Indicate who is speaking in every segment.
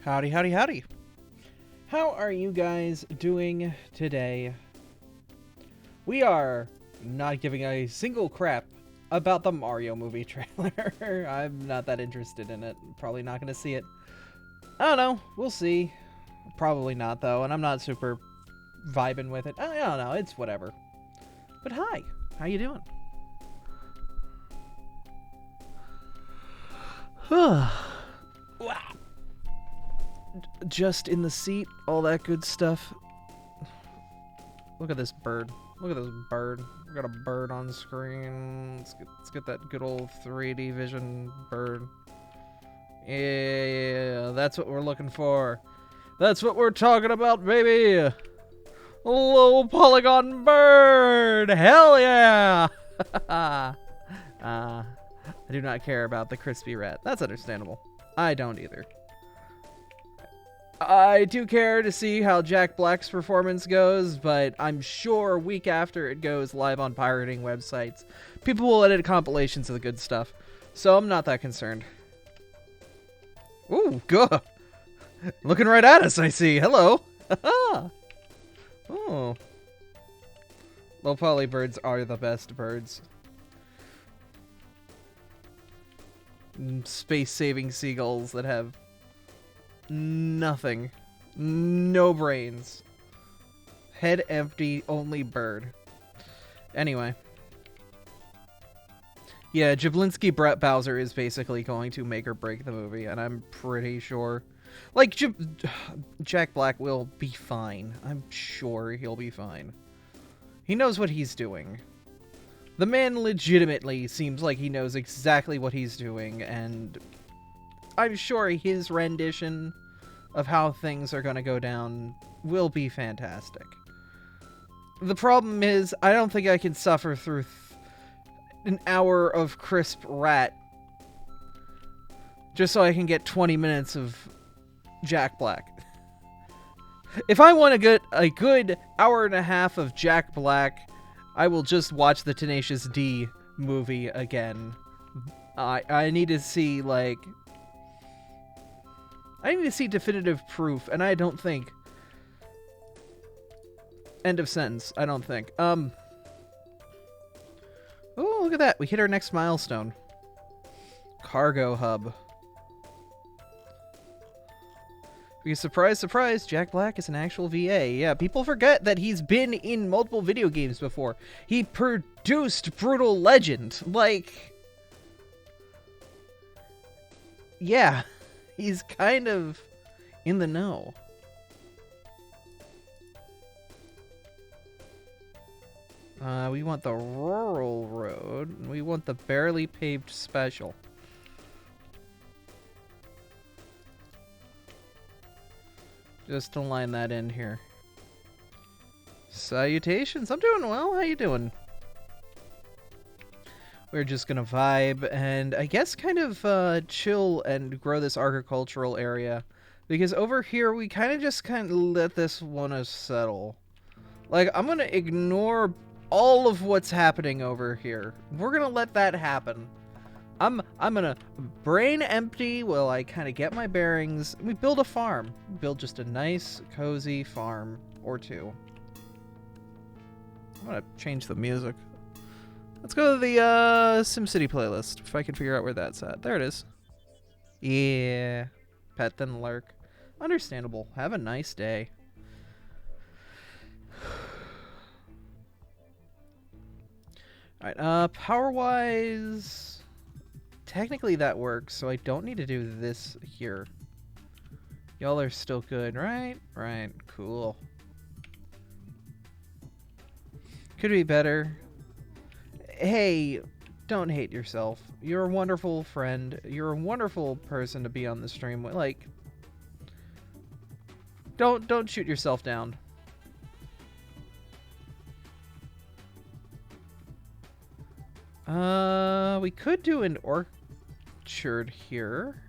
Speaker 1: Howdy, howdy, howdy. How are you guys doing today? We are not giving a single crap about the Mario movie trailer. I'm not that interested in it. Probably not going to see it. I don't know. We'll see. Probably not, though, and I'm not super vibing with it. I don't know. It's whatever. But hi. How you doing? Wow. Just in the seat, all that good stuff. Look at this bird. Look at this bird. We got a bird on screen. Let's get that good old 3D vision bird. Yeah, that's what we're looking for. That's what we're talking about, baby. A low polygon bird. Hell yeah. I do not care about the crispy rat. That's understandable. I don't either. I do care to see how Jack Black's performance goes, but I'm sure a week after it goes live on pirating websites, people will edit compilations of the good stuff. So I'm not that concerned. Ooh, good. Looking right at us, I see. Hello. Oh. Low poly birds are the best birds. Space-saving seagulls that have nothing. No brains. Head empty, only bird. Anyway. Yeah, Jablinski Brett Bowser is basically going to make or break the movie, and I'm pretty sure. Like, Jack Black will be fine. I'm sure he'll be fine. He knows what he's doing. The man legitimately seems like he knows exactly what he's doing, and I'm sure his rendition of how things are going to go down will be fantastic. The problem is, I don't think I can suffer through an hour of crisp rat just so I can get 20 minutes of Jack Black. If I want to get a good hour and a half of Jack Black, I will just watch the Tenacious D movie again. I need to see, like... I need to see definitive proof, and I don't think... End of sentence. I don't think. Oh, look at that. We hit our next milestone. Cargo hub. Because surprise, surprise, Jack Black is an actual VA. Yeah, people forget that he's been in multiple video games before. He produced Brutal Legend. Like... Yeah. He's kind of in the know. We want the rural road. And we want the barely paved special. Just to line that in here. Salutations. I'm doing well. How you doing? We're just gonna vibe and I guess kind of chill and grow this agricultural area. Because over here we kind of let this one settle. Like, I'm gonna ignore all of what's happening over here. We're gonna let that happen. I'm gonna brain empty while I kind of get my bearings. We build a farm. Build just a nice, cozy farm or two. I'm gonna change the music. Let's go to the SimCity playlist, if I can figure out where that's at. There it is. Yeah. Pet then lurk. Understandable. Have a nice day. Alright, power-wise... Technically that works, so I don't need to do this here. Y'all are still good, right? Right, cool. Could be better. Hey, don't hate yourself. You're a wonderful friend. You're a wonderful person to be on the stream with. Like, don't shoot yourself down. We could do an orchard here.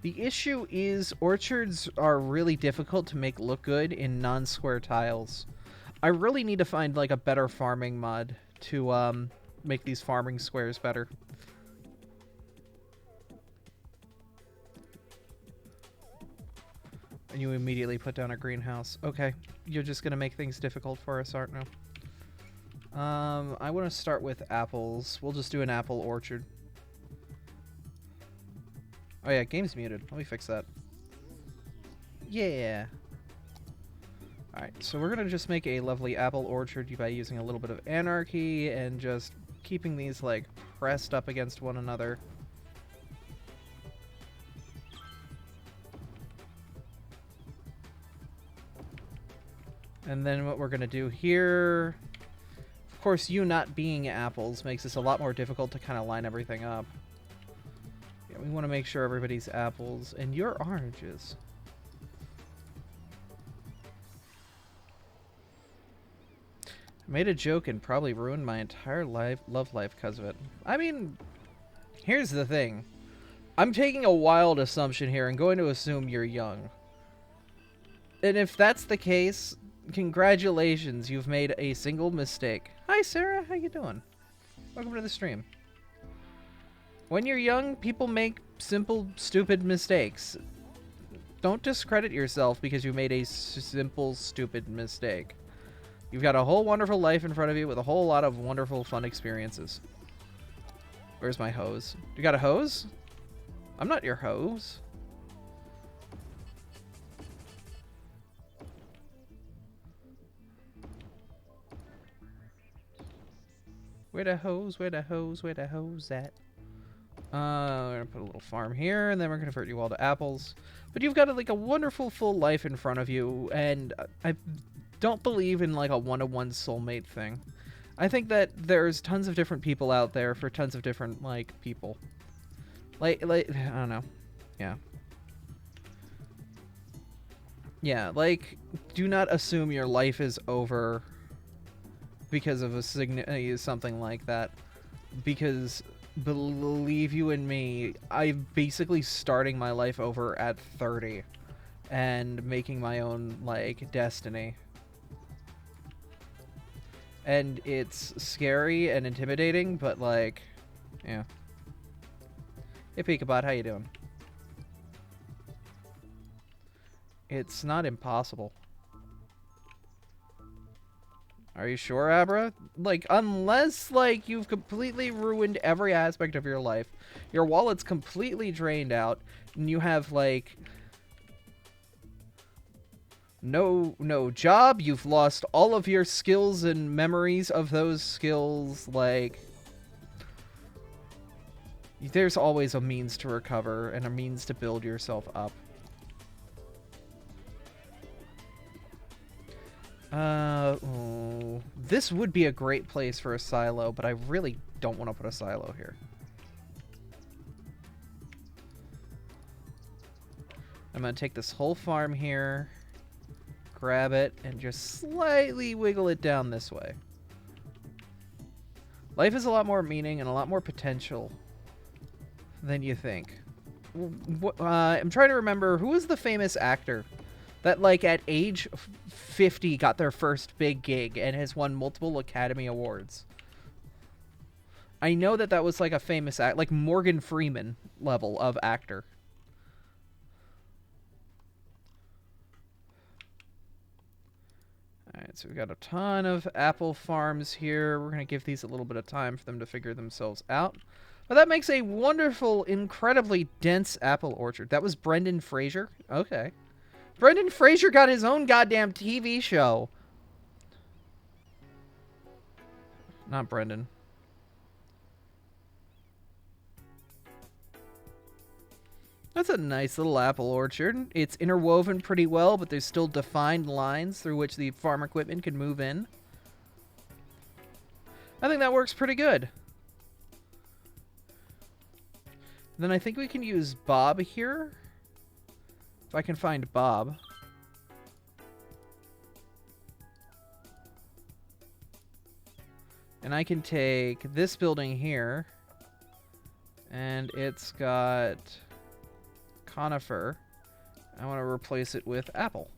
Speaker 1: The issue is orchards are really difficult to make look good in non-square tiles. I really need to find like a better farming mod to make these farming squares better. And you immediately put down a greenhouse. Okay, you're just gonna make things difficult for us, aren't you? I want to start with apples. We'll just do an apple orchard. Oh yeah, game's muted. Let me fix that. Yeah. Alright, so we're gonna just make a lovely apple orchard by using a little bit of anarchy and just keeping these, like, pressed up against one another. And then what we're gonna do here... Of course, you not being apples makes this a lot more difficult to kind of line everything up. Yeah, we want to make sure everybody's apples, and you're oranges. I made a joke and probably ruined my entire love life because of it. I mean, here's the thing. I'm taking a wild assumption here and going to assume you're young. And if that's the case, congratulations, you've made a single mistake. Hi, Sarah. How you doing? Welcome to the stream. When you're young, people make simple, stupid mistakes. Don't discredit yourself because you made a simple, stupid mistake. You've got a whole wonderful life in front of you with a whole lot of wonderful, fun experiences. Where's my hose? You got a hose? I'm not your hose. Where the hose? Where the hose? Where the hose at? We're gonna put a little farm here, and then we're gonna convert you all to apples. But you've got like a wonderful full life in front of you, and I don't believe in like a one-to-one soulmate thing. I think that there's tons of different people out there for tons of different like people. Like I don't know. Yeah. Yeah, like do not assume your life is over because of a something like that. Because believe you and me, I'm basically starting my life over at 30 and making my own like destiny. And it's scary and intimidating, but like, yeah. Hey Peekabot, how you doing? It's not impossible. Are you sure, Abra? Like, unless, like, you've completely ruined every aspect of your life, your wallet's completely drained out, and you have, like, no job, you've lost all of your skills and memories of those skills, like, there's always a means to recover and a means to build yourself up. Oh, this would be a great place for a silo, but I really don't want to put a silo here. I'm going to take this whole farm here, grab it, and just slightly wiggle it down this way. Life is a lot more meaning and a lot more potential than you think. I'm trying to remember, who was the famous actor that, like, at age 50 got their first big gig and has won multiple Academy Awards? I know that that was, like, a famous act, like Morgan Freeman level of actor. Alright, so we've got a ton of apple farms here. We're going to give these a little bit of time for them to figure themselves out. But that makes a wonderful, incredibly dense apple orchard. That was Brendan Fraser? Okay. Brendan Fraser got his own goddamn TV show. Not Brendan. That's a nice little apple orchard. It's interwoven pretty well, but there's still defined lines through which the farm equipment can move in. I think that works pretty good. Then I think we can use Bob here. If I can find Bob. And I can take this building here. And it's got conifer. I want to replace it with apple.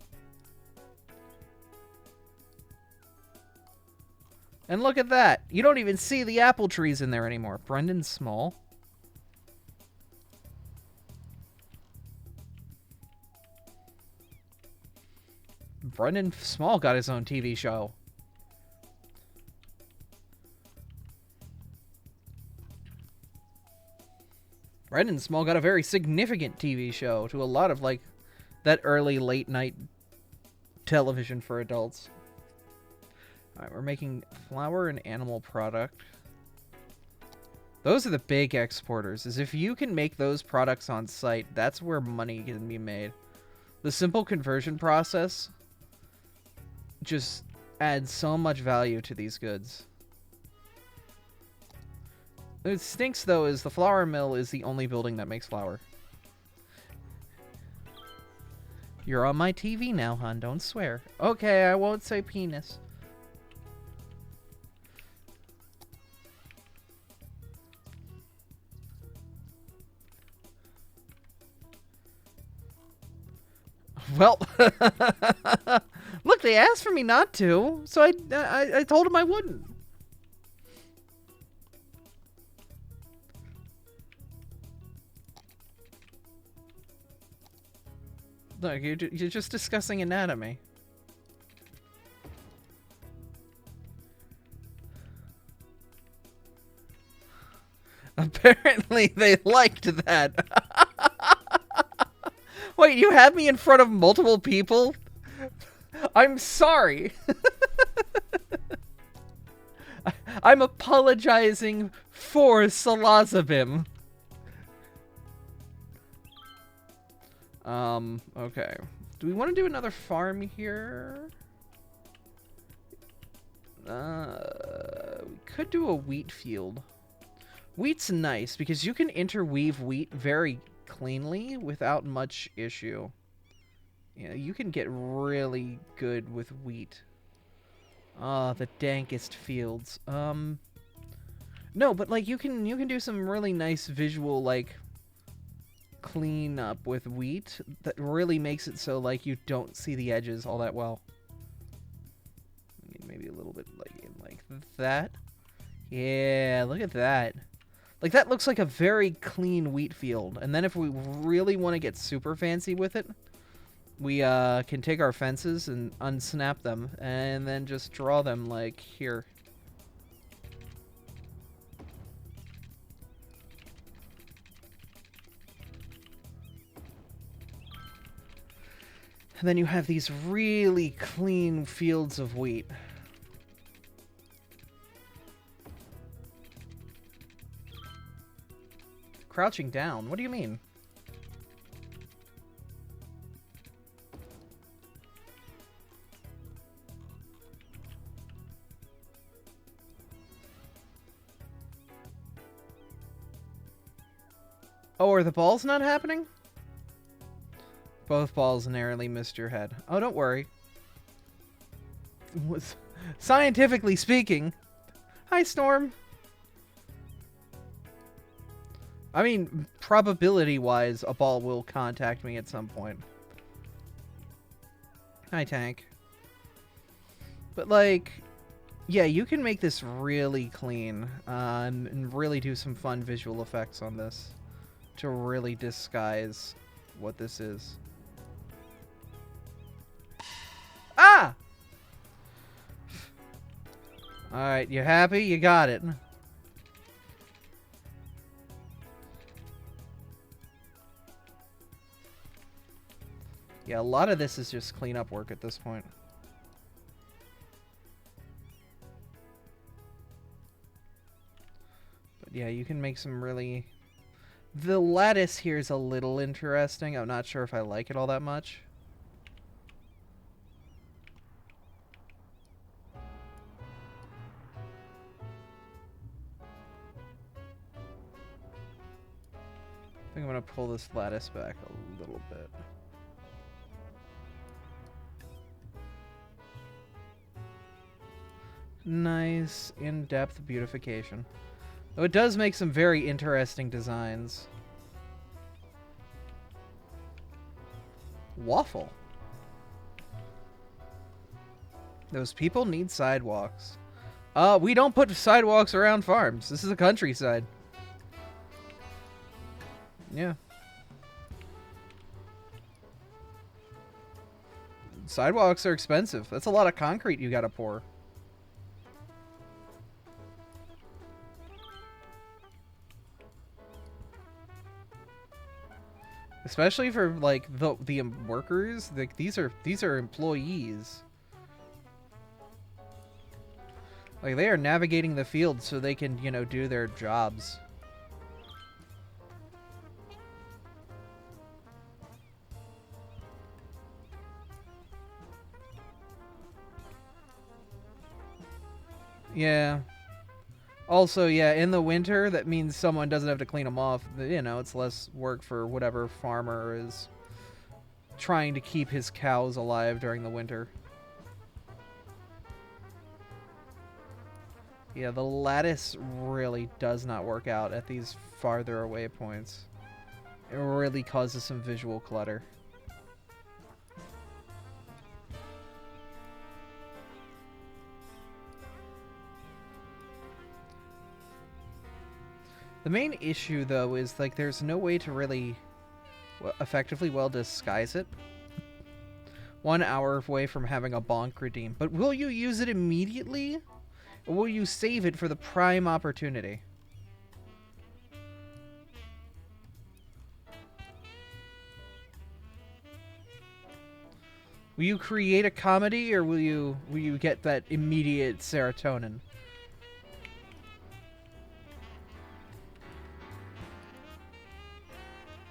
Speaker 1: And look at that. You don't even see the apple trees in there anymore. Brendan Small. Brendan Small got his own TV show. Brendan Small got a very significant TV show to a lot of, like, that early late night television for adults. Alright, we're making flour and animal product. Those are the big exporters, is if you can make those products on site, that's where money can be made. The simple conversion process just adds so much value to these goods. It stinks, though, is the flour mill is the only building that makes flour. You're on my TV now, hon. Don't swear. Okay, I won't say penis. Well, look, they asked for me not to, so I told them I wouldn't. Look, you're just discussing anatomy. Apparently, they liked that. Wait, you had me in front of multiple people? I'm sorry. I'm apologizing for Salazabim. Okay. Do we want to do another farm here? We could do a wheat field. Wheat's nice because you can interweave wheat very cleanly without much issue. Yeah, you can get really good with wheat. Ah, the dankest fields. No, but like you can do some really nice visual like clean up with wheat that really makes it so like you don't see the edges all that well. Maybe a little bit like that. Yeah, look at that. Like that looks like a very clean wheat field. And then if we really want to get super fancy with it, we can take our fences and unsnap them and then just draw them like here. And then you have these really clean fields of wheat. Crouching down? What do you mean? Oh, are the balls not happening? Both balls narrowly missed your head. Oh, don't worry. Scientifically speaking... Hi, Storm. I mean, probability-wise, a ball will contact me at some point. Hi, Tank. But, like... Yeah, you can make this really clean. And really do some fun visual effects on this. To really disguise what this is. Ah! Alright, you happy? You got it. Yeah, a lot of this is just cleanup work at this point. But yeah, you can make some really... The lattice here is a little interesting. I'm not sure if I like it all that much. I think I'm going to pull this lattice back a little bit. Nice, in-depth beautification. Though it does make some very interesting designs. Waffle. Those people need sidewalks. We don't put sidewalks around farms. This is a countryside. Yeah. Sidewalks are expensive. That's a lot of concrete you gotta pour. Especially for like the workers. Like these are employees. Like they are navigating the field so they can, you know, do their jobs. Yeah. Also, yeah, in the winter, that means someone doesn't have to clean them off. You know, it's less work for whatever farmer is trying to keep his cows alive during the winter. Yeah, the lattice really does not work out at these farther away points. It really causes some visual clutter. The main issue, though, is like there's no way to really effectively disguise it. 1 hour away from having a bonk redeem. But will you use it immediately? Or will you save it for the prime opportunity? Will you create a comedy, or will you get that immediate serotonin?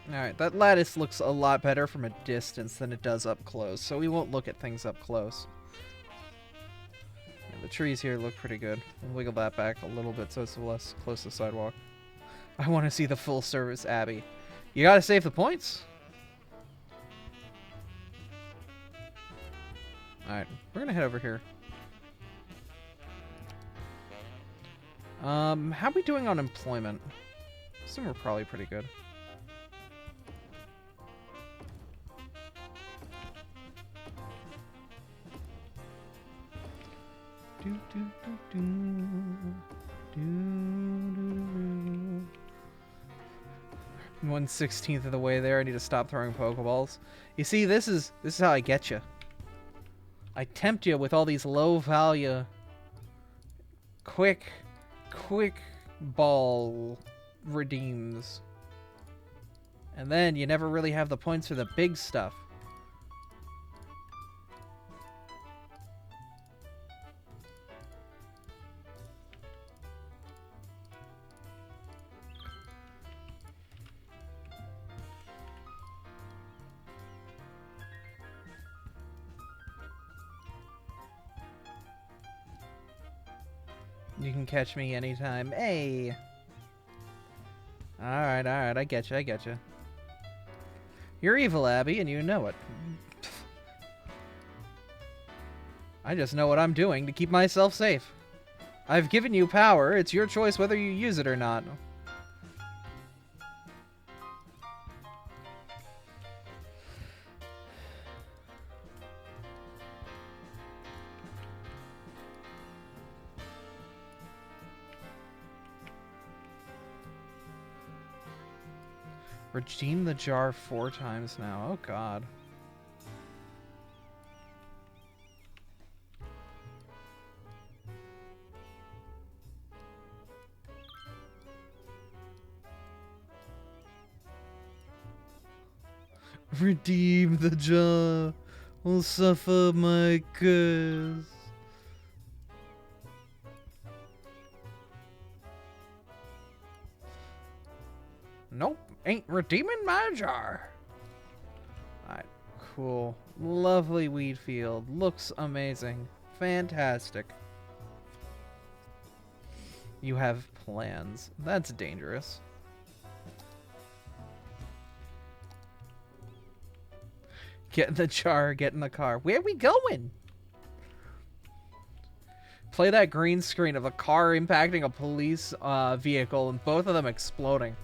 Speaker 1: Alright, that lattice looks a lot better from a distance than it does up close, so we won't look at things up close. Yeah, the trees here look pretty good. We'll wiggle that back a little bit so it's less close to the sidewalk. I want to see the full service Abbey. You gotta save the points. Alright, we're gonna head over here. How are we doing on employment? I assume we're probably pretty good. Do, do, do, do. Do, do, do. 1/16 of the way there. I need to stop throwing Pokeballs. You see, this is how I get you. I tempt you with all these low value, quick ball redeems. And then you never really have the points for the big stuff. You can catch me anytime. Hey! Alright, I get you. You're evil, Abby, and you know it. I just know what I'm doing to keep myself safe. I've given you power. It's your choice whether you use it or not. Redeem the jar 4 times now. Oh, God. Redeem the jar. Will suffer my curse. Nope. Ain't redeeming my jar. Alright, cool. Lovely weed field. Looks amazing. Fantastic. You have plans. That's dangerous. Get in the jar, get in the car. Where are we going? Play that green screen of a car impacting a police vehicle and both of them exploding.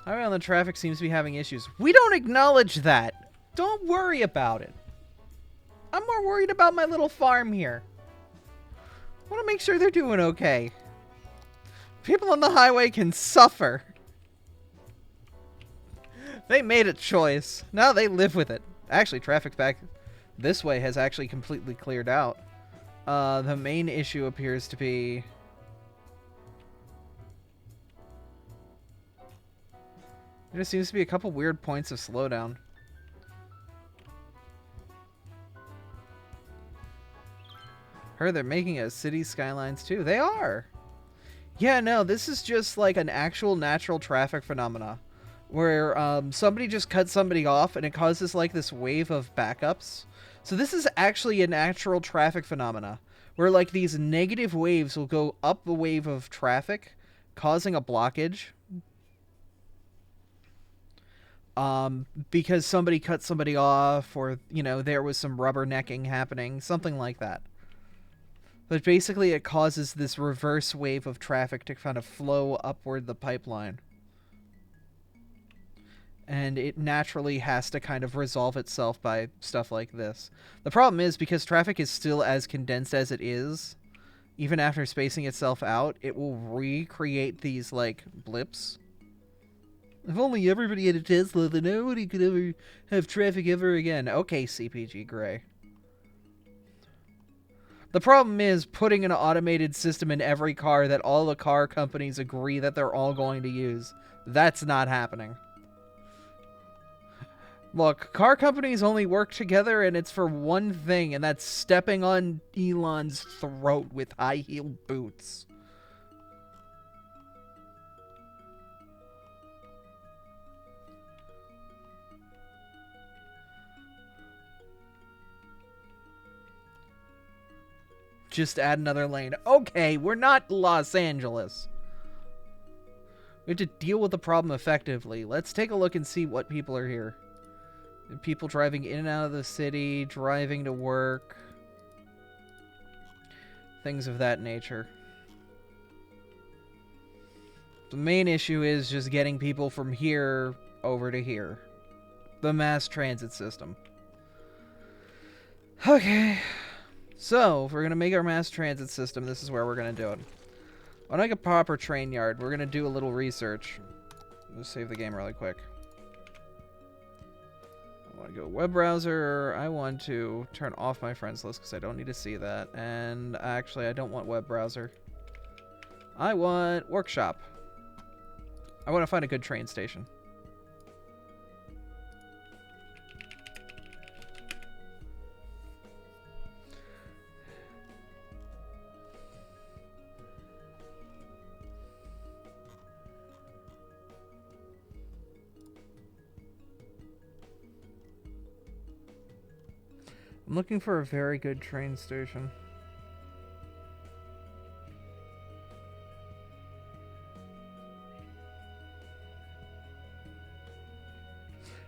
Speaker 1: Everyone on the traffic seems to be having issues. We don't acknowledge that. Don't worry about it. I'm more more worried about my little farm here. I want to make sure they're doing okay. People on the highway can suffer. They made a choice. Now they live with it. Actually, traffic back this way has actually completely cleared out. The main issue appears to be... There just seems to be a couple weird points of slowdown. Heard they're making a city skylines too. They are! Yeah, no, this is just like an actual natural traffic phenomena. Where somebody just cuts somebody off and it causes like this wave of backups. So this is actually a natural traffic phenomena. Where like these negative waves will go up the wave of traffic, causing a blockage. Because somebody cut somebody off, or, you know, there was some rubbernecking happening, something like that. But basically it causes this reverse wave of traffic to kind of flow upward the pipeline. And it naturally has to kind of resolve itself by stuff like this. The problem is, because traffic is still as condensed as it is, even after spacing itself out, it will recreate these, like, blips. If only everybody had a Tesla, then nobody could ever have traffic ever again. Okay, CPG Gray. The problem is putting an automated system in every car that all the car companies agree that they're all going to use. That's not happening. Look, car companies only work together, and it's for one thing, and that's stepping on Elon's throat with high-heeled boots. Just add another lane. Okay, we're not Los Angeles. We have to deal with the problem effectively. Let's take a look and see what people are here. People driving in and out of the city, driving to work. Things of that nature. The main issue is just getting people from here over to here. The mass transit system. Okay. So, if we're going to make our mass transit system, this is where we're going to do it. On like a proper train yard, we're going to do a little research. Let's save the game really quick. I want to go web browser. I want to turn off my friends list because I don't need to see that. And actually, I don't want web browser. I want workshop. I want to find a good train station. I'm looking for a very good train station.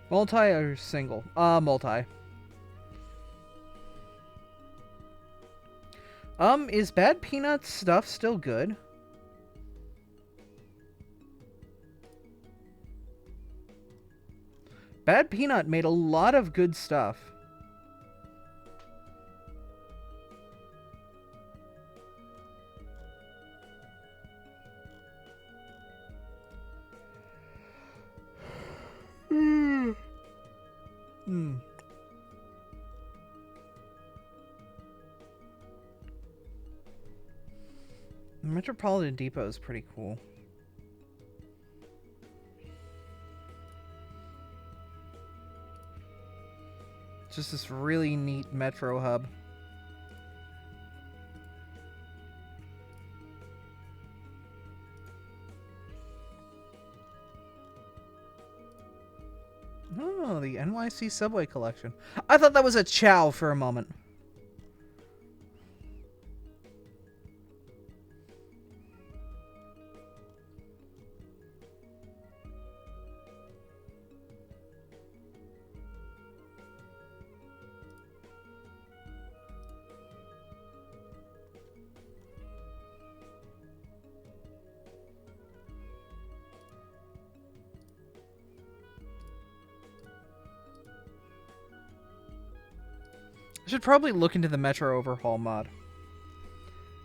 Speaker 1: Multi or single? Multi. Is Bad Peanut's stuff still good? Bad Peanut made a lot of good stuff. Metropolitan Depot is pretty cool. Just this really neat metro hub. Oh, the NYC Subway Collection. I thought that was a chow for a moment. I should probably look into the Metro Overhaul mod.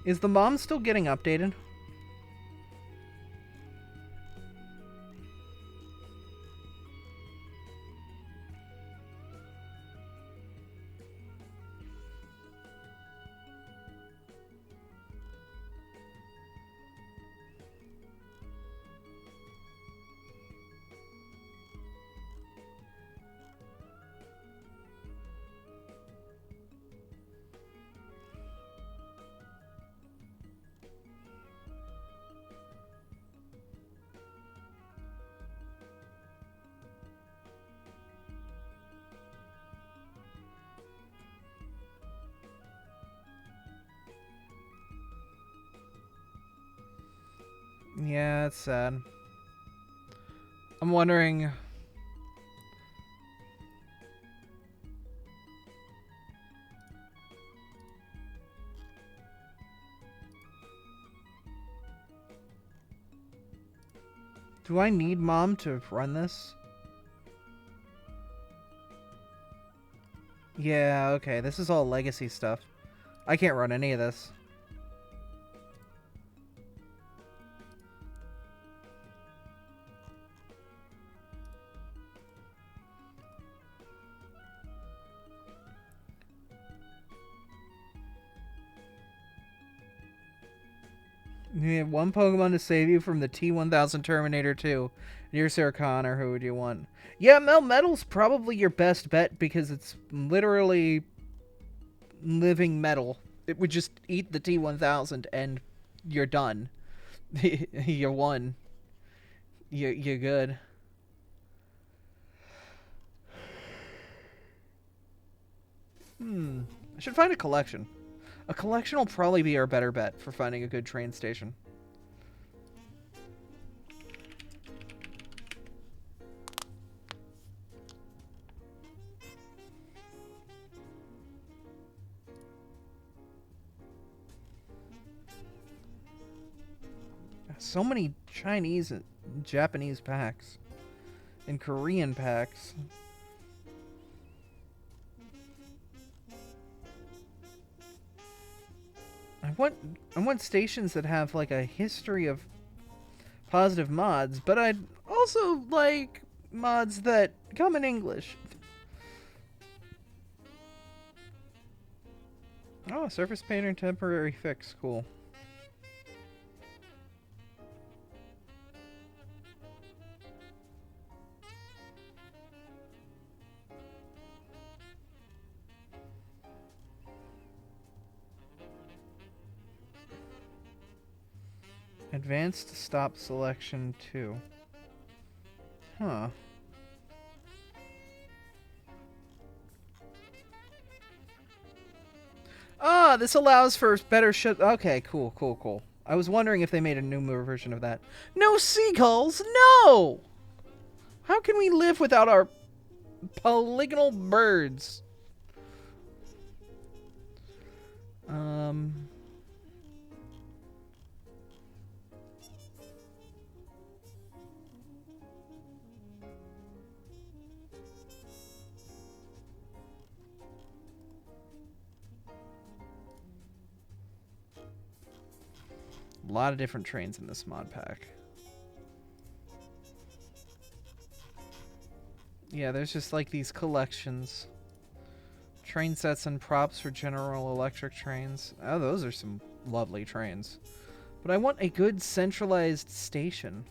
Speaker 1: Is the mom still getting updated? Yeah, it's sad. I'm wondering... Do I need Mom to run this? Yeah, okay. This is all legacy stuff. I can't run any of this. You need one Pokemon to save you from the T-1000 Terminator 2. You're Sir Connor, who would you want? Yeah, Melmetal's probably your best bet because it's literally living metal. It would just eat the T-1000 and you're done. You won. You're good. I should find a collection. A collection will probably be our better bet for finding a good train station. So many Chinese and Japanese packs. And Korean packs. I want stations that have like a history of positive mods, but I'd also like mods that come in English. Oh, surface pattern temporary fix, cool. Advanced stop selection 2. Huh. Ah, this allows for better shit. Okay, cool, cool, cool. I was wondering if they made a new version of that. No seagulls, no! How can we live without our polygonal birds? A lot of different trains in this mod pack. Yeah, there's just like these collections. Train sets and props for General Electric trains. Oh, those are some lovely trains. But I want a good centralized station.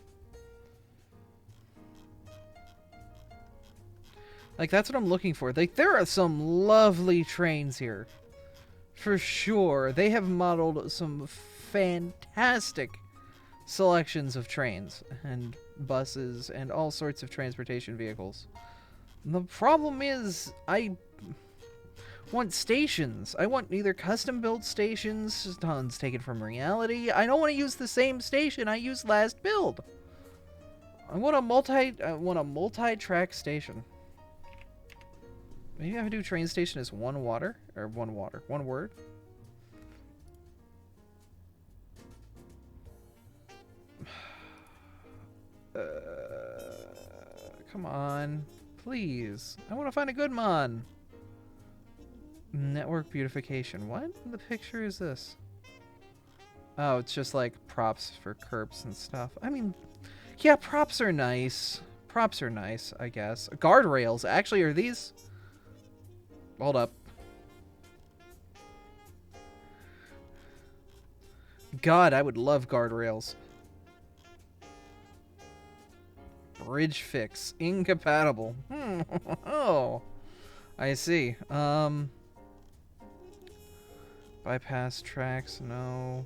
Speaker 1: Like, that's what I'm looking for. Like, there are some lovely trains here. For sure. They have modeled some fantastic selections of trains and buses and all sorts of transportation vehicles. The problem is, I want stations. I want either custom-built stations, tons taken from reality. I don't want to use the same station I used last build. I want a multi-track station. Maybe I would do train station as one word. Come on. Please. I want to find a good mon. Network beautification. What in the picture is this? Oh, it's just like props for curbs and stuff. I mean, yeah, props are nice. Props are nice, I guess. Guardrails. Actually, are these... Hold up. God, I would love guardrails. Bridge fix. Incompatible. Oh. I see. Bypass tracks, no.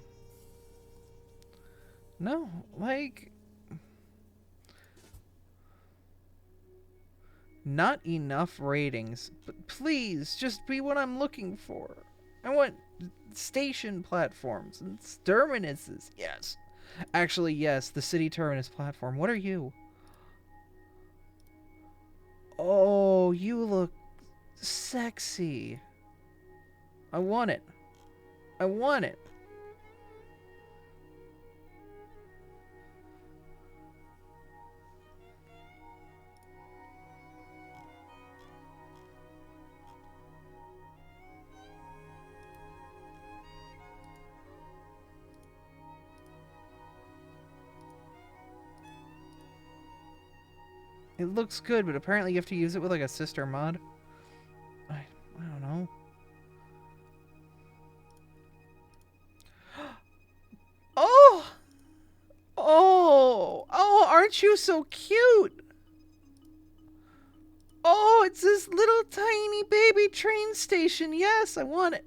Speaker 1: No, like... Not enough ratings. But please, just be what I'm looking for. I want station platforms and terminuses. Yes. Actually, yes, the city terminus platform. What are you? Oh, you look sexy. I want it. I want it. It looks good, but apparently you have to use it with like a sister mod. I don't know. Oh! Oh! Oh, aren't you so cute? Oh, it's this little tiny baby train station. Yes, I want it.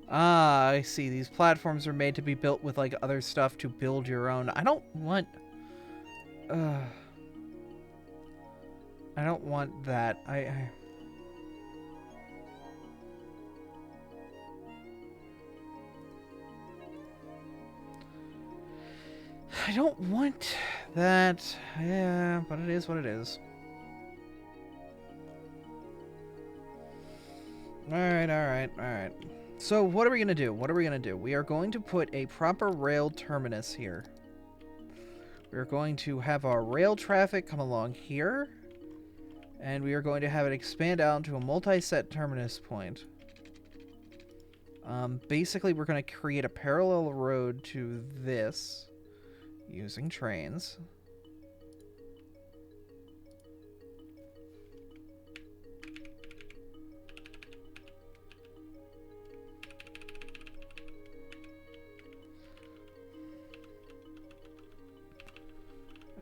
Speaker 1: Ah, I see. These platforms are made to be built with, like, other stuff to build your own. I don't want... I don't want that. I don't want that. Yeah, but it is what it is. Alright, alright, alright. So, what are we going to do? What are we going to do? We are going to put a proper rail terminus here. We're going to have our rail traffic come along here. And we are going to have it expand out into a multi-set terminus point. Basically, we're going to create a parallel road to this using trains.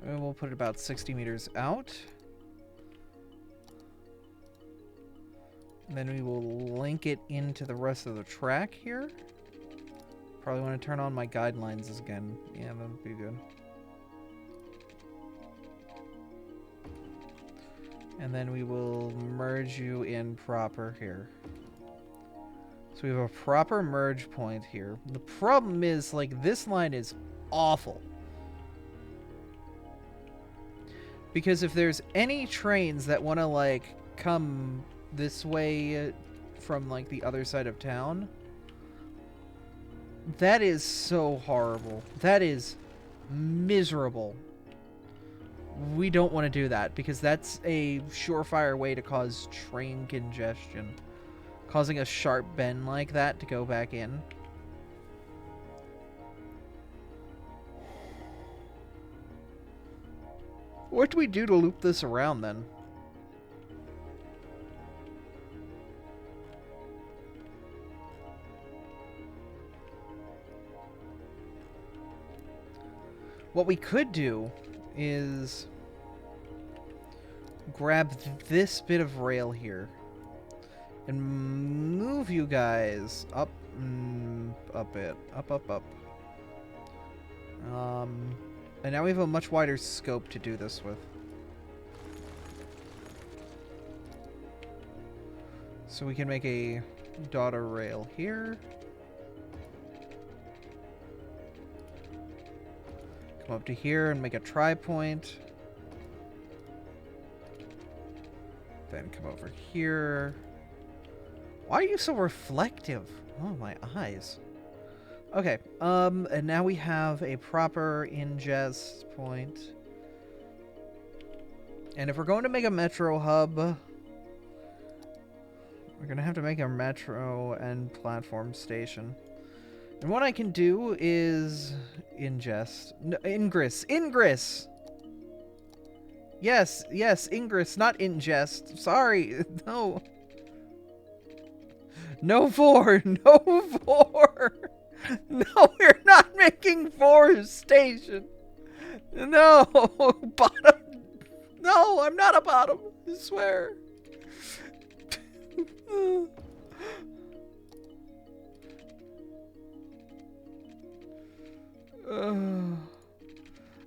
Speaker 1: And we'll put it about 60 meters out. And then we will link it into the rest of the track here. Probably want to turn on my guidelines again. Yeah, that would be good. And then we will merge you in proper here. So we have a proper merge point here. The problem is, like, this line is awful. Because if there's any trains that want to, like, come this way from, like, the other side of town, that is so horrible. That is miserable. We don't want to do that, because that's a surefire way to cause train congestion. Causing a sharp bend like that to go back in. What do we do to loop this around, then? What we could do is grab this bit of rail here and move you guys up a bit. Up. And now we have a much wider scope to do this with. So we can make a daughter rail here. Come come up to here and make a tri-point. Then come over here. Why are you so reflective? Oh, my eyes. Okay, and now we have a proper ingest point. And if we're going to make a metro hub, we're going to have to make a metro and platform station. And what I can do is ingest. No, ingress. Ingress! Yes, yes, ingress, not ingest. Sorry, no. No 4, no 4. No, we're not making 4 station. No, bottom. No, I'm not a bottom, I swear.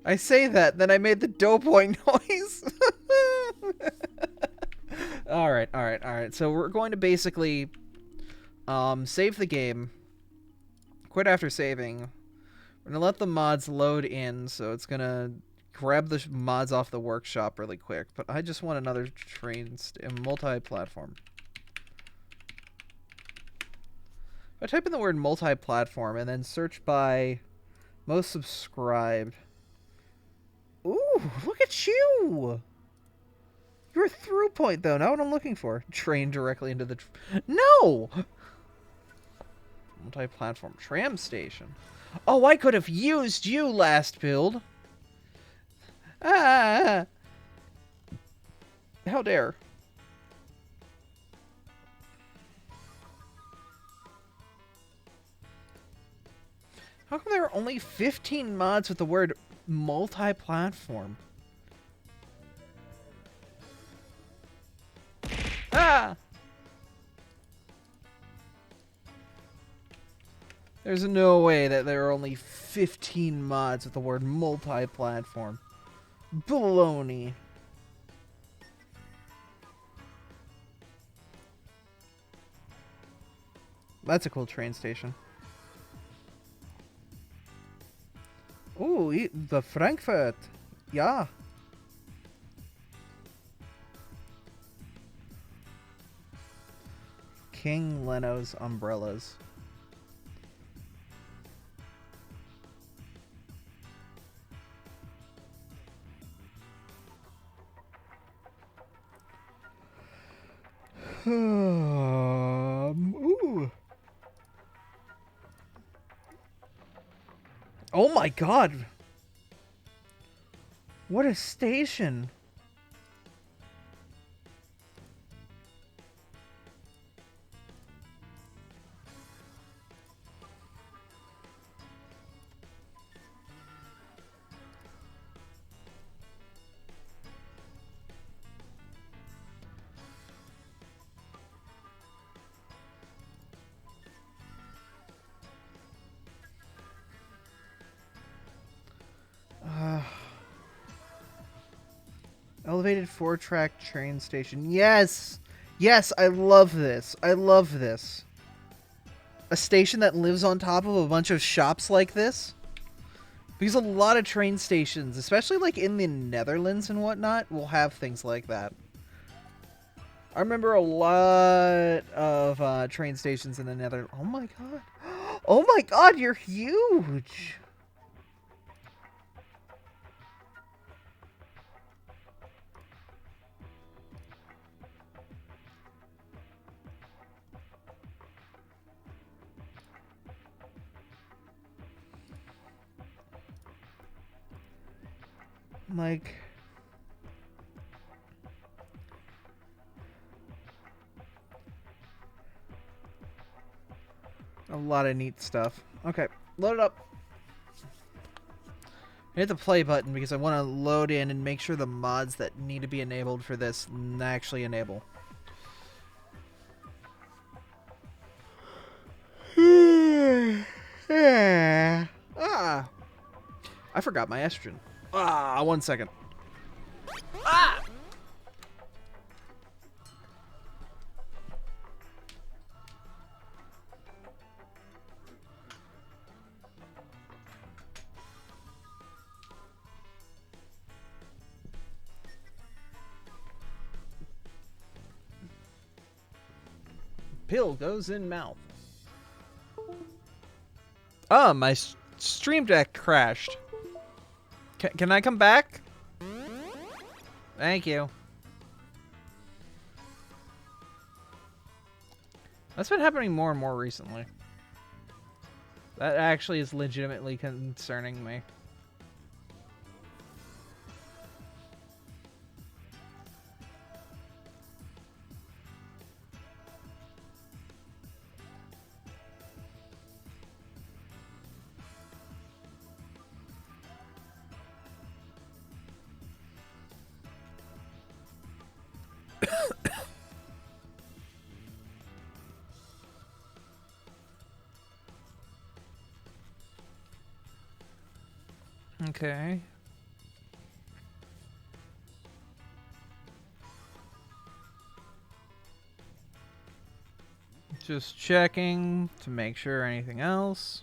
Speaker 1: I say that, then I made the doughboy noise. Alright. So we're going to basically save the game. Quit after saving. We're going to let the mods load in, so it's going to grab the mods off the workshop really quick. But I just want another multi-platform. If I type in the word multi-platform and then search by most subscribed. Ooh, look at you! You're a through point, though. Not what I'm looking for. Train directly into the... No! Multi-platform tram station. Oh, I could have used you last build. Ah! How dare. How come there are only 15 mods with the word multi-platform? Ah! There's no way that there are only 15 mods with the word multi-platform. Baloney. That's a cool train station. Ooh, the Frankfurt. Yeah. King Leno's umbrellas. Ooh. Oh my god. What a station. Elevated 4-track train station. Yes! Yes, I love this. I love this. A station that lives on top of a bunch of shops like this. Because a lot of train stations, especially like in the Netherlands and whatnot, will have things like that. I remember a lot of train stations in the Netherlands. Oh my god. Oh my god, you're huge! Like... a lot of neat stuff. Okay, load it up. I hit the play button because I want to load in and make sure the mods that need to be enabled for this actually enable. Ah! I forgot my estrogen. Ah, 1 second. Ah! Pill goes in mouth. Oh, my stream deck crashed. Can I come back? Thank you. That's been happening more and more recently. That actually is legitimately concerning me. Okay. Just checking to make sure anything else.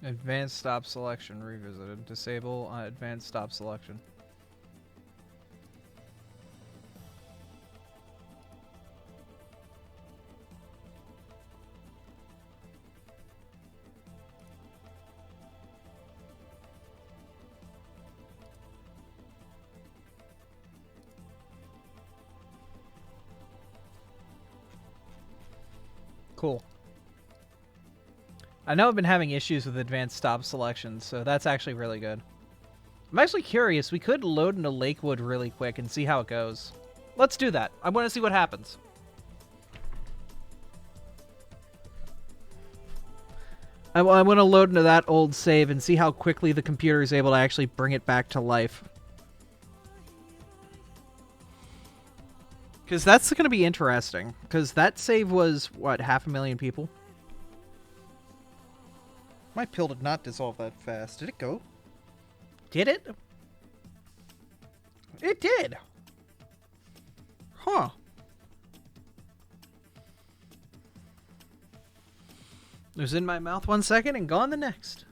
Speaker 1: Advanced stop selection revisited. Disable advanced stop selection. Cool. I know I've been having issues with advanced stop selections, so that's actually really good. I'm actually curious. We could load into Lakewood really quick and see how it goes. Let's do that. I want to see what happens. I want to load into that old save and see how quickly the computer is able to actually bring it back to life. Because that's going to be interesting. Because that save was, what, 500,000 people? My pill did not dissolve that fast. Did it go? Did it? It did! Huh. It was in my mouth 1 second and gone the next.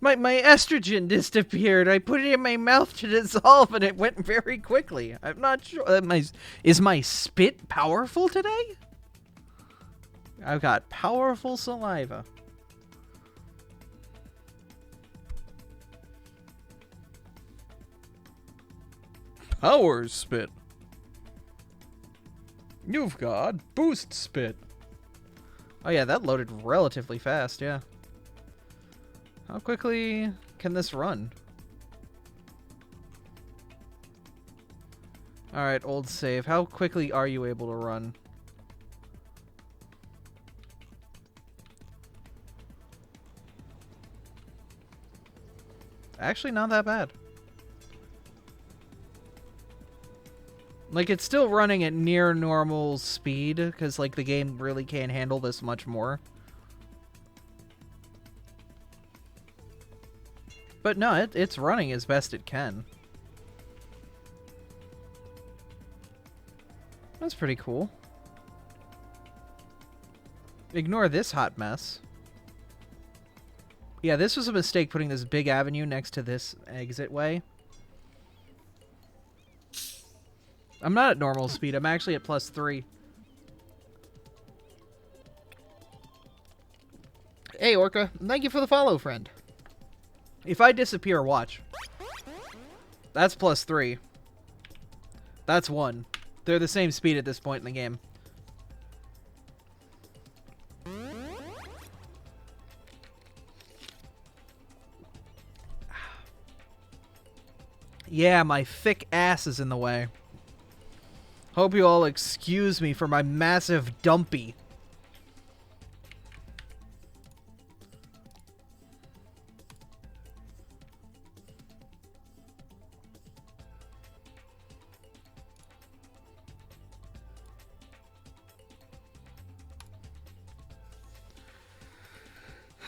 Speaker 1: My estrogen disappeared. I put it in my mouth to dissolve and it went very quickly. I'm not sure. Is my spit powerful today? I've got powerful saliva. Power spit. You've got boost spit. Oh yeah, that loaded relatively fast, yeah. How quickly can this run? Alright, old save. How quickly are you able to run? Actually, not that bad. Like, it's still running at near normal speed, because, like, the game really can't handle this much more. But no, it's running as best it can. That's pretty cool. Ignore this hot mess. Yeah, this was a mistake putting this big avenue next to this exit way. I'm not at normal speed. I'm actually at +3. Hey, Orca. Thank you for the follow, friend. If I disappear, watch. That's +3. That's 1. They're the same speed at this point in the game. Yeah, my thick ass is in the way. Hope you all excuse me for my massive dumpy.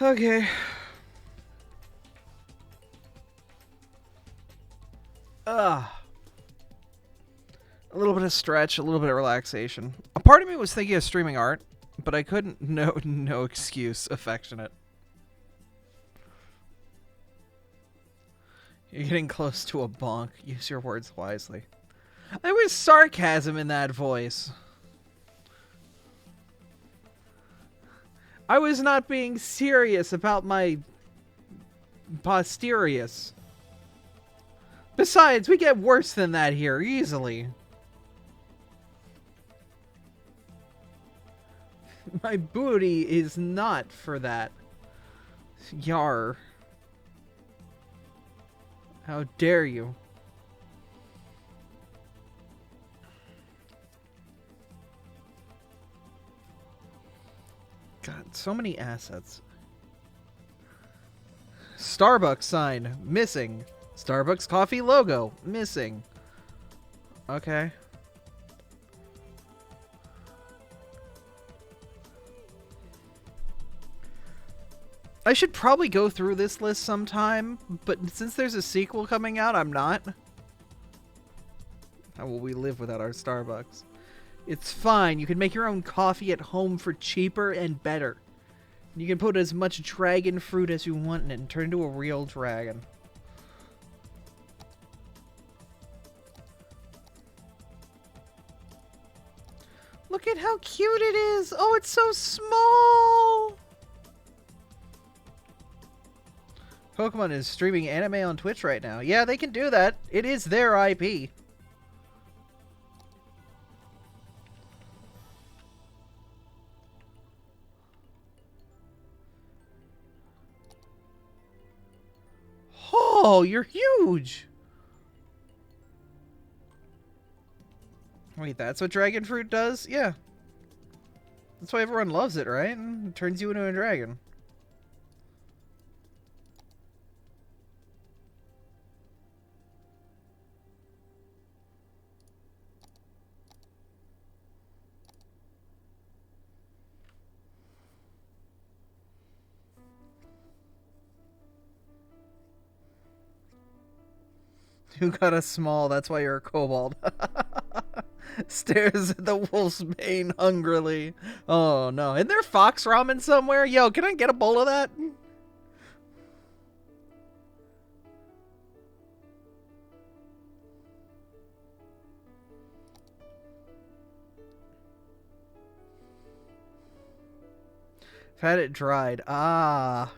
Speaker 1: Okay. Ugh. A little bit of stretch, a little bit of relaxation. A part of me was thinking of streaming art, but I couldn't. No excuse. Affectionate. You're getting close to a bonk. Use your words wisely. There was sarcasm in that voice. I was not being serious about my posterius. Besides, we get worse than that here, easily. My booty is not for that. Yar. How dare you? God, so many assets. Starbucks sign, missing. Starbucks coffee logo, missing. Okay. I should probably go through this list sometime, but since there's a sequel coming out, I'm not. How will we live without our Starbucks? It's fine. You can make your own coffee at home for cheaper and better. You can put as much dragon fruit as you want in it and turn into a real dragon. Look at how cute it is! Oh, it's so small! Pokemon is streaming anime on Twitch right now. Yeah, they can do that. It is their IP. Oh, you're huge! Wait, that's what dragon fruit does? Yeah. That's why everyone loves it, right? It turns you into a dragon. You got a small, that's why you're a kobold. Stares at the wolf's bane hungrily. Oh no. Isn't there fox ramen somewhere? Yo, can I get a bowl of that? I've had it dried. Ah.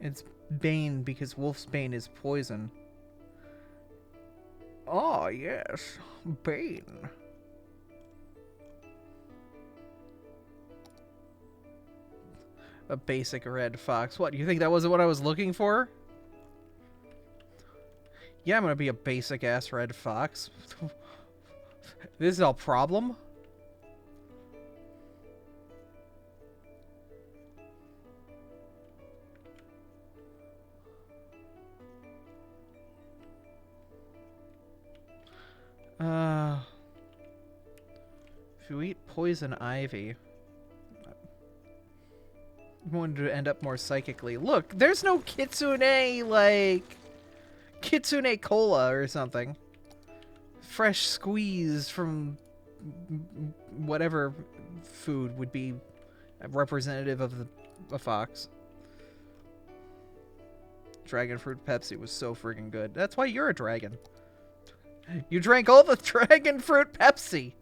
Speaker 1: It's bane because wolf's bane is poison. Oh, yes. Bane. A basic red fox. What, you think that wasn't what I was looking for? Yeah, I'm gonna be a basic-ass red fox. This is a problem? If you eat poison ivy, I'm going to end up more psychically. Look, there's no kitsune, like, kitsune cola or something. Fresh squeezed from whatever food would be representative of a fox. Dragon fruit Pepsi was so freaking good. That's why you're a dragon. You drank all the dragon fruit Pepsi.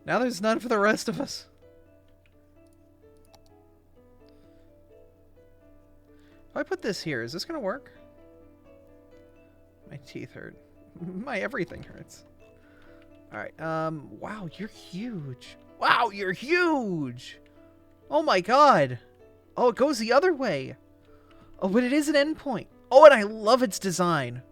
Speaker 1: Now there's none for the rest of us. If I put this here, is this gonna work? My teeth hurt. My everything hurts. Alright, wow, you're huge. Wow, you're huge! Oh my god! Oh, it goes the other way. Oh, but it is an endpoint. Oh, and I love its design.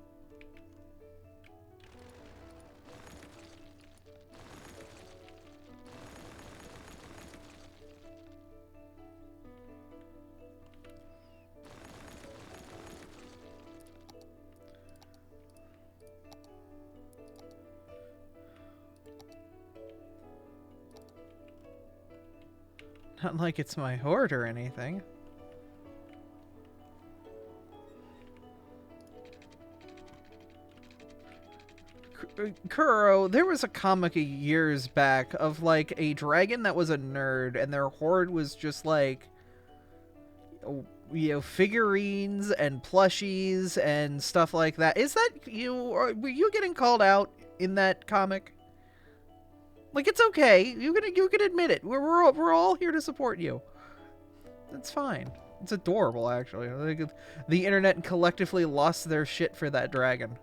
Speaker 1: Not like it's my hoard or anything. Kuro, there was a comic years back of like a dragon that was a nerd and their hoard was just like, you know, figurines and plushies and stuff like that. Is that you, or were you getting called out in that comic? Like, it's okay. You can admit it. We're all here to support you. That's fine. It's adorable, actually. Like, the internet collectively lost their shit for that dragon.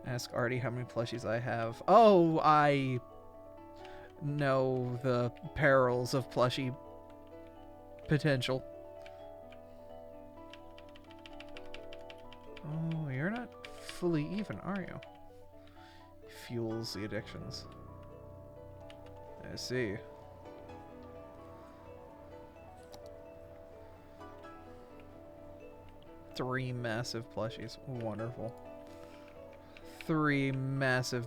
Speaker 1: Ask Artie how many plushies I have. Oh, I know the perils of plushie potential. Oh, you're not fully even, are you? Fuels the addictions. I see. Three massive plushies. Wonderful. 3 massive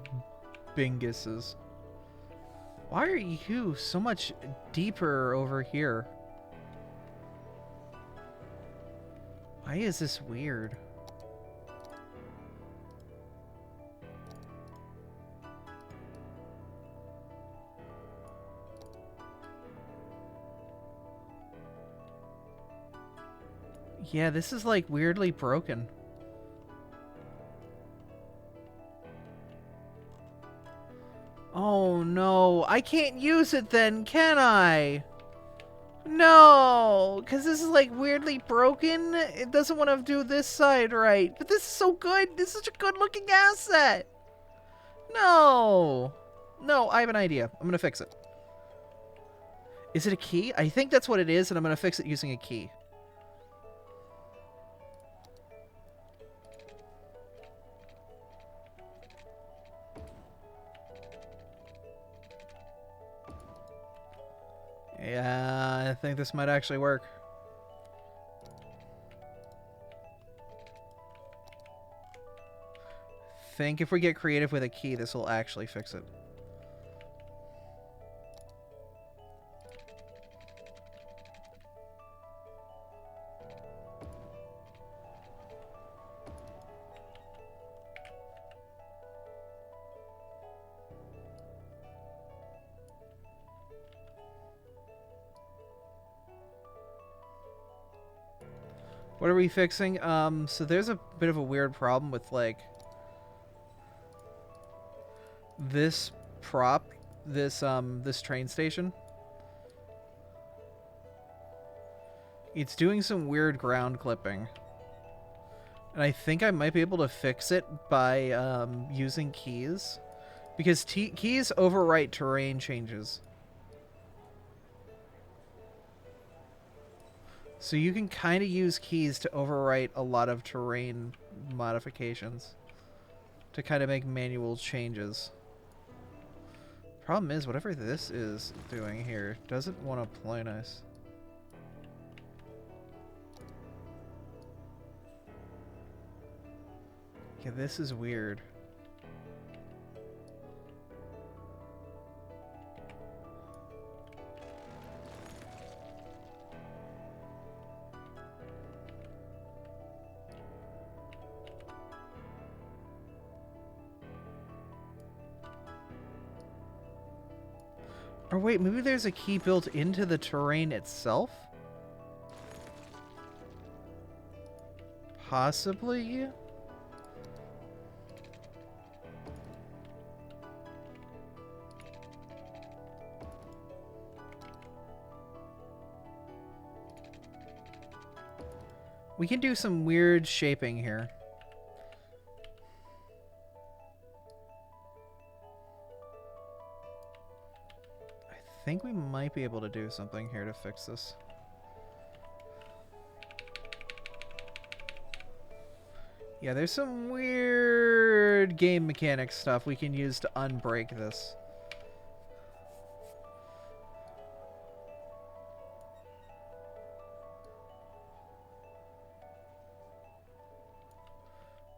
Speaker 1: binguses. Why are you so much deeper over here? Why is this weird? Yeah, this is like weirdly broken. Oh no, I can't use it then, can I? No, because this is like weirdly broken. It doesn't want to do this side right. But this is so good. This is such a good looking asset. No. No, I have an idea. I'm going to fix it. Is it a key? I think that's what it is, and I'm going to fix it using a key. Yeah, I think this might actually work. I think if we get creative with a key, this will actually fix it. What are we fixing? So there's a bit of a weird problem with, like, this prop, this train station. It's doing some weird ground clipping. And I think I might be able to fix it by, using keys. Because keys overwrite terrain changes. So you can kind of use keys to overwrite a lot of terrain modifications to kind of make manual changes. Problem is, whatever this is doing here doesn't want to play nice. Yeah, this is weird. Or wait, maybe there's a key built into the terrain itself? Possibly? We can do some weird shaping here. I think we might be able to do something here to fix this. Yeah, there's some weird game mechanics stuff we can use to unbreak this.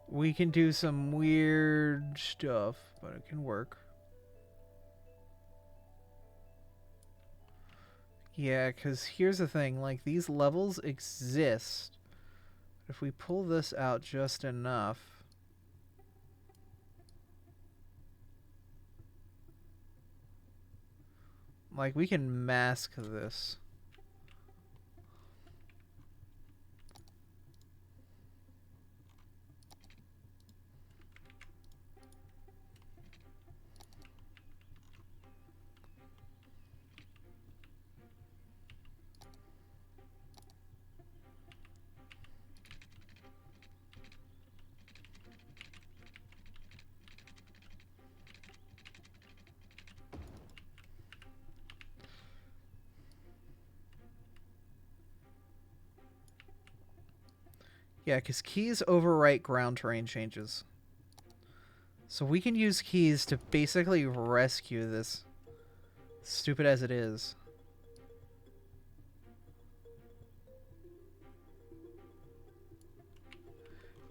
Speaker 1: We can do some weird stuff, but it can work. Yeah, because here's the thing. Like, these levels exist. If we pull this out just enough... Like, we can mask this. Yeah, because keys overwrite ground terrain changes. So we can use keys to basically rescue this, stupid as it is.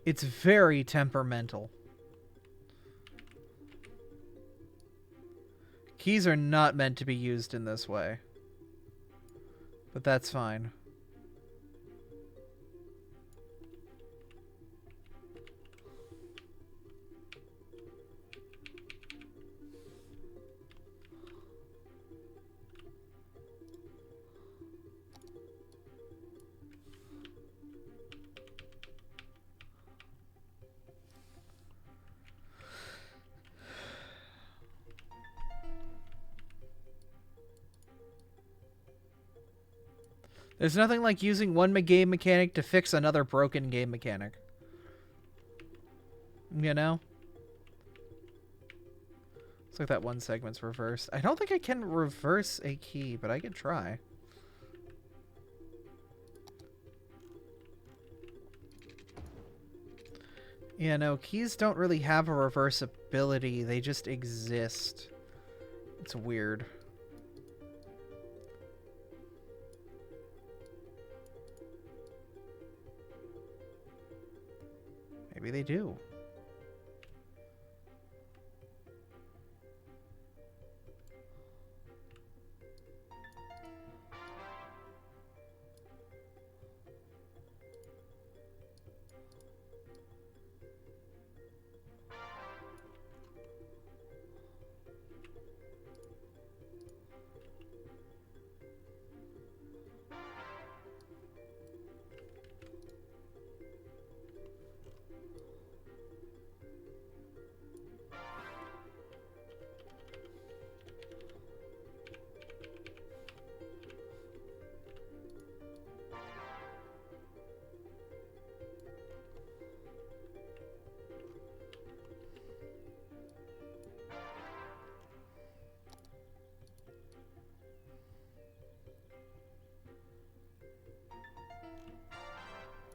Speaker 1: It's very temperamental. Keys are not meant to be used in this way. But that's fine. There's nothing like using one game mechanic to fix another broken game mechanic. You know? Looks like that one segment's reversed. I don't think I can reverse a key, but I can try. Yeah, no, keys don't really have a reverse ability. They just exist. It's weird. Maybe they do.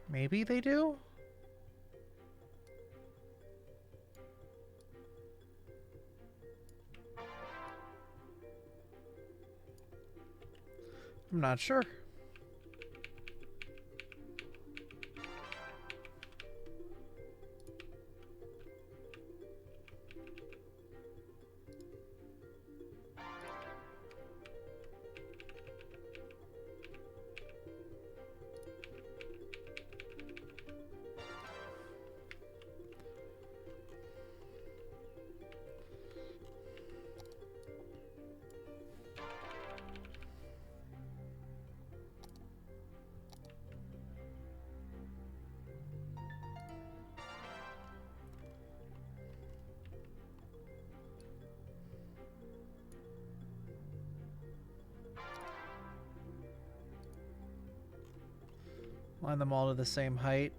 Speaker 1: Maybe they do? I'm not sure. Line them all to the same height.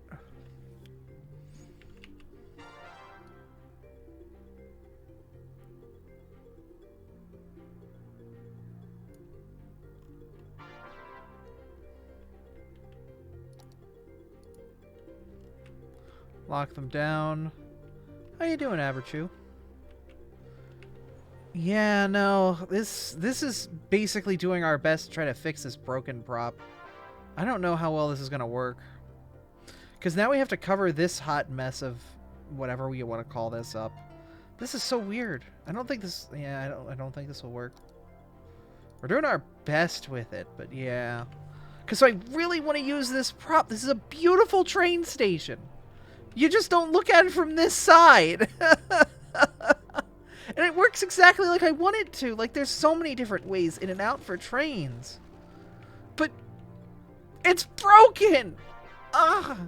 Speaker 1: Lock them down. How you doing, Aberchu? Yeah, no, this is basically doing our best to try to fix this broken prop. I don't know how well this is gonna work. Because now we have to cover this hot mess of whatever we want to call this up. This is so weird. I don't think this... Yeah, I don't think this will work. We're doing our best with it, but yeah. Because I really want to use this prop. This is a beautiful train station. You just don't look at it from this side. And it works exactly like I want it to. Like, there's so many different ways in and out for trains. But it's broken! Ah!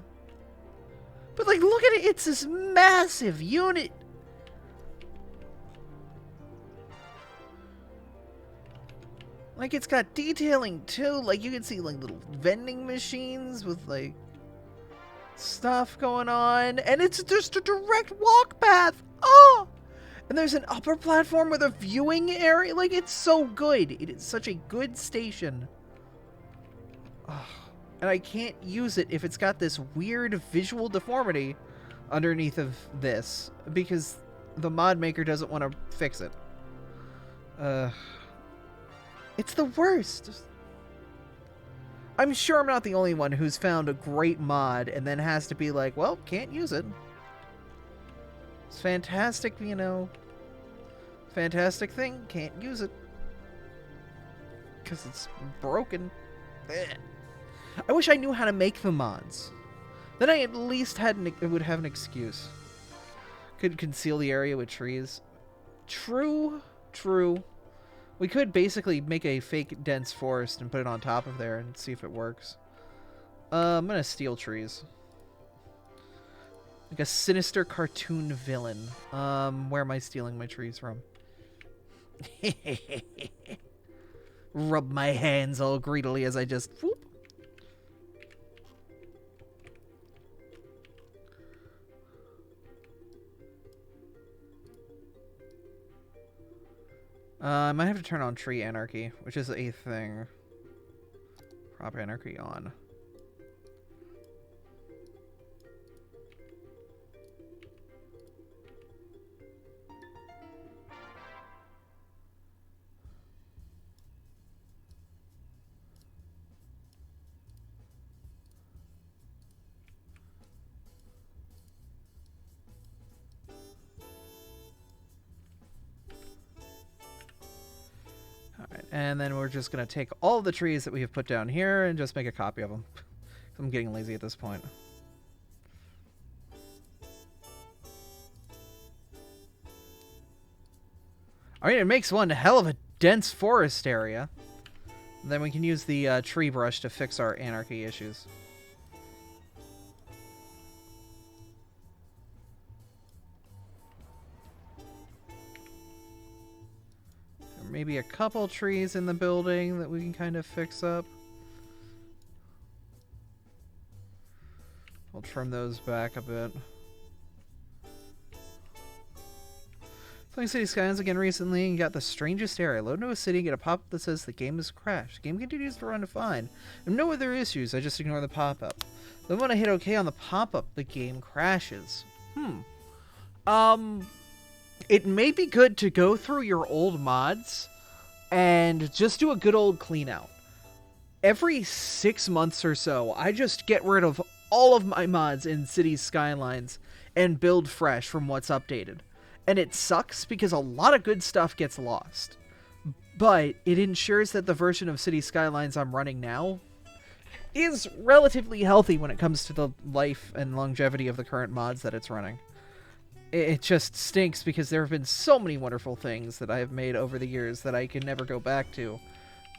Speaker 1: But, like, look at it. It's this massive unit. Like, it's got detailing, too. Like, you can see, like, little vending machines with, like, stuff going on. And it's just a direct walk path. Oh! And there's an upper platform with a viewing area. Like, it's so good. It is such a good station. Oh, and I can't use it if it's got this weird visual deformity underneath of this. Because the mod maker doesn't want to fix it. It's the worst. I'm sure I'm not the only one who's found a great mod and then has to be like, well, can't use it. It's fantastic, you know. Fantastic thing, can't use it. Because it's broken. Blech. I wish I knew how to make the mods. Then I at least would have an excuse. Could conceal the area with trees. True, true. We could basically make a fake dense forest and put it on top of there and see if it works. I'm gonna steal trees. Like a sinister cartoon villain. Where am I stealing my trees from? Rub my hands all greedily as I just... Whoop. I might have to turn on tree anarchy, which is a thing. Prop anarchy on. And then we're just going to take all the trees that we have put down here and just make a copy of them. I'm getting lazy at this point. I mean, it makes one hell of a dense forest area. And then we can use the tree brush to fix our anarchy issues. Maybe a couple trees in the building that we can kind of fix up. I'll trim those back a bit. Playing City Skylines again recently and got the strangest area. Load into a city, get a pop-up that says the game has crashed. The game continues to run fine. And no other issues, I just ignore the pop-up. Then when I hit OK on the pop-up, the game crashes. It may be good to go through your old mods and just do a good old clean out. Every 6 months or so, I just get rid of all of my mods in Cities Skylines and build fresh from what's updated. And it sucks because a lot of good stuff gets lost. But it ensures that the version of Cities Skylines I'm running now is relatively healthy when it comes to the life and longevity of the current mods that it's running. It just stinks because there have been so many wonderful things that I have made over the years that I can never go back to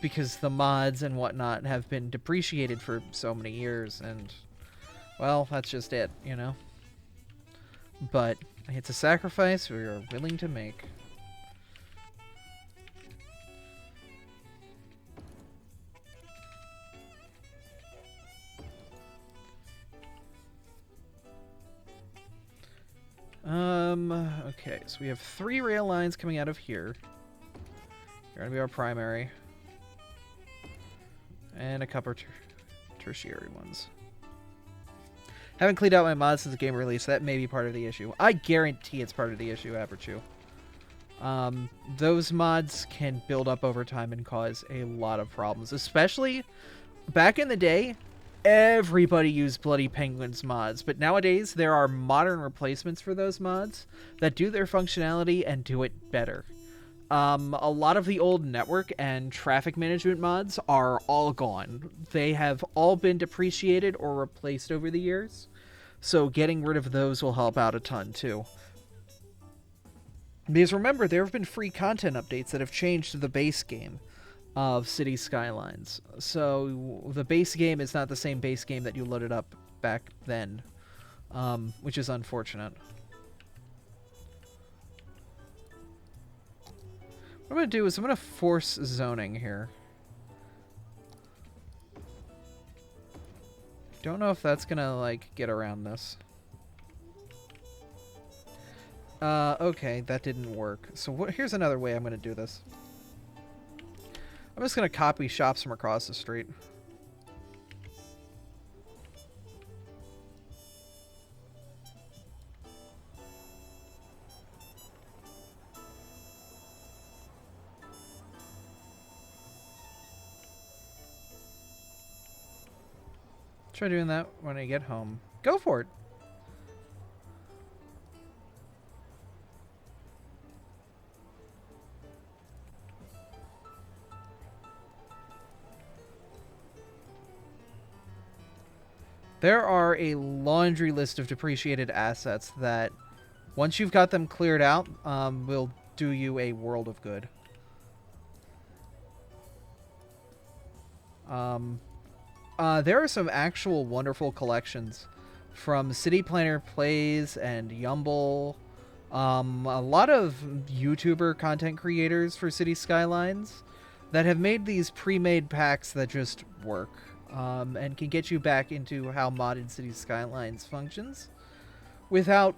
Speaker 1: because the mods and whatnot have been depreciated for so many years, and, well, that's just it, you know? But it's a sacrifice we are willing to make. Okay, so we have 3 rail lines coming out of here. They're gonna be our primary. And a couple tertiary ones. Haven't cleaned out my mods since the game release. That may be part of the issue. I guarantee it's part of the issue, Aperchu. Those mods can build up over time and cause a lot of problems. Especially back in the day, everybody used Bloody Penguins mods, but nowadays there are modern replacements for those mods that do their functionality and do it better. A lot of the old network and traffic management mods are all gone. They have all been depreciated or replaced over the years. So getting rid of those will help out a ton too. Because remember, there have been free content updates that have changed the base game of City Skylines. So the base game is not the same base game that you loaded up back then, which is unfortunate. What I'm going to do is I'm going to force zoning here. Don't know if that's going to, like, get around this. Okay, that didn't work. So here's another way I'm going to do this. I'm just going to copy shops from across the street. Try doing that when I get home. Go for it. There are a laundry list of depreciated assets that, once you've got them cleared out, will do you a world of good. There are some actual wonderful collections from City Planner Plays and Yumble. A lot of YouTuber content creators for City Skylines that have made these pre-made packs that just work. And can get you back into how modded City Skylines functions without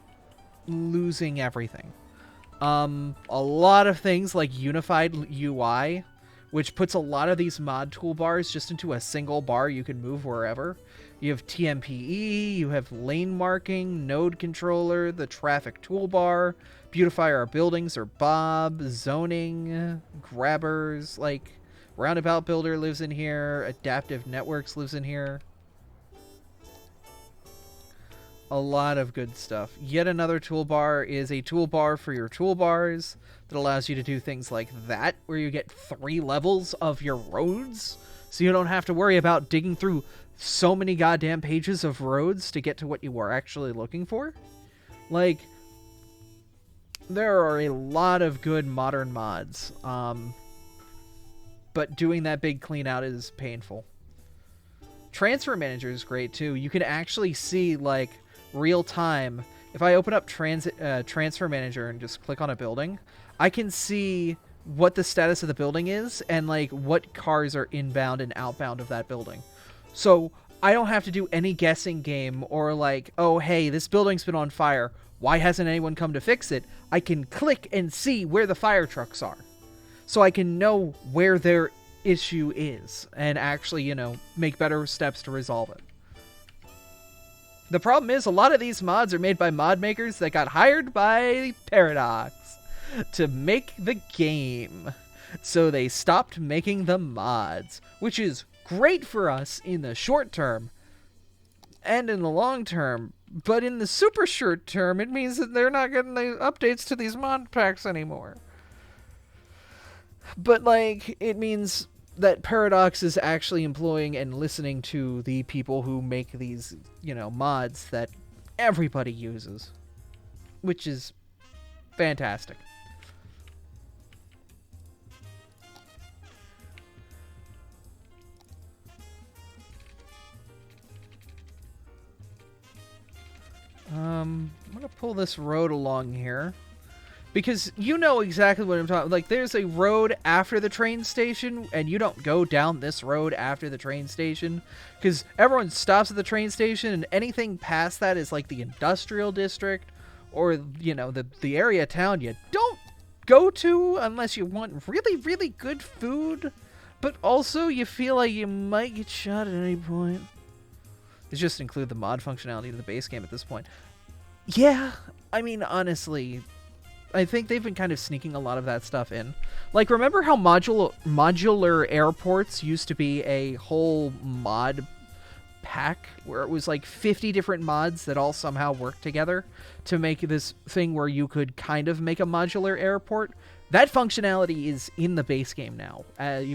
Speaker 1: losing everything. A lot of things like unified UI, which puts a lot of these mod toolbars just into a single bar you can move wherever. You have TMPE, you have lane marking, node controller, the traffic toolbar, beautify our buildings or Bob, zoning, grabbers, like Roundabout Builder lives in here. Adaptive Networks lives in here. A lot of good stuff. Yet another toolbar is a toolbar for your toolbars that allows you to do things like that, where you get 3 levels of your roads, so you don't have to worry about digging through so many goddamn pages of roads to get to what you are actually looking for. Like, there are a lot of good modern mods. But doing that big clean out is painful. Transfer Manager is great too. You can actually see, like, real time. If I open up Transfer Manager and just click on a building, I can see what the status of the building is and, like, what cars are inbound and outbound of that building. So I don't have to do any guessing game or, like, oh, hey, this building's been on fire. Why hasn't anyone come to fix it? I can click and see where the fire trucks are. So I can know where their issue is and actually, you know, make better steps to resolve it. The problem is a lot of these mods are made by mod makers that got hired by Paradox to make the game. So they stopped making the mods, which is great for us in the short term and in the long term. But in the super short term, it means that they're not getting the updates to these mod packs anymore. But, like, it means that Paradox is actually employing and listening to the people who make these, you know, mods that everybody uses. Which is fantastic. I'm going to pull this road along here. Because you know exactly what I'm talking about. Like, there's a road after the train station, and you don't go down this road after the train station. Because everyone stops at the train station, and anything past that is like the industrial district, or, you know, the area of town you don't go to unless you want really, really good food. But also, you feel like you might get shot at any point. They just include the mod functionality in the base game at this point. Yeah, I mean, honestly, I think they've been kind of sneaking a lot of that stuff in. Like, remember how modular airports used to be a whole mod pack where it was like 50 different mods that all somehow worked together to make this thing where you could kind of make a modular airport? That functionality is in the base game now.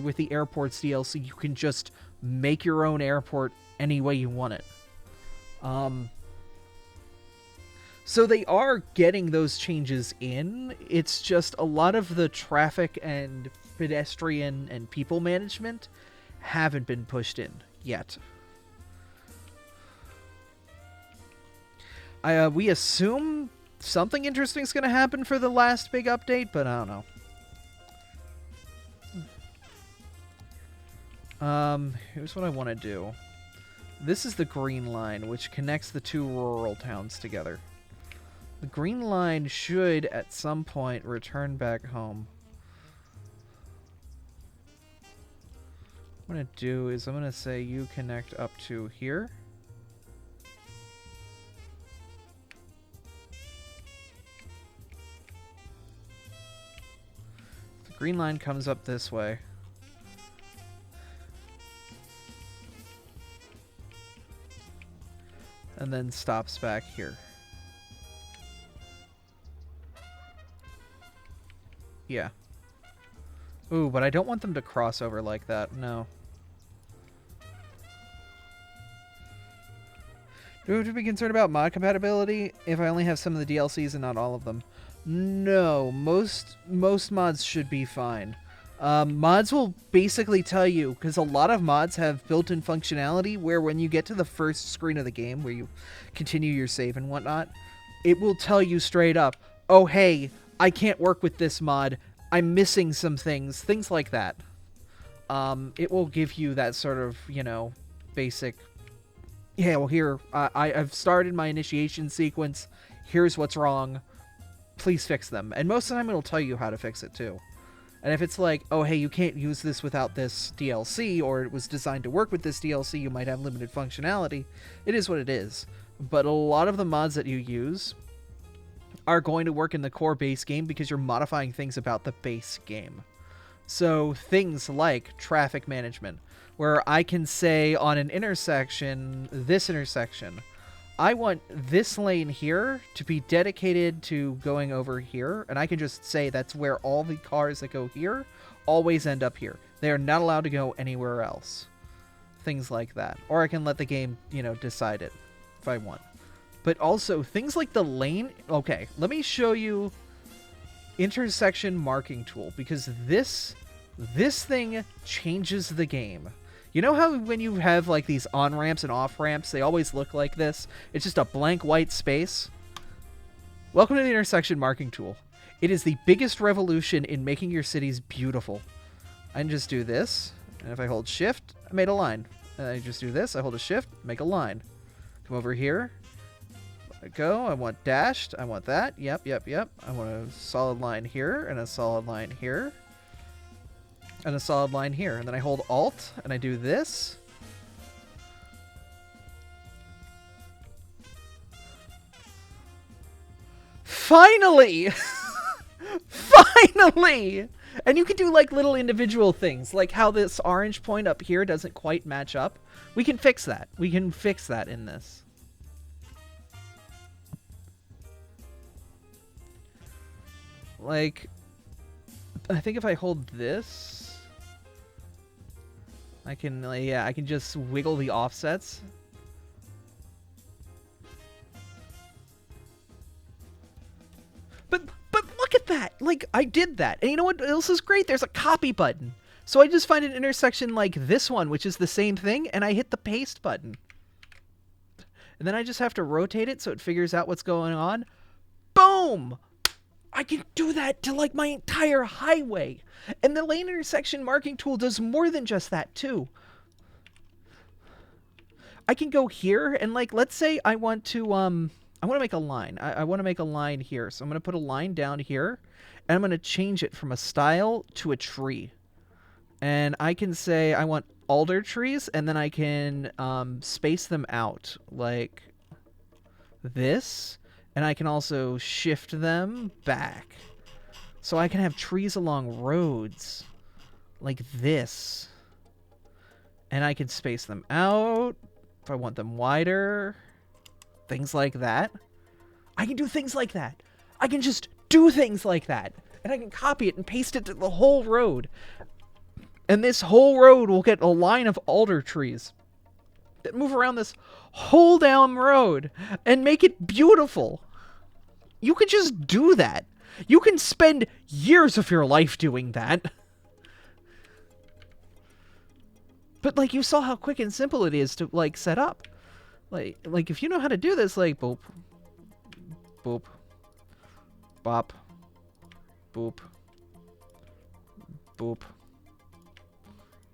Speaker 1: With the airports DLC, you can just make your own airport any way you want it. So they are getting those changes in. It's just a lot of the traffic and pedestrian and people management haven't been pushed in yet. We assume something interesting is going to happen for the last big update, but I don't know. Here's what I want to do. This is the green line, which connects the two rural towns together. The green line should, at some point, return back home. What I'm going to do is I'm going to say you connect up to here. The green line comes up this way. And then stops back here. Yeah. Ooh, but I don't want them to cross over like that. No. Do I have to be concerned about mod compatibility if I only have some of the DLCs and not all of them? No, most mods should be fine. Mods will basically tell you, because a lot of mods have built-in functionality where when you get to the first screen of the game, where you continue your save and whatnot, it will tell you straight up, oh hey, I can't work with this mod, I'm missing some things like that. It will give you that sort of, you know, basic, yeah, well here, I've started my initiation sequence, here's what's wrong, please fix them. And most of the time it'll tell you how to fix it too. And if it's like, oh hey, you can't use this without this DLC, or it was designed to work with this DLC, you might have limited functionality, it is what it is. But a lot of the mods that you use are going to work in the core base game because you're modifying things about the base game. So things like traffic management, where I can say on an intersection, this intersection, I want this lane here to be dedicated to going over here, and I can just say that's where all the cars that go here always end up here. They are not allowed to go anywhere else. Things like that. Or I can let the game, you know, decide it if I want. But also, things like the lane... Okay, let me show you intersection marking tool, because this thing changes the game. You know how when you have like these on-ramps and off-ramps, they always look like this? It's just a blank white space. Welcome to the intersection marking tool. It is the biggest revolution in making your cities beautiful. I can just do this, and if I hold shift, I made a line. And I just do this, I hold a shift, make a line. Come over here. Let it go. I want dashed. I want that. Yep. I want a solid line here, and a solid line here. And a solid line here. And then I hold Alt, and I do this. Finally! Finally! And you can do like little individual things, like how this orange point up here doesn't quite match up. We can fix that. We can fix that in this. Like, I think if I hold this, I can, yeah, I can just wiggle the offsets. But look at that! Like, I did that. And you know what else is great? There's a copy button. So I just find an intersection like this one, which is the same thing, and I hit the paste button. And then I just have to rotate it so it figures out what's going on. Boom! I can do that to like my entire highway. And the lane intersection marking tool does more than just that too. I can go here and like, let's say I want to make a line. I want to make a line here. So I'm going to put a line down here and I'm going to change it from a style to a tree. And I can say I want alder trees, and then I can space them out like this. And I can also shift them back. So I can have trees along roads like this. And I can space them out if I want them wider. Things like that. I can do things like that. I can just do things like that. and I can copy it and paste it to the whole road. And this whole road will get a line of alder trees that move around this whole damn road and make it beautiful. You could just do that. You can spend years of your life doing that. But, like, you saw how quick and simple it is to, like, set up. Like if you know how to do this, like, boop, boop, bop, boop, boop,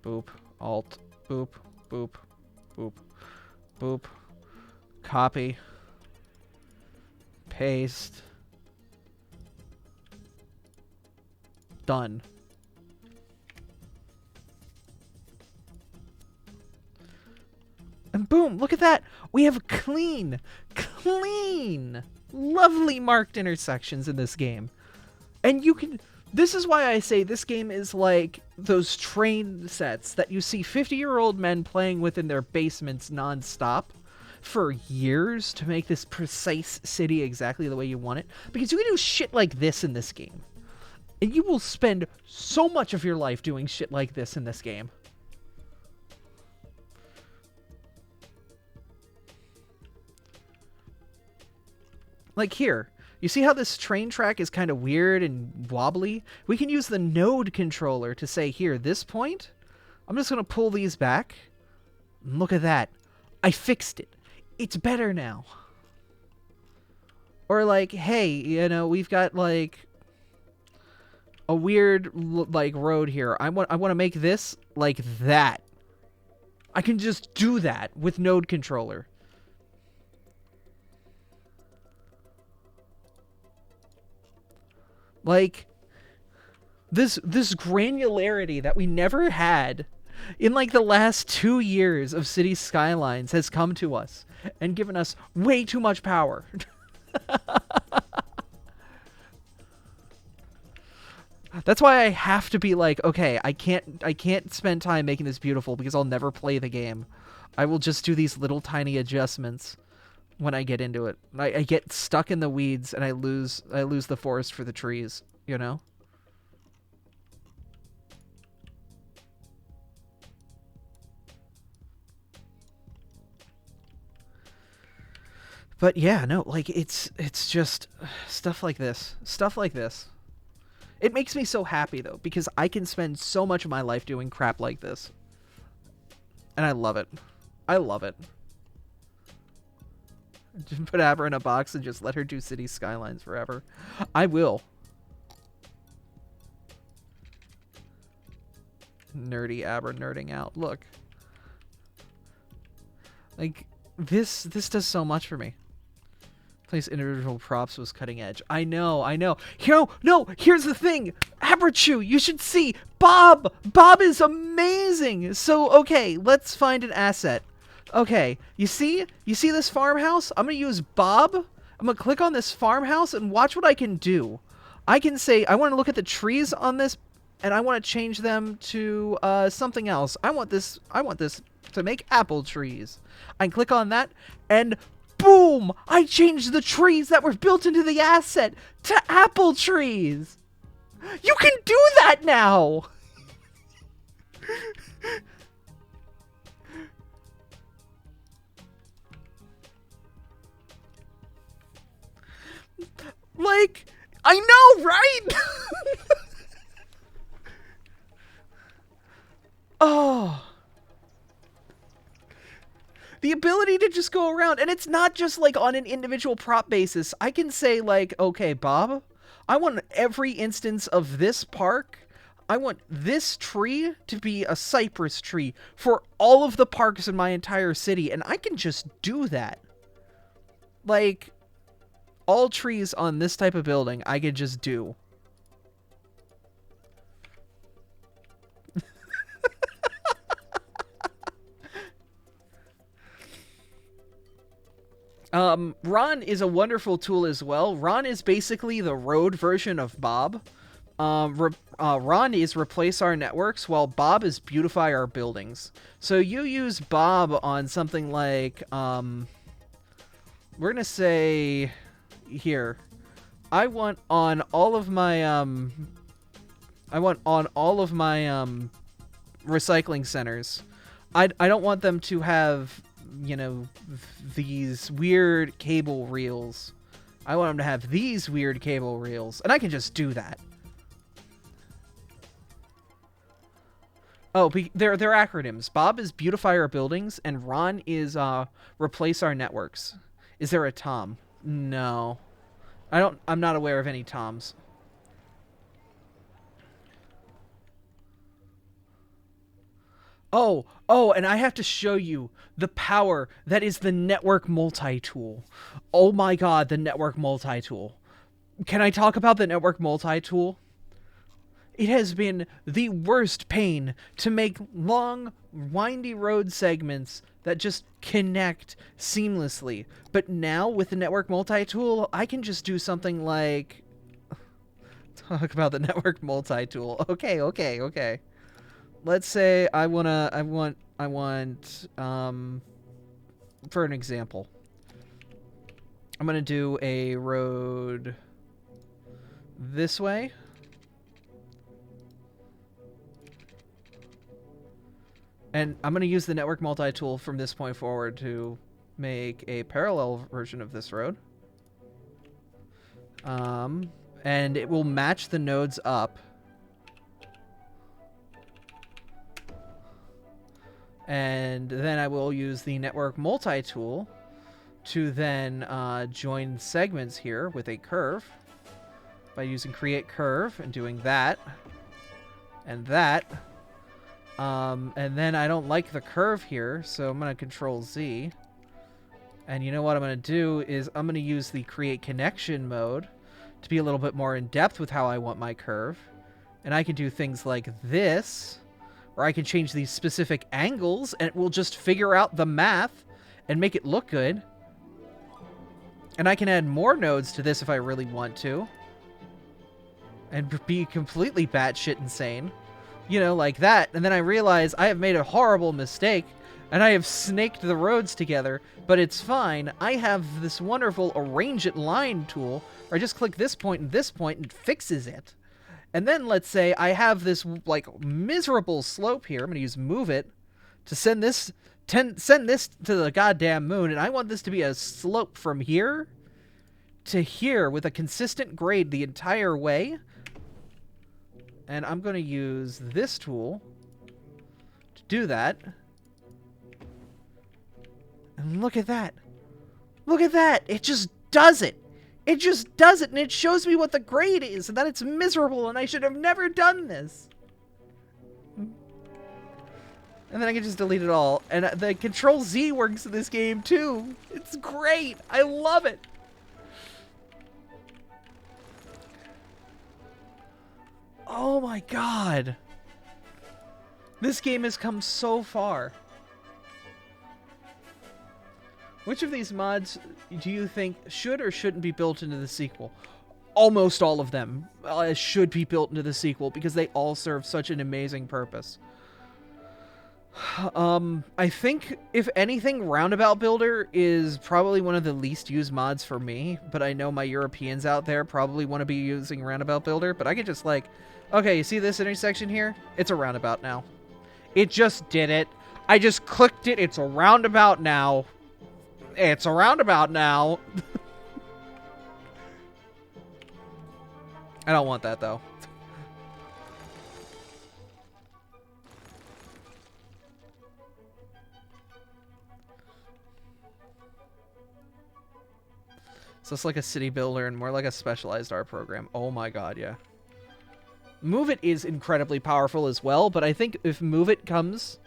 Speaker 1: boop, alt, boop, boop, boop, boop, copy, paste, done. And boom, look at that. We have clean, lovely marked intersections in this game. And you can... This is why I say this game is like those train sets that you see 50-year-old men playing with in their basements nonstop for years to make this precise city exactly the way you want it. Because you can do shit like this in this game. And you will spend so much of your life doing shit like this in this game. Like here, you see how this train track is kind of weird and wobbly? We can use the node controller to say, here, this point, I'm just going to pull these back. Look at that. I fixed it. It's better now. Or like, hey, you know, we've got like a weird like road here. I want to make this like that. I can just do that with node controller. Like, this granularity that we never had in, like, the last 2 years of City Skylines has come to us and given us way too much power. That's why I have to be like, okay, I can't spend time making this beautiful because I'll never play the game. I will just do these little tiny adjustments when I get into it. I get stuck in the weeds and I lose the forest for the trees, you know? But yeah, no, like it's just stuff like this. Stuff like this. It makes me so happy though, because I can spend so much of my life doing crap like this. And I love it. I love it. Just put Abra in a box and just let her do City Skylines forever. I will. Nerdy Abra nerding out. Look. Like, this does so much for me. Place individual props was cutting edge. I know. No, here's the thing. Abrachu, you should see. Bob is amazing. So, okay, let's find an asset. Okay, you see this farmhouse? I'm going to use Bob. I'm going to click on this farmhouse and watch what I can do. I can say, I want to look at the trees on this, and I want to change them to something else. I want this to make apple trees. I can click on that, and boom! I changed the trees that were built into the asset to apple trees. You can do that now! Like, I know, right? Oh. The ability to just go around, and it's not just like on an individual prop basis. I can say like, okay, Bob, I want every instance of this park. I want this tree to be a cypress tree for all of the parks in my entire city, and I can just do that. Like, all trees on this type of building, I could just do. Ron is a wonderful tool as well. Ron is basically the road version of Bob. Ron is replace our networks, while Bob is beautify our buildings. So you use Bob on something like, we're gonna say here, I want on all of my recycling centers. I don't want them to have, you know, these weird cable reels. I want them to have these weird cable reels, and I can just do that. Oh, they're acronyms. Bob is beautify our buildings, and Ron is replace our networks. Is there a Tom? No. I'm not aware of any Toms. Oh, and I have to show you the power that is the network multi-tool. Oh my god, the network multi-tool. Can I talk about the network multi-tool? It has been the worst pain to make long, windy road segments that just connect seamlessly. But now, with the network multi-tool, I can just do something like... Talk about the network multi-tool. Okay. Let's say I want, for an example, I'm gonna do a road this way. And I'm gonna use the network multi-tool from this point forward to make a parallel version of this road. And it will match the nodes up. And then I will use the network multi-tool to then join segments here with a curve by using create curve and doing that and that. And then I don't like the curve here, so I'm going to Control Z. And you know what I'm going to do is I'm going to use the create connection mode to be a little bit more in depth with how I want my curve. And I can do things like this, or I can change these specific angles, and it will just figure out the math and make it look good. And I can add more nodes to this if I really want to. And be completely batshit insane. You know, like that. And then I realize I have made a horrible mistake, and I have snaked the roads together, but it's fine. I have this wonderful arrange it line tool, where I just click this point and it fixes it. And then let's say I have this like miserable slope here. I'm going to use move it to send this to the goddamn moon, and I want this to be a slope from here to here with a consistent grade the entire way. And I'm going to use this tool to do that. And look at that. Look at that. It just does it. It just does it, and it shows me what the grade is, and that it's miserable, and I should have never done this. And then I can just delete it all. And the Control Z works in this game, too. It's great. I love it. Oh my god. This game has come so far. Which of these mods do you think should or shouldn't be built into the sequel? Almost all of them should be built into the sequel because they all serve such an amazing purpose. I think, if anything, Roundabout Builder is probably one of the least used mods for me, but I know my Europeans out there probably want to be using Roundabout Builder, but I can just like, okay, you see this intersection here? It's a roundabout now. It just did it. I just clicked it. It's a roundabout now. It's a roundabout now. I don't want that, though. So it's like a city builder and more like a specialized art program. Oh my god, yeah. Move It is incredibly powerful as well, but I think if Move It comes,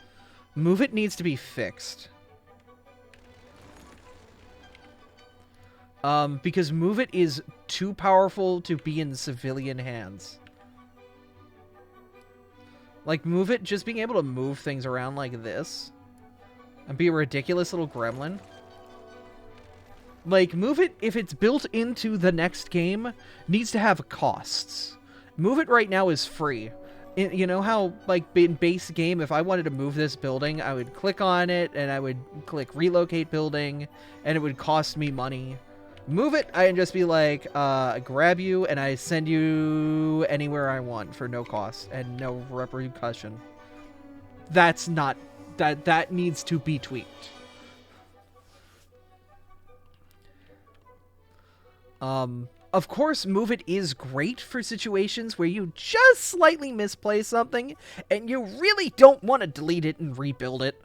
Speaker 1: Move It needs to be fixed. Because Move It is too powerful to be in civilian hands. Like, Move It, just being able to move things around like this and be a ridiculous little gremlin. Like, Move It, if it's built into the next game, needs to have costs. Move It right now is free. You know how, like, in base game, if I wanted to move this building, I would click on it, and I would click relocate building, and it would cost me money. Move it, I can just be like, grab you, and I send you anywhere I want for no cost and no repercussion. That's not... That needs to be tweaked. Of course, Move It is great for situations where you just slightly misplace something, and you really don't want to delete it and rebuild it.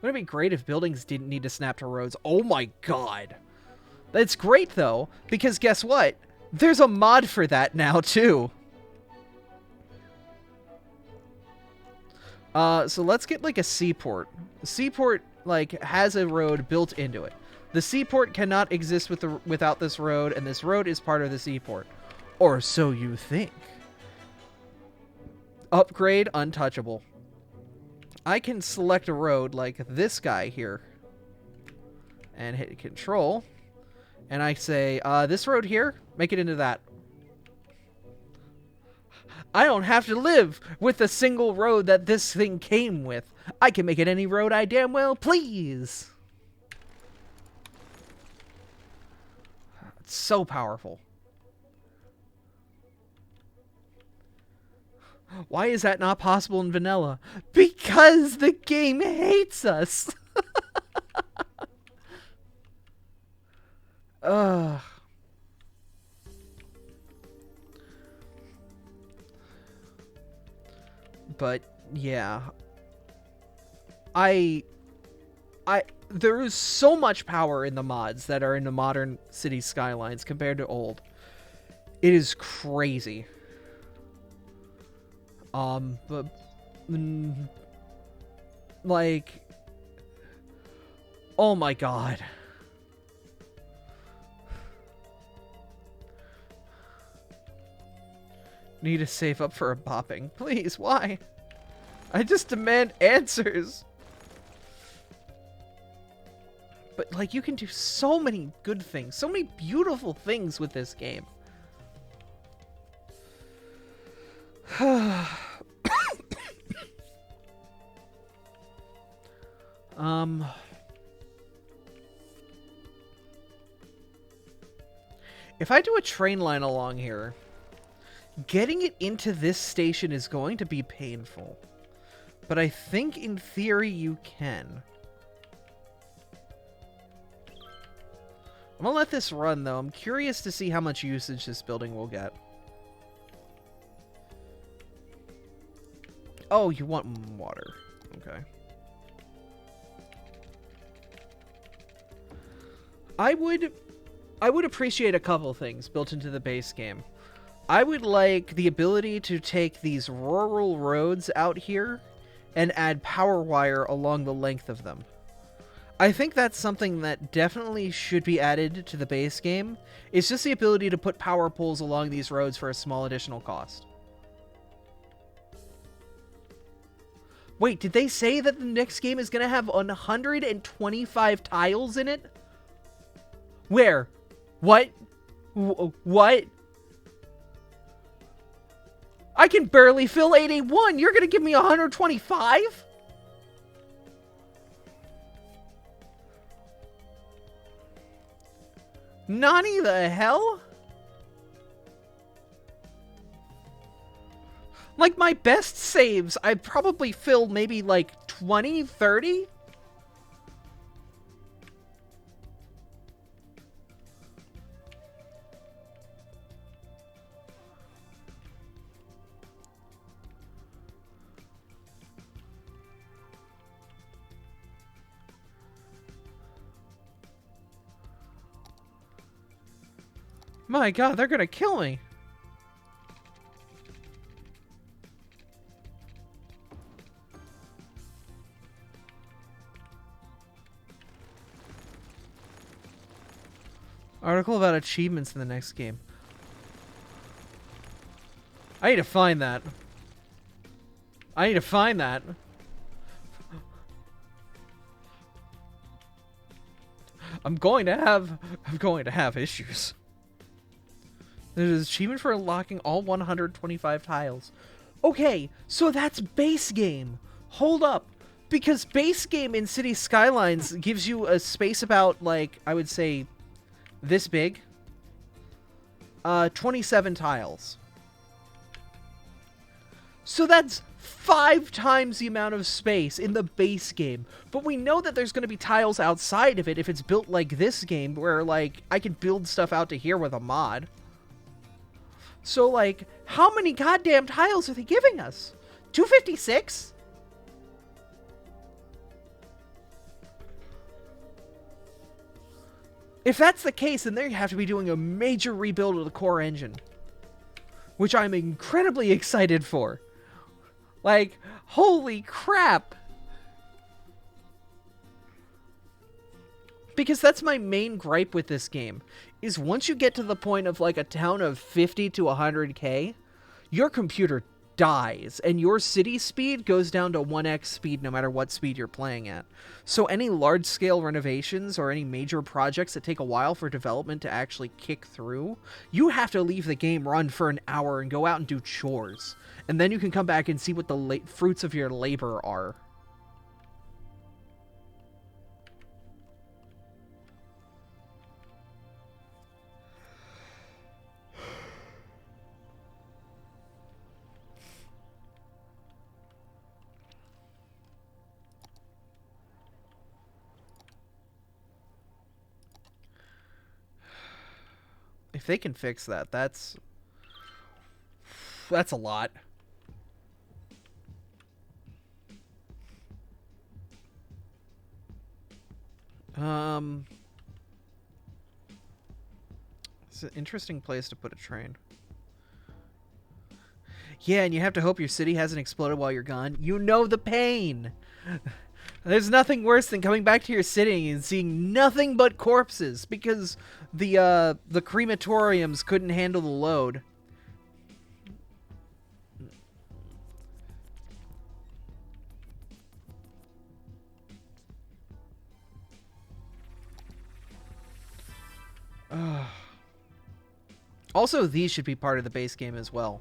Speaker 1: Wouldn't it be great if buildings didn't need to snap to roads? Oh my god. That's great, though, because guess what? There's a mod for that now, too. So let's get, like, a seaport. The seaport, like, has a road built into it. The seaport cannot exist without this road, and this road is part of the seaport. Or so you think. Upgrade untouchable. I can select a road like this guy here. And hit control. And I say, this road here, make it into that. I don't have to live with the single road that this thing came with. I can make it any road I damn well please. It's so powerful. Why is that not possible in vanilla? Because the game hates us. Ugh. But yeah, there is so much power in the mods that are in the modern city skylines compared to old. It is crazy. But like, oh my god. Need to save up for a bopping. Please, why? I just demand answers. But, like, you can do so many good things. So many beautiful things with this game. If I do a train line along here, getting it into this station is going to be painful. But I think in theory you can. I'm gonna let this run though. I'm curious to see how much usage this building will get. Oh, you want water. Okay. I would appreciate a couple things built into the base game. I would like the ability to take these rural roads out here and add power wire along the length of them. I think that's something that definitely should be added to the base game. It's just the ability to put power poles along these roads for a small additional cost. Wait, did they say that the next game is going to have 125 tiles in it? Where? What? What? I can barely fill 81. You're going to give me 125? Nani the hell? Like, my best saves, I'd probably fill maybe, like, 20, 30? My god, they're gonna kill me. Article about achievements in the next game. I need to find that. I need to find that. I'm going to have issues. There's an achievement for unlocking all 125 tiles. Okay, so that's base game. Hold up. Because base game in City Skylines gives you a space about, like, I would say this big. 27 tiles. So that's 5 times the amount of space in the base game. But we know that there's going to be tiles outside of it if it's built like this game, where, like, I can build stuff out to here with a mod. So, like, how many goddamn tiles are they giving us? 256? If that's the case, then they have to be doing a major rebuild of the core engine. Which I'm incredibly excited for. Like, holy crap! Because that's my main gripe with this game, is once you get to the point of, like, a town of 50 to 100k, your computer dies, and your city speed goes down to 1x speed no matter what speed you're playing at. So any large-scale renovations or any major projects that take a while for development to actually kick through, you have to leave the game run for an hour and go out and do chores. And then you can come back and see what the fruits of your labor are. If they can fix that, that's a lot. It's an interesting place to put a train. Yeah, and you have to hope your city hasn't exploded while you're gone. You know the pain! There's nothing worse than coming back to your city and seeing nothing but corpses because the crematoriums couldn't handle the load. Also, these should be part of the base game as well.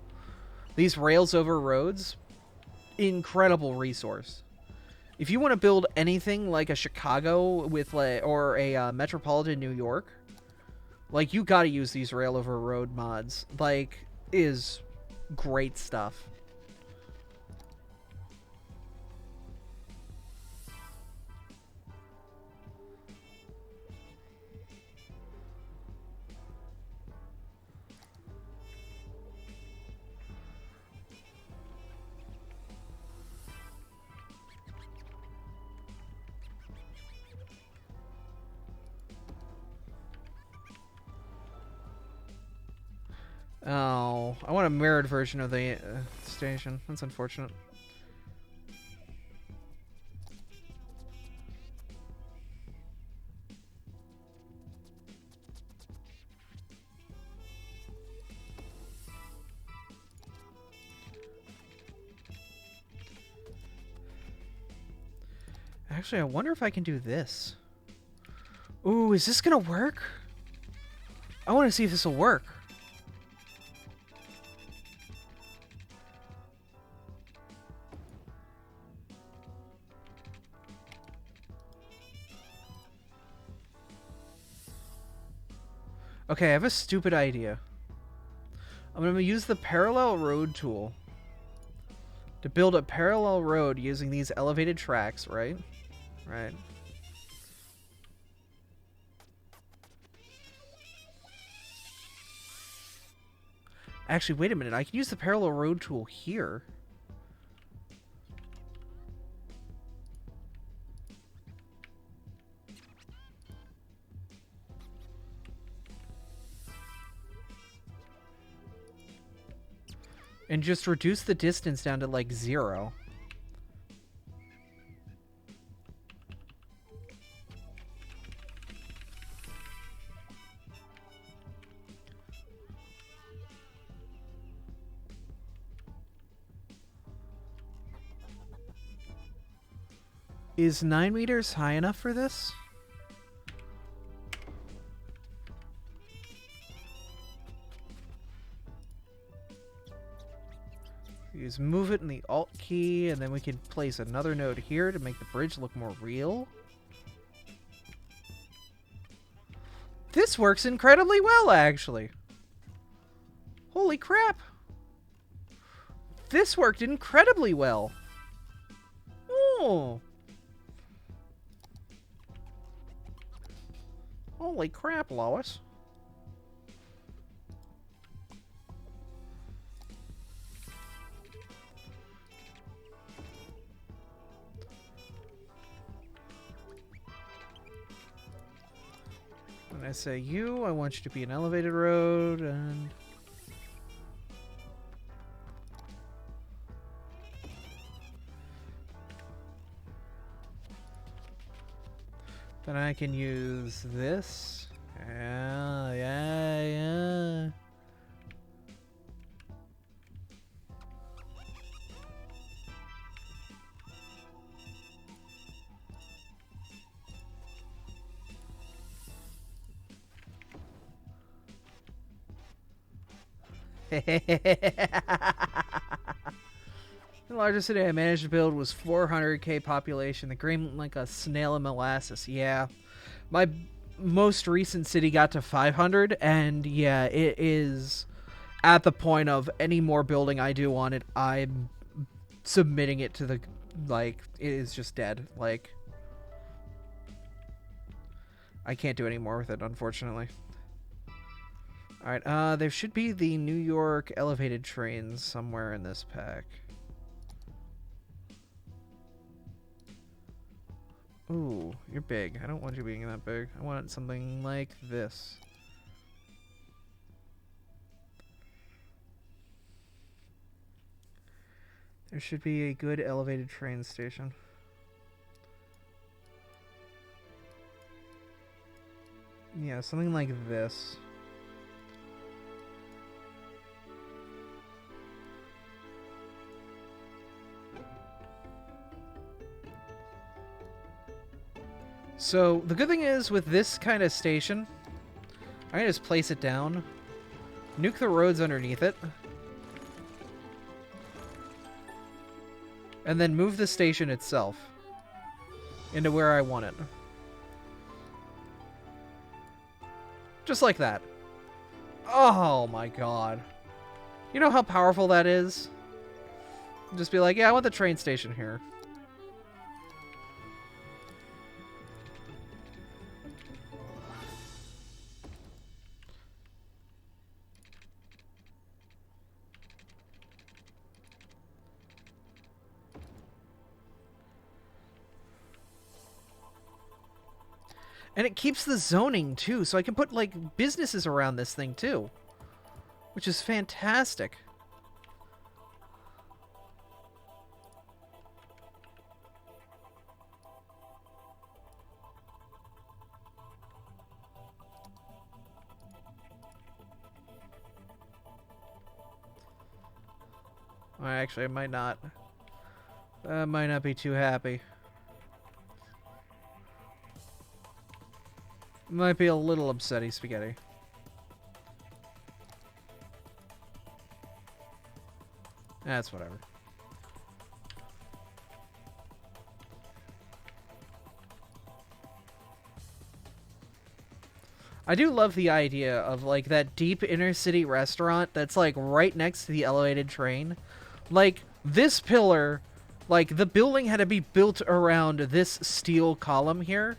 Speaker 1: These rails over roads, incredible resource. If you want to build anything like a Chicago with, like, or a metropolitan New York, like, you gotta use these rail over road mods. Like, is great stuff. Oh, I want a mirrored version of the station. That's unfortunate. Actually, I wonder if I can do this. Ooh, is this gonna work? I want to see if this will work. Okay, I have a stupid idea. I'm going to use the parallel road tool to build a parallel road using these elevated tracks, right? Right. Actually, wait a minute. I can use the parallel road tool here. And just reduce the distance down to, like, 0. Is 9 meters high enough for this? Use move it in the Alt key, and then we can place another node here to make the bridge look more real. This works incredibly well, actually. Holy crap. This worked incredibly well. Oh. Holy crap, Lois. When I say you, I want you to be an elevated road, and... then I can use this. Yeah. The largest city I managed to build was 400k population. The grain like a snail in molasses. Yeah. My most recent city got to 500, and yeah, it is at the point of any more building I do on it, I'm submitting it to the, like, it is just dead. Like, I can't do any more with it, unfortunately. Alright, there should be the New York elevated trains somewhere in this pack. Ooh, you're big. I don't want you being that big. I want something like this. There should be a good elevated train station. Yeah, something like this. So, the good thing is, with this kind of station, I can just place it down, nuke the roads underneath it, and then move the station itself into where I want it. Just like that. Oh my god. You know how powerful that is? Just be like, yeah, I want the train station here. And it keeps the zoning, too, so I can put, like, businesses around this thing, too. Which is fantastic. Well, actually, I might not. I might not be too happy. Might be a little upsetty spaghetti. That's whatever. I do love the idea of, like, that deep inner city restaurant that's, like, right next to the elevated train. Like, this pillar, like, the building had to be built around this steel column here.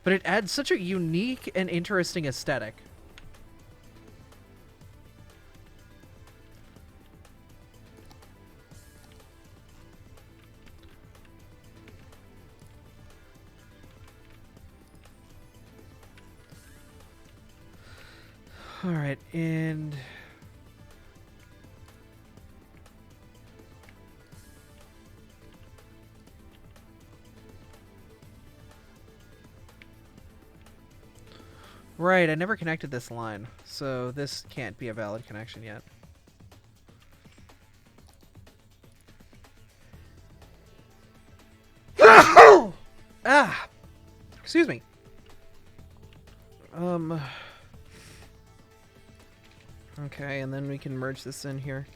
Speaker 1: But it adds such a unique and interesting aesthetic. Alright, and... right, I never connected this line, so this can't be a valid connection yet. Ah! Excuse me. Okay, and then we can merge this in here.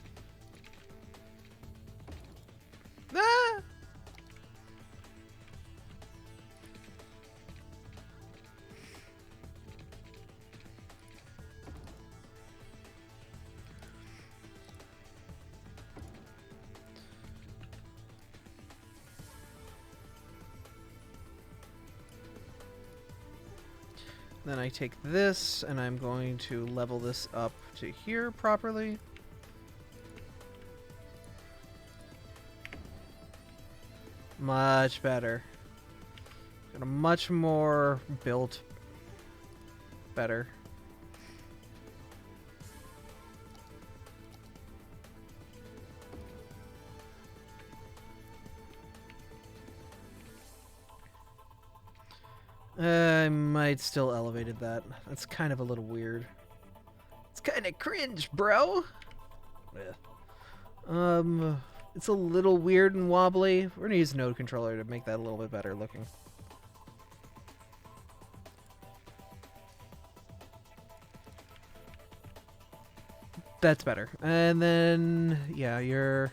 Speaker 1: Then I take this, and I'm going to level this up to here properly. Much better. Got a much more built better. I might still elevated that. That's kind of a little weird. It's kind of cringe, bro. It's a little weird and wobbly. We're gonna use node controller to make that a little bit better looking. That's better. And then, yeah, you're...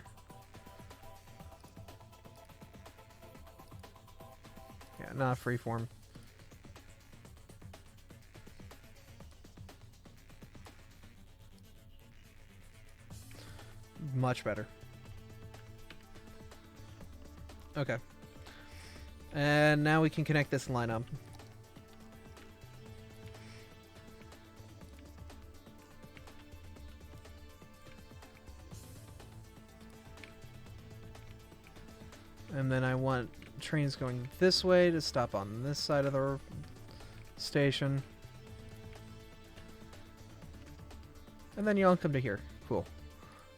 Speaker 1: Yeah, not freeform. Much better. Okay. And now we can connect this line up. And then I want trains going this way to stop on this side of the station. And then y'all come to here. Cool.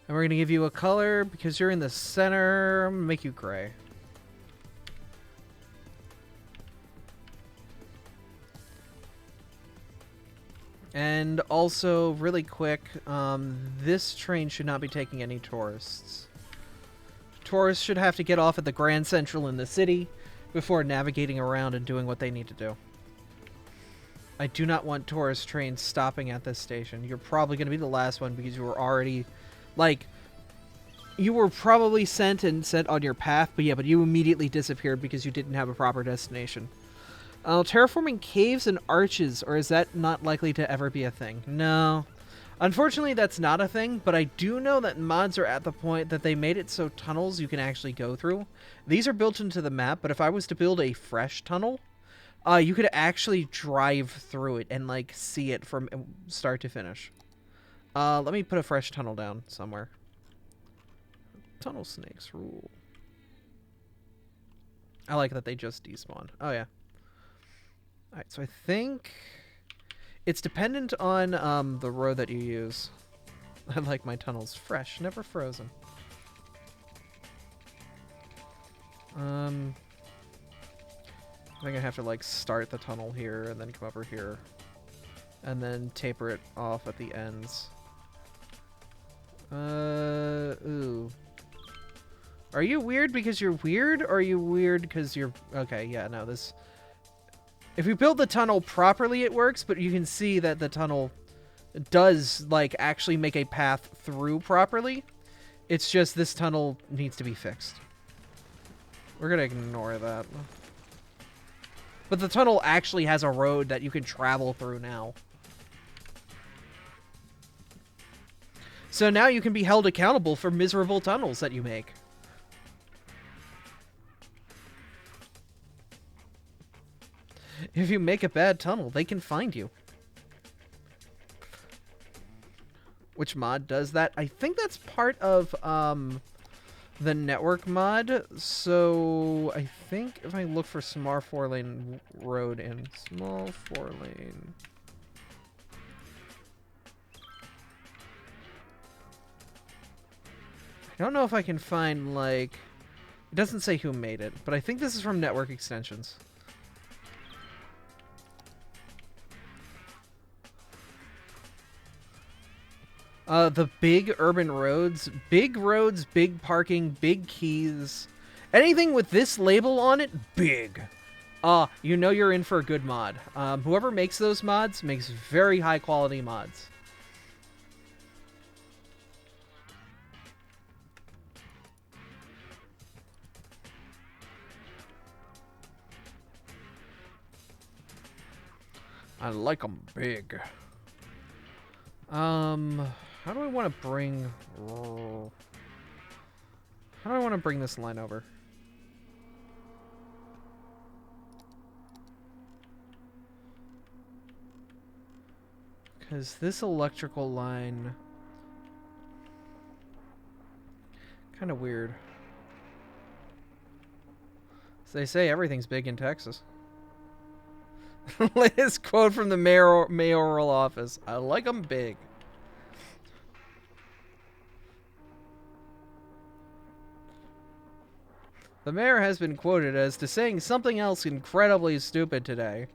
Speaker 1: And we're going to give you a color because you're in the center. I'm gonna make you gray. And also, really quick, this train should not be taking any tourists. Tourists should have to get off at the Grand Central in the city before navigating around and doing what they need to do. I do not want tourist trains stopping at this station. You're probably going to be the last one because you were already, like, you were probably sent and set on your path, but yeah, but you immediately disappeared because you didn't have a proper destination. Terraforming caves and arches, or is that not likely to ever be a thing? No. Unfortunately, that's not a thing, but I do know that mods are at the point that they made it so tunnels you can actually go through. These are built into the map, but if I was to build a fresh tunnel, you could actually drive through it and, like, see it from start to finish. Let me put a fresh tunnel down somewhere. Tunnel snakes rule. I like that they just despawn. Oh, yeah. Alright, so I think it's dependent on the road that you use. I like my tunnels fresh, never frozen. I think I have to, like, start the tunnel here and then come over here. And then taper it off at the ends. Ooh. Are you weird because you're weird, or are you weird because you're... Okay, yeah, no, this... If you build the tunnel properly, it works, but you can see that the tunnel does, like, actually make a path through properly. It's just this tunnel needs to be fixed. We're gonna ignore that. But the tunnel actually has a road that you can travel through now. So now you can be held accountable for miserable tunnels that you make. If you make a bad tunnel, they can find you. Which mod does that? I think that's part of the network mod. So I think if I look for small 4-lane road in small 4-lane... I don't know if I can find, like... It doesn't say who made it, but I think this is from network extensions. The big urban roads, big parking, big keys. Anything with this label on it, big. You know you're in for a good mod. Whoever makes those mods makes very high quality mods. I like them big. How do I want to bring... How do I want to bring this line over? Because this electrical line... kind of weird. So they say everything's big in Texas. Latest quote from the mayoral office. I like them big. The mayor has been quoted as to saying something else incredibly stupid today.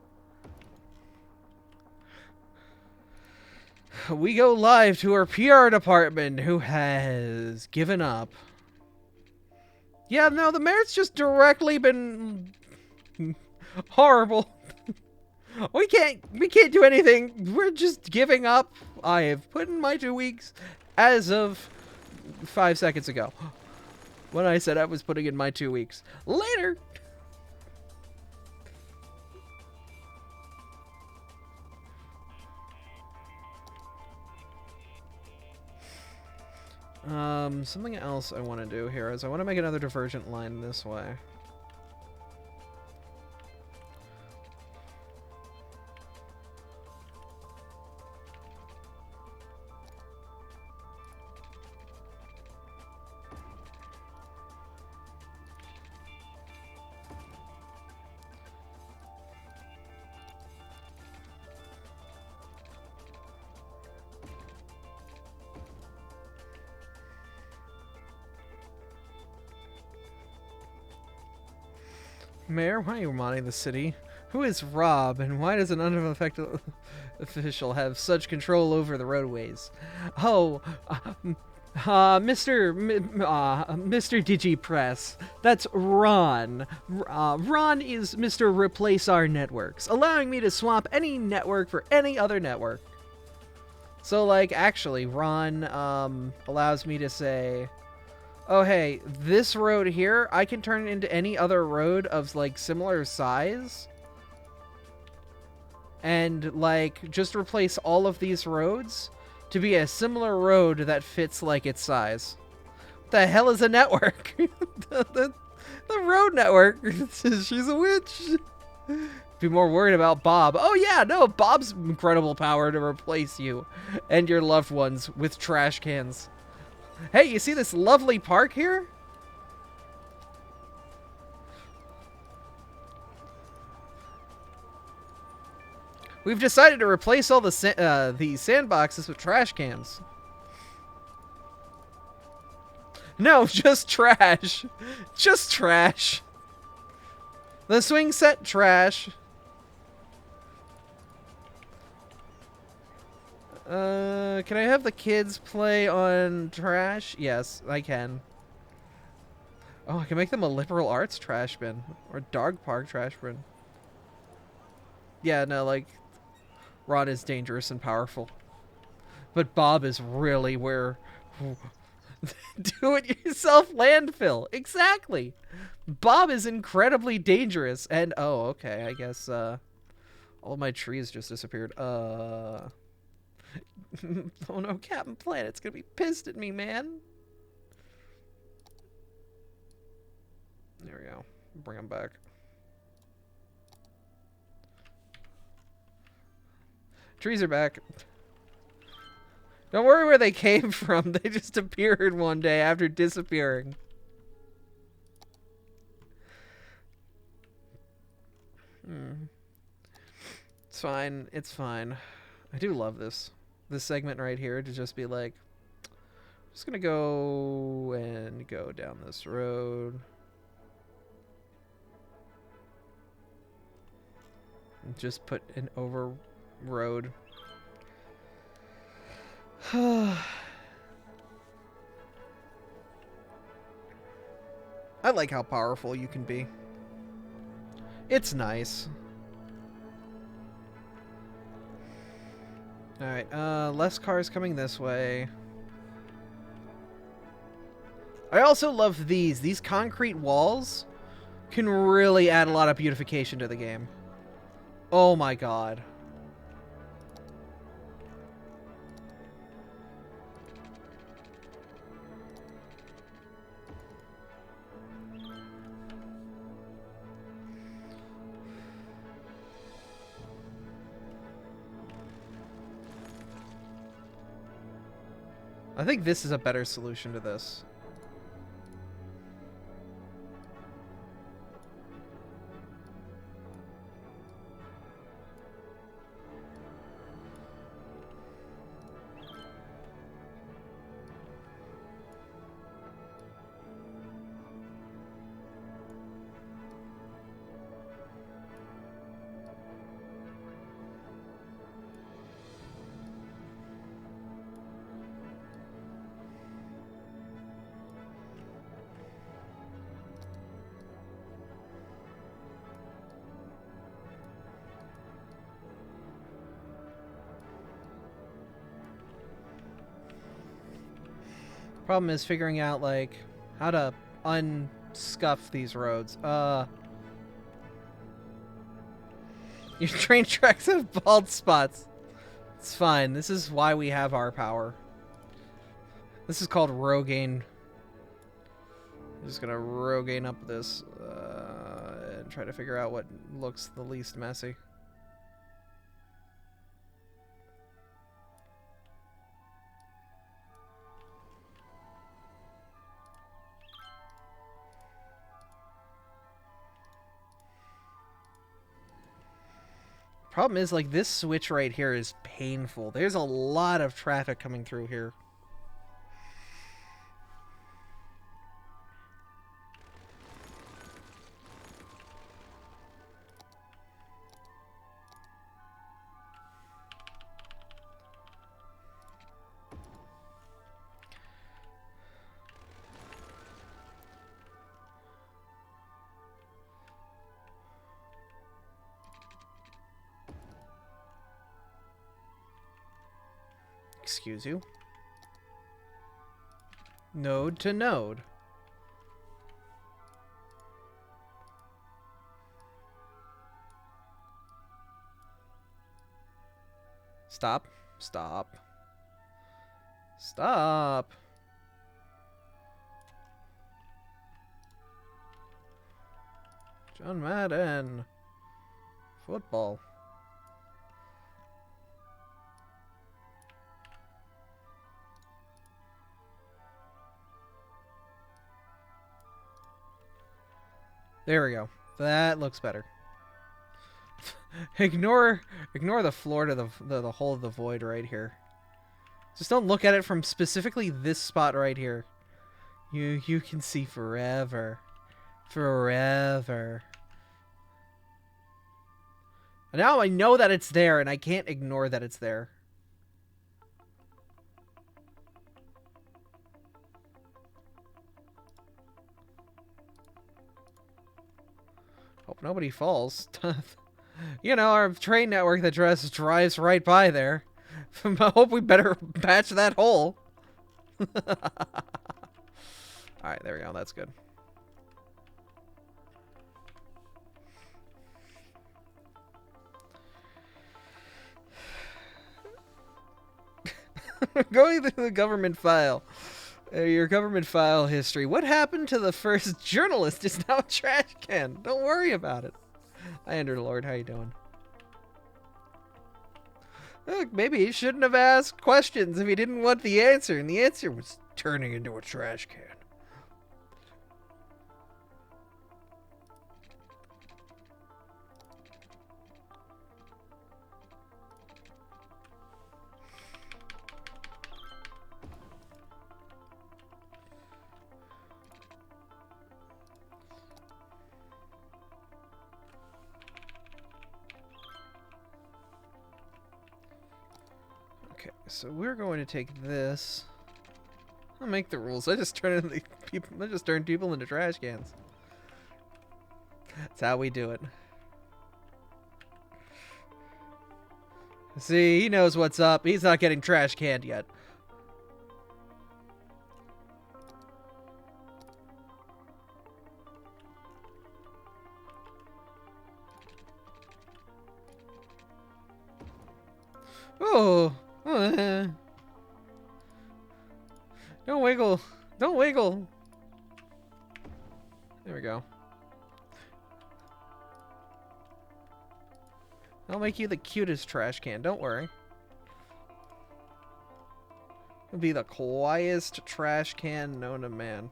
Speaker 1: We go live to our PR department, who has given up. Yeah, no, the mayor's just directly been horrible. We can't do anything. We're just giving up. I have put in my 2 weeks as of 5 seconds ago. When I said I was putting in my 2 weeks. Later! Something else I want to do here is I want to make another divergent line this way. Mayor, why are you modding the city? Who is Rob, and why does an unaffected official have such control over the roadways? Oh, Mr. DigiPress. That's Ron. Ron is Mr. Replace Our Networks, allowing me to swap any network for any other network. So, like, actually, Ron allows me to say... oh, hey, this road here, I can turn it into any other road of, like, similar size. And, like, just replace all of these roads to be a similar road that fits, like, its size. What the hell is a network? the road network. She's a witch. Be more worried about Bob. Oh, yeah, no, Bob's incredible power to replace you and your loved ones with trash cans. Hey, you see this lovely park here? We've decided to replace all the sandboxes with trash cans. No, just trash. Just trash. The swing set, trash. Can I have the kids play on trash? Yes, I can. Oh, I can make them a liberal arts trash bin. Or dog park trash bin. Yeah, no, like, Ron is dangerous and powerful. But Bob is really where... do-it-yourself landfill. Exactly. Bob is incredibly dangerous. And, oh, okay, I guess, all of my trees just disappeared. Oh no, Captain Planet's gonna be pissed at me, man. There we go. Bring him back. Trees are back. Don't worry where they came from. They just appeared one day after disappearing. It's fine. It's fine. I do love this segment right here to just be like, I'm just gonna go and go down this road. And just put an over road. I like how powerful you can be. It's nice. Alright, less cars coming this way. I also love these. These concrete walls can really add a lot of beautification to the game. Oh my god. I think this is a better solution to this. Problem is figuring out, like, how to unscuff these roads. Your train tracks have bald spots. It's fine. This is why we have our power. This is called Rogaine. I'm just gonna Rogaine up this and try to figure out what looks the least messy. Problem is, like, this switch right here is painful. There's a lot of traffic coming through here. Excuse you. Node to node. Stop. Stop. Stop. John Madden. Football. There we go. That looks better. ignore the floor to the hole of the void right here. Just don't look at it from specifically this spot right here. You can see forever. Forever. Now I know that it's there and I can't ignore that it's there. Hope nobody falls. You know, our train network that drives right by there. I hope we better patch that hole. Alright, there we go. That's good. Going through the government file. Your government file history. What happened to the first journalist is now a trash can. Don't worry about it. Hi, Underlord. How you doing? Look, maybe he shouldn't have asked questions if he didn't want the answer, and the answer was turning into a trash can. Okay, so we're going to take this. I'll make the rules. I just turn people into trash cans. That's how we do it. See, he knows what's up. He's not getting trash canned yet. Oh. Don't wiggle. Don't wiggle. There we go. I'll make you the cutest trash can. Don't worry. It'll be the quietest trash can known to man.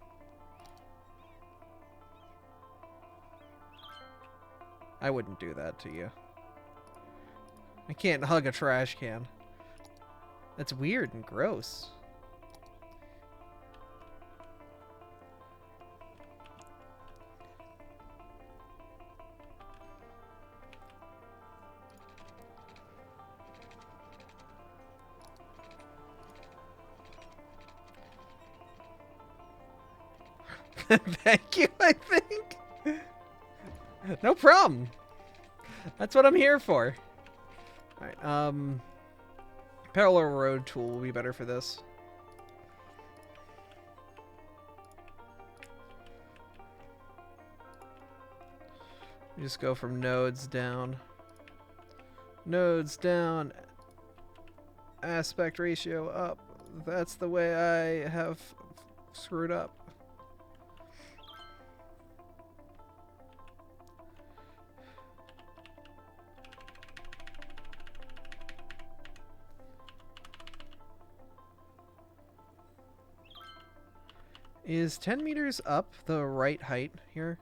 Speaker 1: I wouldn't do that to you. I can't hug a trash can. That's weird and gross. Thank you, I think. No problem. That's what I'm here for. Alright, parallel road tool will be better for this. We just go from nodes down. Nodes down. Aspect ratio up. That's the way I have screwed up. Is 10 meters up the right height here?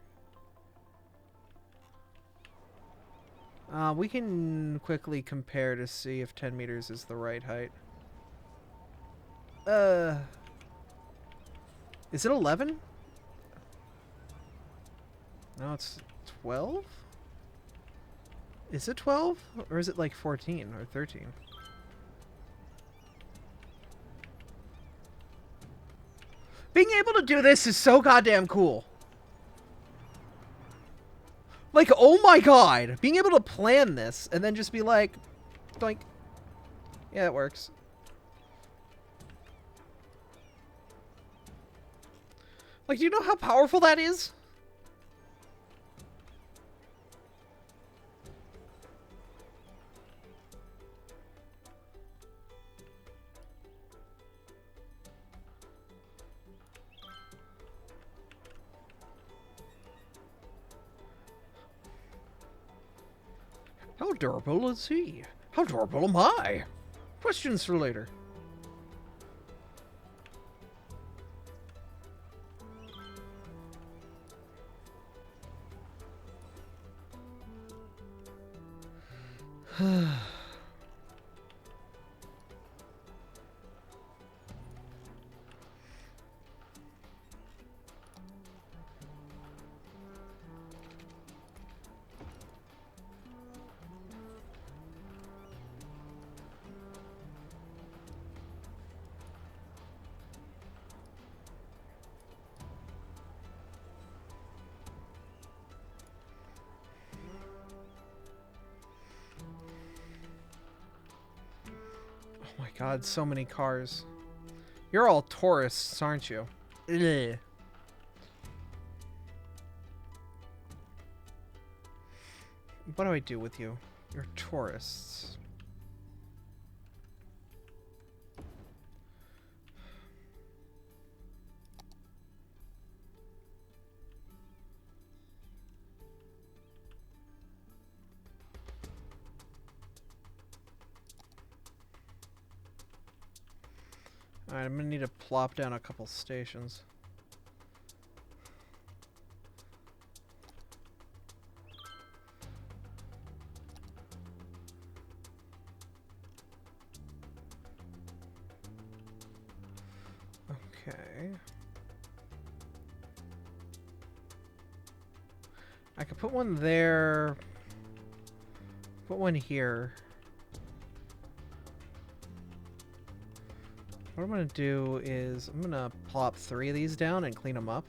Speaker 1: We can quickly compare to see if 10 meters is the right height. Is it 11? No, it's 12? Is it 12? Or is it like 14 or 13? Being able to do this is so goddamn cool. Like, oh my god. Being able to plan this and then just be like, doink. Yeah, it works. Like, do you know how powerful that is? How durable is he? How durable am I? Questions for later. Oh my god, so many cars. You're all tourists, aren't you? Ugh. What do I do with you? You're tourists. Alright, I'm gonna need to plop down a couple stations. Okay. I could put one there. Put one here. What I'm gonna do is I'm gonna plop 3 of these down and clean them up.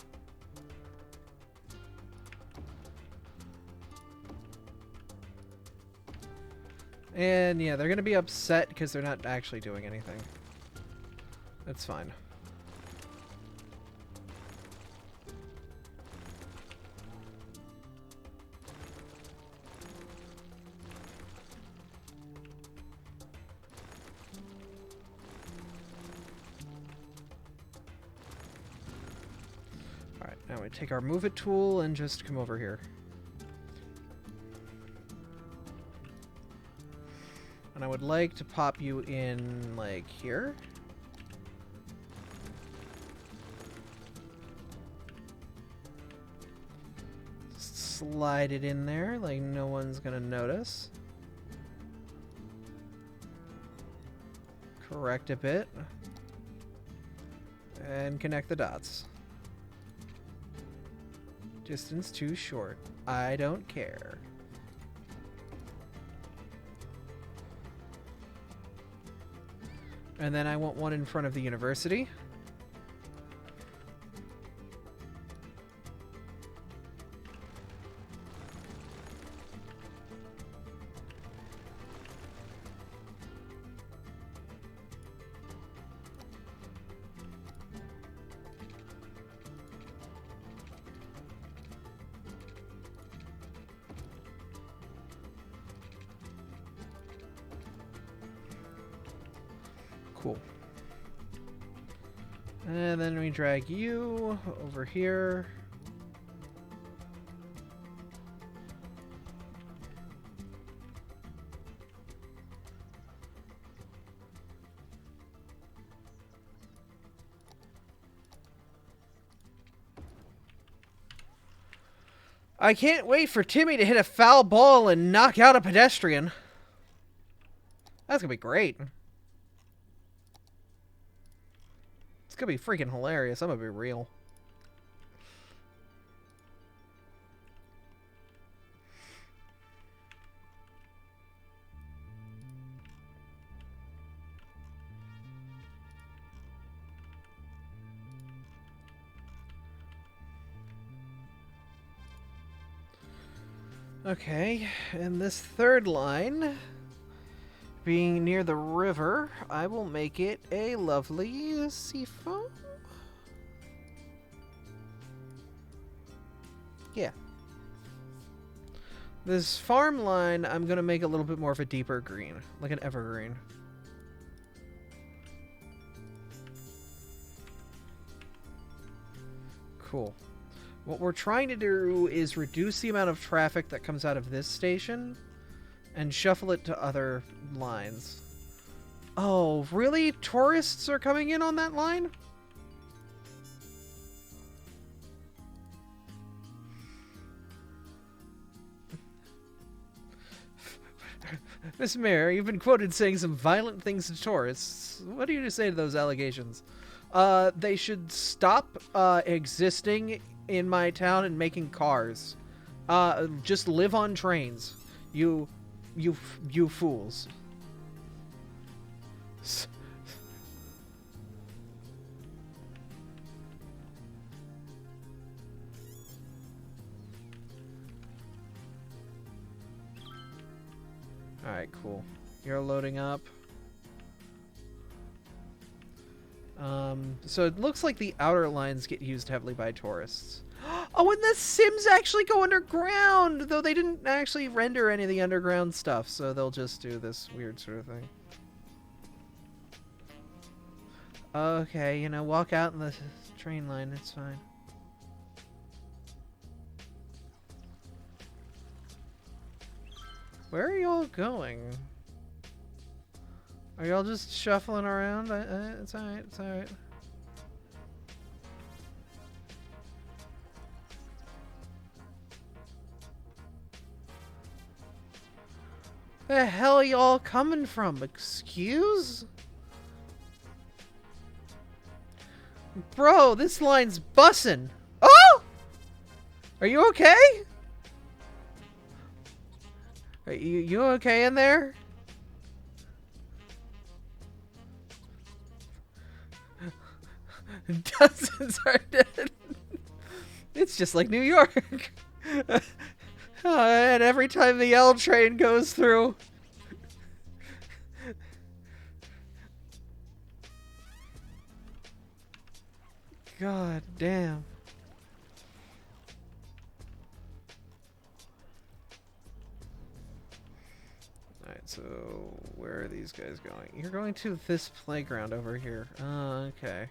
Speaker 1: And yeah, they're gonna be upset because they're not actually doing anything. That's fine. Alright, now we take our move it tool and just come over here. And I would like to pop you in, like, here. slide it in there like no one's gonna notice. Correct a bit. And connect the dots. Distance too short. I don't care. And then I want one in front of the university. Cool. And then we drag you over here. I can't wait for Timmy to hit a foul ball and knock out a pedestrian. That's gonna be great. It's gonna be freaking hilarious. I'm gonna be real. Okay, and this third line, being near the river, I will make it a lovely seafoam. Yeah. This farm line, I'm going to make a little bit more of a deeper green, like an evergreen. Cool. What we're trying to do is reduce the amount of traffic that comes out of this station and shuffle it to other lines. Oh, really? Tourists are coming in on that line? Miss Mayor, you've been quoted saying some violent things to tourists. What do you say to those allegations? They should stop existing in my town and making cars. Just live on trains. You fools. Alright, cool. You're loading up. So it looks like the outer lines get used heavily by tourists. Oh, and the Sims actually go underground! Though they didn't actually render any of the underground stuff, so they'll just do this weird sort of thing. Okay, you know, walk out in the train line, it's fine. Where are y'all going? Are y'all just shuffling around? It's alright, it's alright. The hell y'all coming from? Excuse? Bro, this line's bussin'. Oh! Are you okay? Are you okay in there? Dozens are dead. It's just like New York. And every time the L train goes through. God damn. Alright, so where are these guys going? You're going to this playground over here. Oh, okay.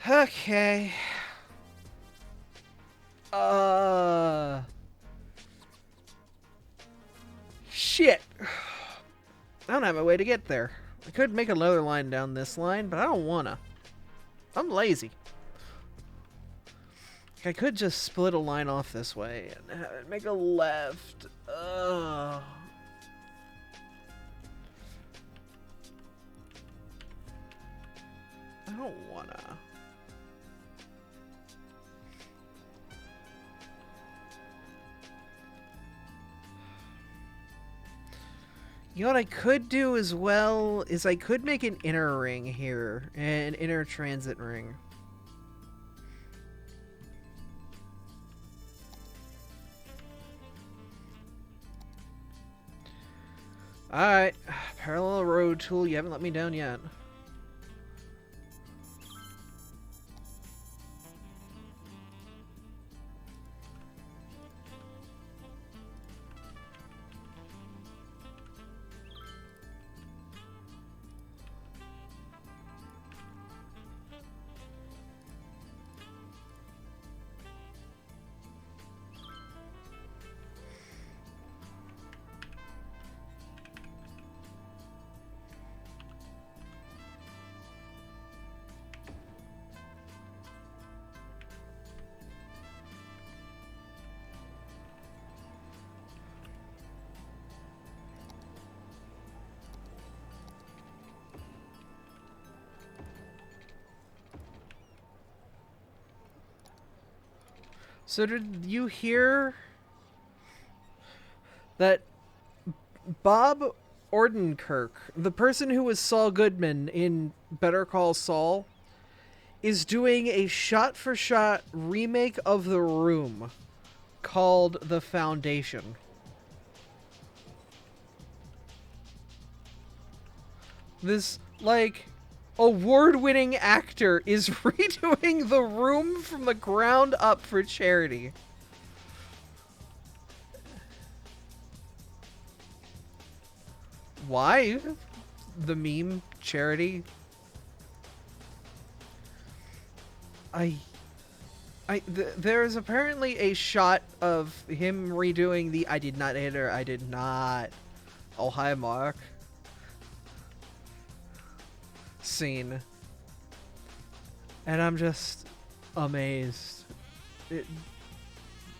Speaker 1: Okay. Shit. I don't have a way to get there. I could make another line down this line, but I don't wanna. I'm lazy. I could just split a line off this way and make a left. Ugh. I don't wanna. You know what I could do as well is I could make an inner ring here, an inner transit ring. Alright, parallel road tool, you haven't let me down yet. So did you hear that Bob Odenkirk, the person who was Saul Goodman in Better Call Saul, is doing a shot-for-shot remake of The Room called The Foundation? This, like, award-winning actor is redoing The Room from the ground up for charity. Why? The meme charity? There's apparently a shot of him redoing the I did not hit her, I did not. Oh, hi, Mark. Scene. And I'm just amazed.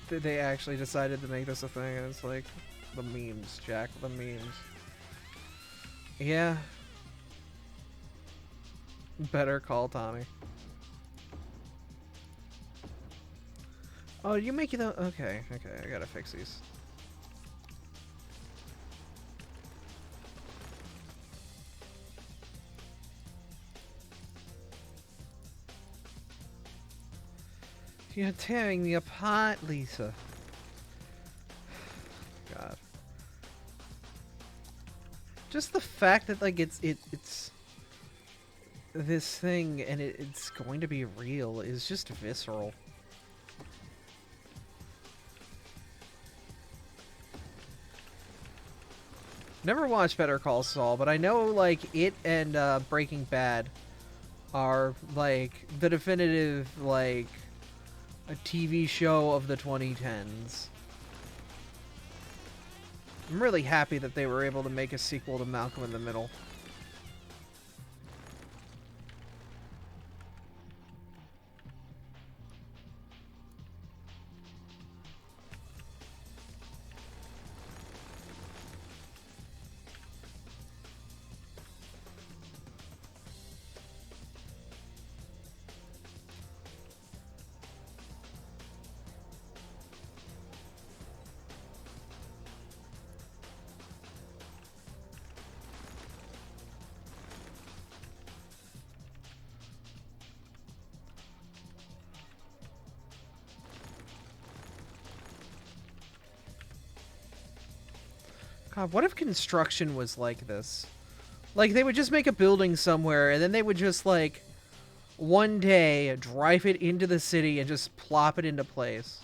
Speaker 1: They actually decided to make this a thing, and it's like, the memes, Jack, the memes. Yeah. Better call Tommy. Oh, you make it though? Okay, I gotta fix these. You're tearing me apart, Lisa. God. Just the fact that like it's this thing and it's going to be real is just visceral. Never watched Better Call Saul, but I know like it and Breaking Bad are like the definitive like a TV show of the 2010s. I'm really happy that they were able to make a sequel to Malcolm in the Middle. God, what if construction was like this? Like, they would just make a building somewhere, and then they would just, like, one day drive it into the city and just plop it into place.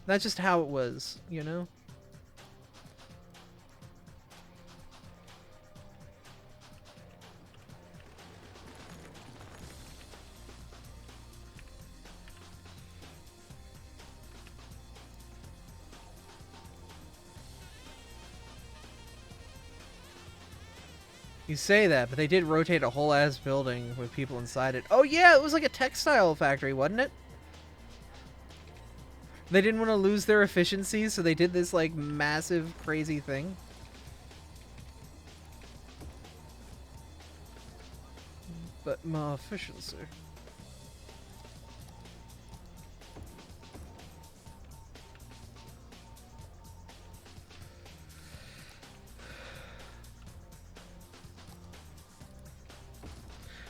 Speaker 1: That's just how it was, you know? You say that, but they did rotate a whole ass building with people inside it. Oh yeah, it was like a textile factory, wasn't it? They didn't want to lose their efficiency, so they did this, like, massive, crazy thing. But my efficiency.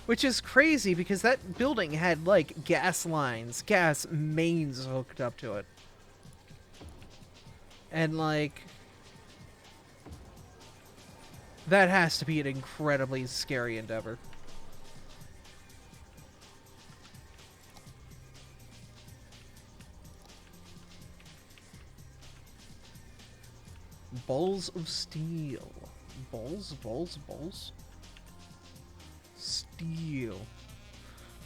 Speaker 1: Which is crazy because that building had, like, gas lines, gas mains hooked up to it. And, like, that has to be an incredibly scary endeavor. Balls of steel. Balls? Steel.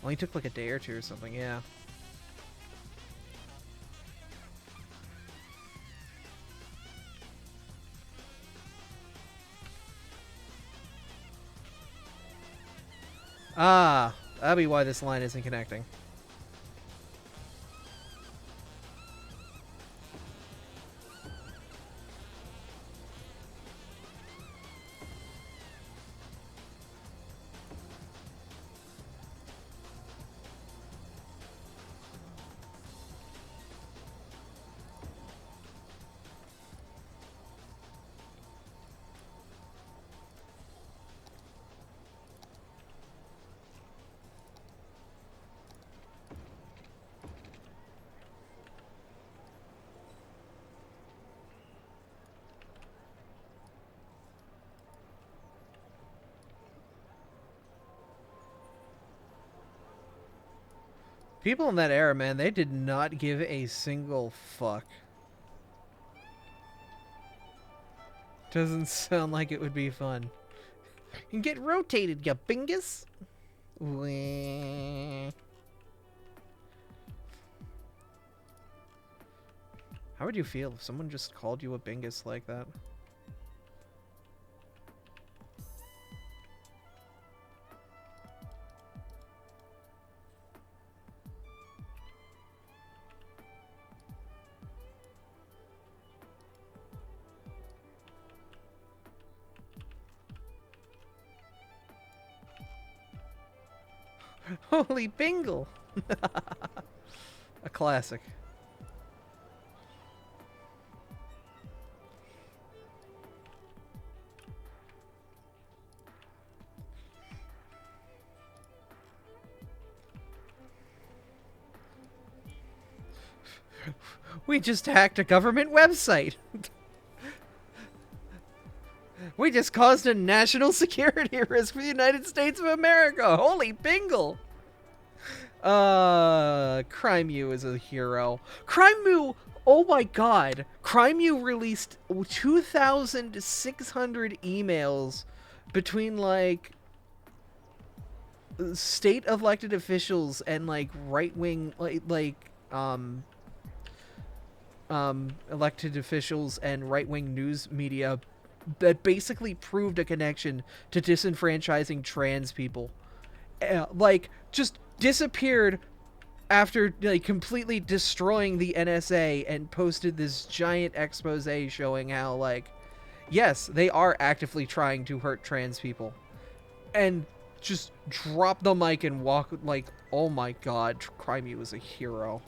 Speaker 1: Only took like a day or two or something, yeah. Ah, that'd be why this line isn't connecting. People in that era, man, they did not give a single fuck. Doesn't sound like it would be fun. You can get rotated, you bingus. How would you feel if someone just called you a bingus like that? Holy bingle! A classic. We just hacked a government website. We just caused a national security risk for the United States of America. Holy bingle. Crime-U is a hero. Crime-U, oh my god. Crime-U released 2,600 emails between, like, state elected officials and, like, right-wing, elected officials and right-wing news media that basically proved a connection to disenfranchising trans people. Like, just disappeared after, like, completely destroying the NSA and posted this giant expose showing how, like, yes, they are actively trying to hurt trans people. And just drop the mic and walk, like, oh my god, Crime-U was a hero.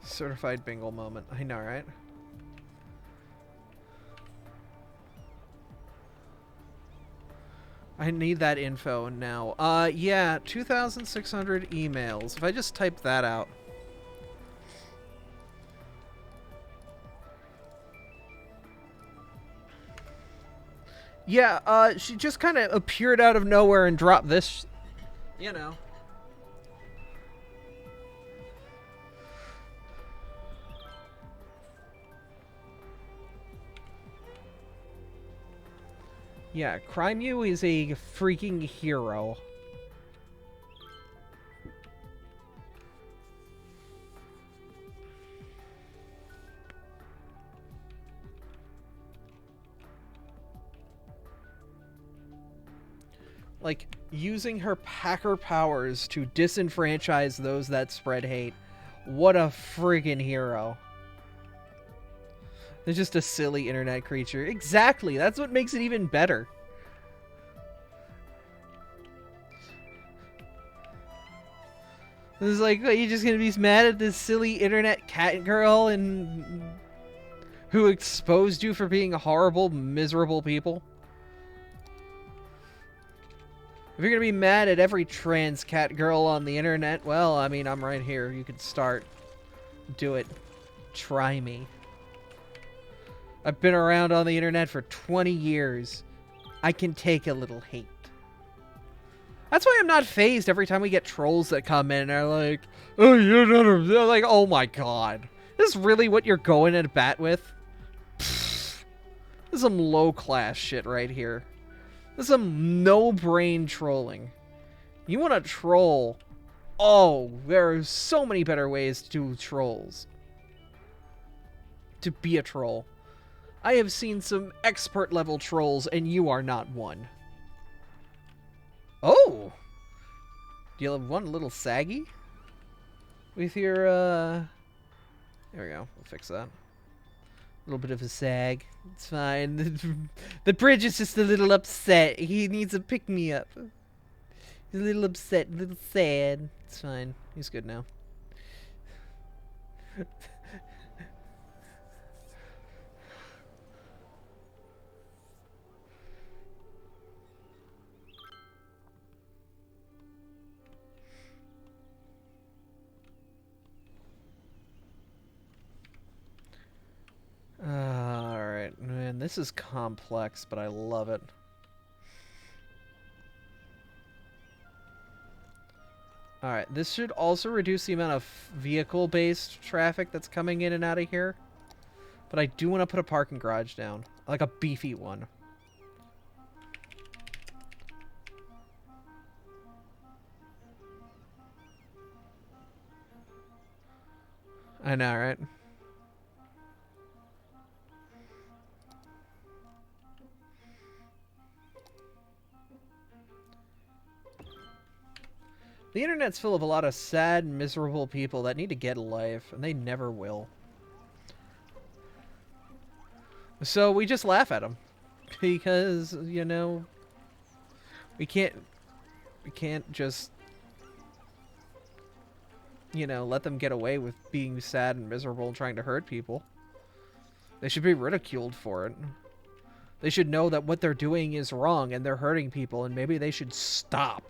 Speaker 1: Certified bingle moment. I know, right? I need that info now. Yeah, 2,600 emails. If I just type that out. Yeah, she just kind of appeared out of nowhere and dropped this, you know. Yeah, Crime-U is a freaking hero. Like, using her hacker powers to disenfranchise those that spread hate. What a friggin' hero. They're just a silly internet creature. Exactly, that's what makes it even better. It's like, what, you're just gonna be mad at this silly internet cat girl and who exposed you for being horrible, miserable people? If you're gonna be mad at every trans cat girl on the internet, well, I mean, I'm right here. You can start. Do it. Try me. I've been around on the internet for 20 years. I can take a little hate. That's why I'm not fazed every time we get trolls that come in and are like, oh, you're not a... They're like, oh my god. This is really what you're going at bat with? Pfft. This is some low-class shit right here. This is some no-brain trolling. You want to troll? Oh, there are so many better ways to do trolls. To be a troll. I have seen some expert-level trolls, and you are not one. Oh! Do you want a little saggy? With your, There we go. We'll fix that. A little bit of a sag. It's fine. The bridge is just a little upset. He needs a pick-me-up. He's a little upset, a little sad. It's fine. He's good now. Alright, man, this is complex, but I love it. Alright, this should also reduce the amount of vehicle-based traffic that's coming in and out of here. But I do want to put a parking garage down. Like a beefy one. I know, right? The internet's full of a lot of sad, miserable people that need to get a life, and they never will. So we just laugh at them. Because, you know, we can't just, you know, let them get away with being sad and miserable and trying to hurt people. They should be ridiculed for it. They should know that what they're doing is wrong and they're hurting people, and maybe they should stop.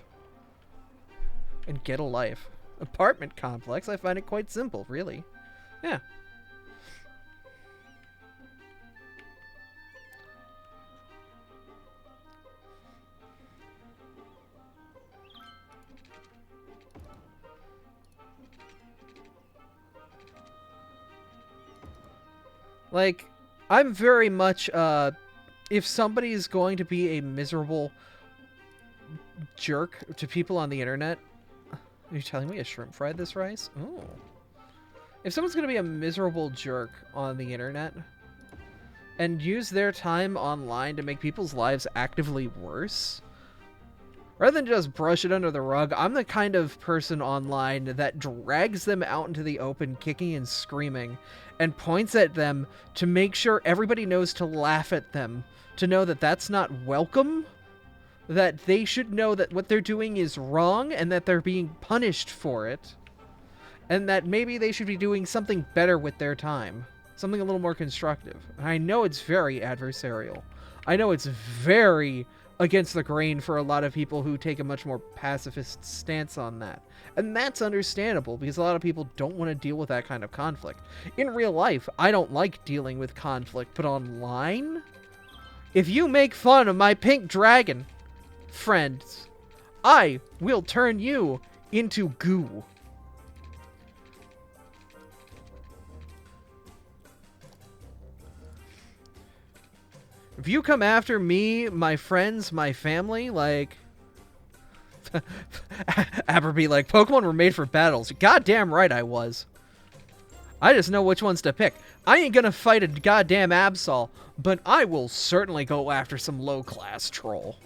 Speaker 1: And get a life. Apartment complex, I find it quite simple, really. Yeah. Like, I'm very much, if somebody's going to be a miserable jerk to people on the internet... Are you telling me I shrimp fried this rice? Ooh. If someone's going to be a miserable jerk on the internet and use their time online to make people's lives actively worse, rather than just brush it under the rug, I'm the kind of person online that drags them out into the open, kicking and screaming, and points at them to make sure everybody knows to laugh at them, to know that that's not welcome, that they should know that what they're doing is wrong and that they're being punished for it, and that maybe they should be doing something better with their time, something a little more constructive. And I know it's very adversarial. I know it's very against the grain for a lot of people who take a much more pacifist stance on that. And that's understandable, because a lot of people don't want to deal with that kind of conflict. In real life, I don't like dealing with conflict, but online? If you make fun of my pink dragon, friends, I will turn you into goo. If you come after me, my friends, my family, like... Aberby, like, Pokemon were made for battles. Goddamn right I was. I just know which ones to pick. I ain't gonna fight a goddamn Absol, but I will certainly go after some low-class troll.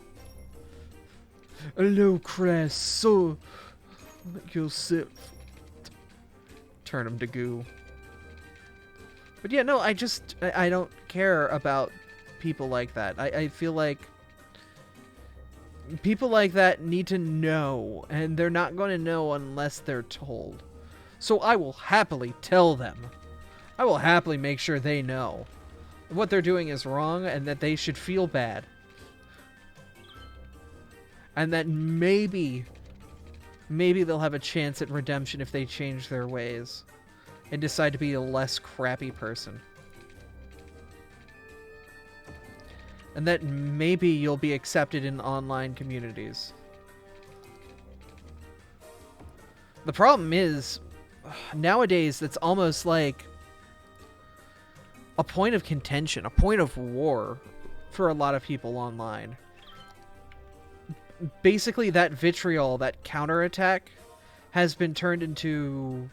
Speaker 1: Hello, Cress. So, make yourself. Turn him to goo. But yeah, no, I don't care about people like that. I feel like people like that need to know, and they're not going to know unless they're told. So I will happily tell them. I will happily make sure they know what they're doing is wrong and that they should feel bad. And that maybe they'll have a chance at redemption if they change their ways and decide to be a less crappy person. And that maybe you'll be accepted in online communities. The problem is, nowadays, that's almost like a point of contention, a point of war for a lot of people online. Basically, that vitriol, that counterattack, has been turned into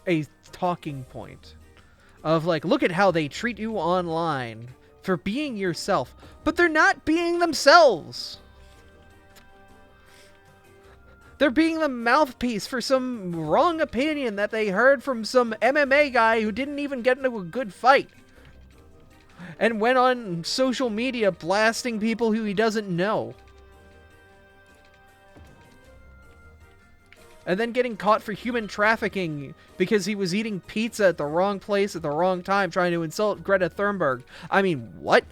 Speaker 1: a talking point of like, look at how they treat you online for being yourself, but they're not being themselves. They're being the mouthpiece for some wrong opinion that they heard from some MMA guy who didn't even get into a good fight and went on social media blasting people who he doesn't know. And then getting caught for human trafficking because he was eating pizza at the wrong place at the wrong time trying to insult Greta Thunberg. I mean, what?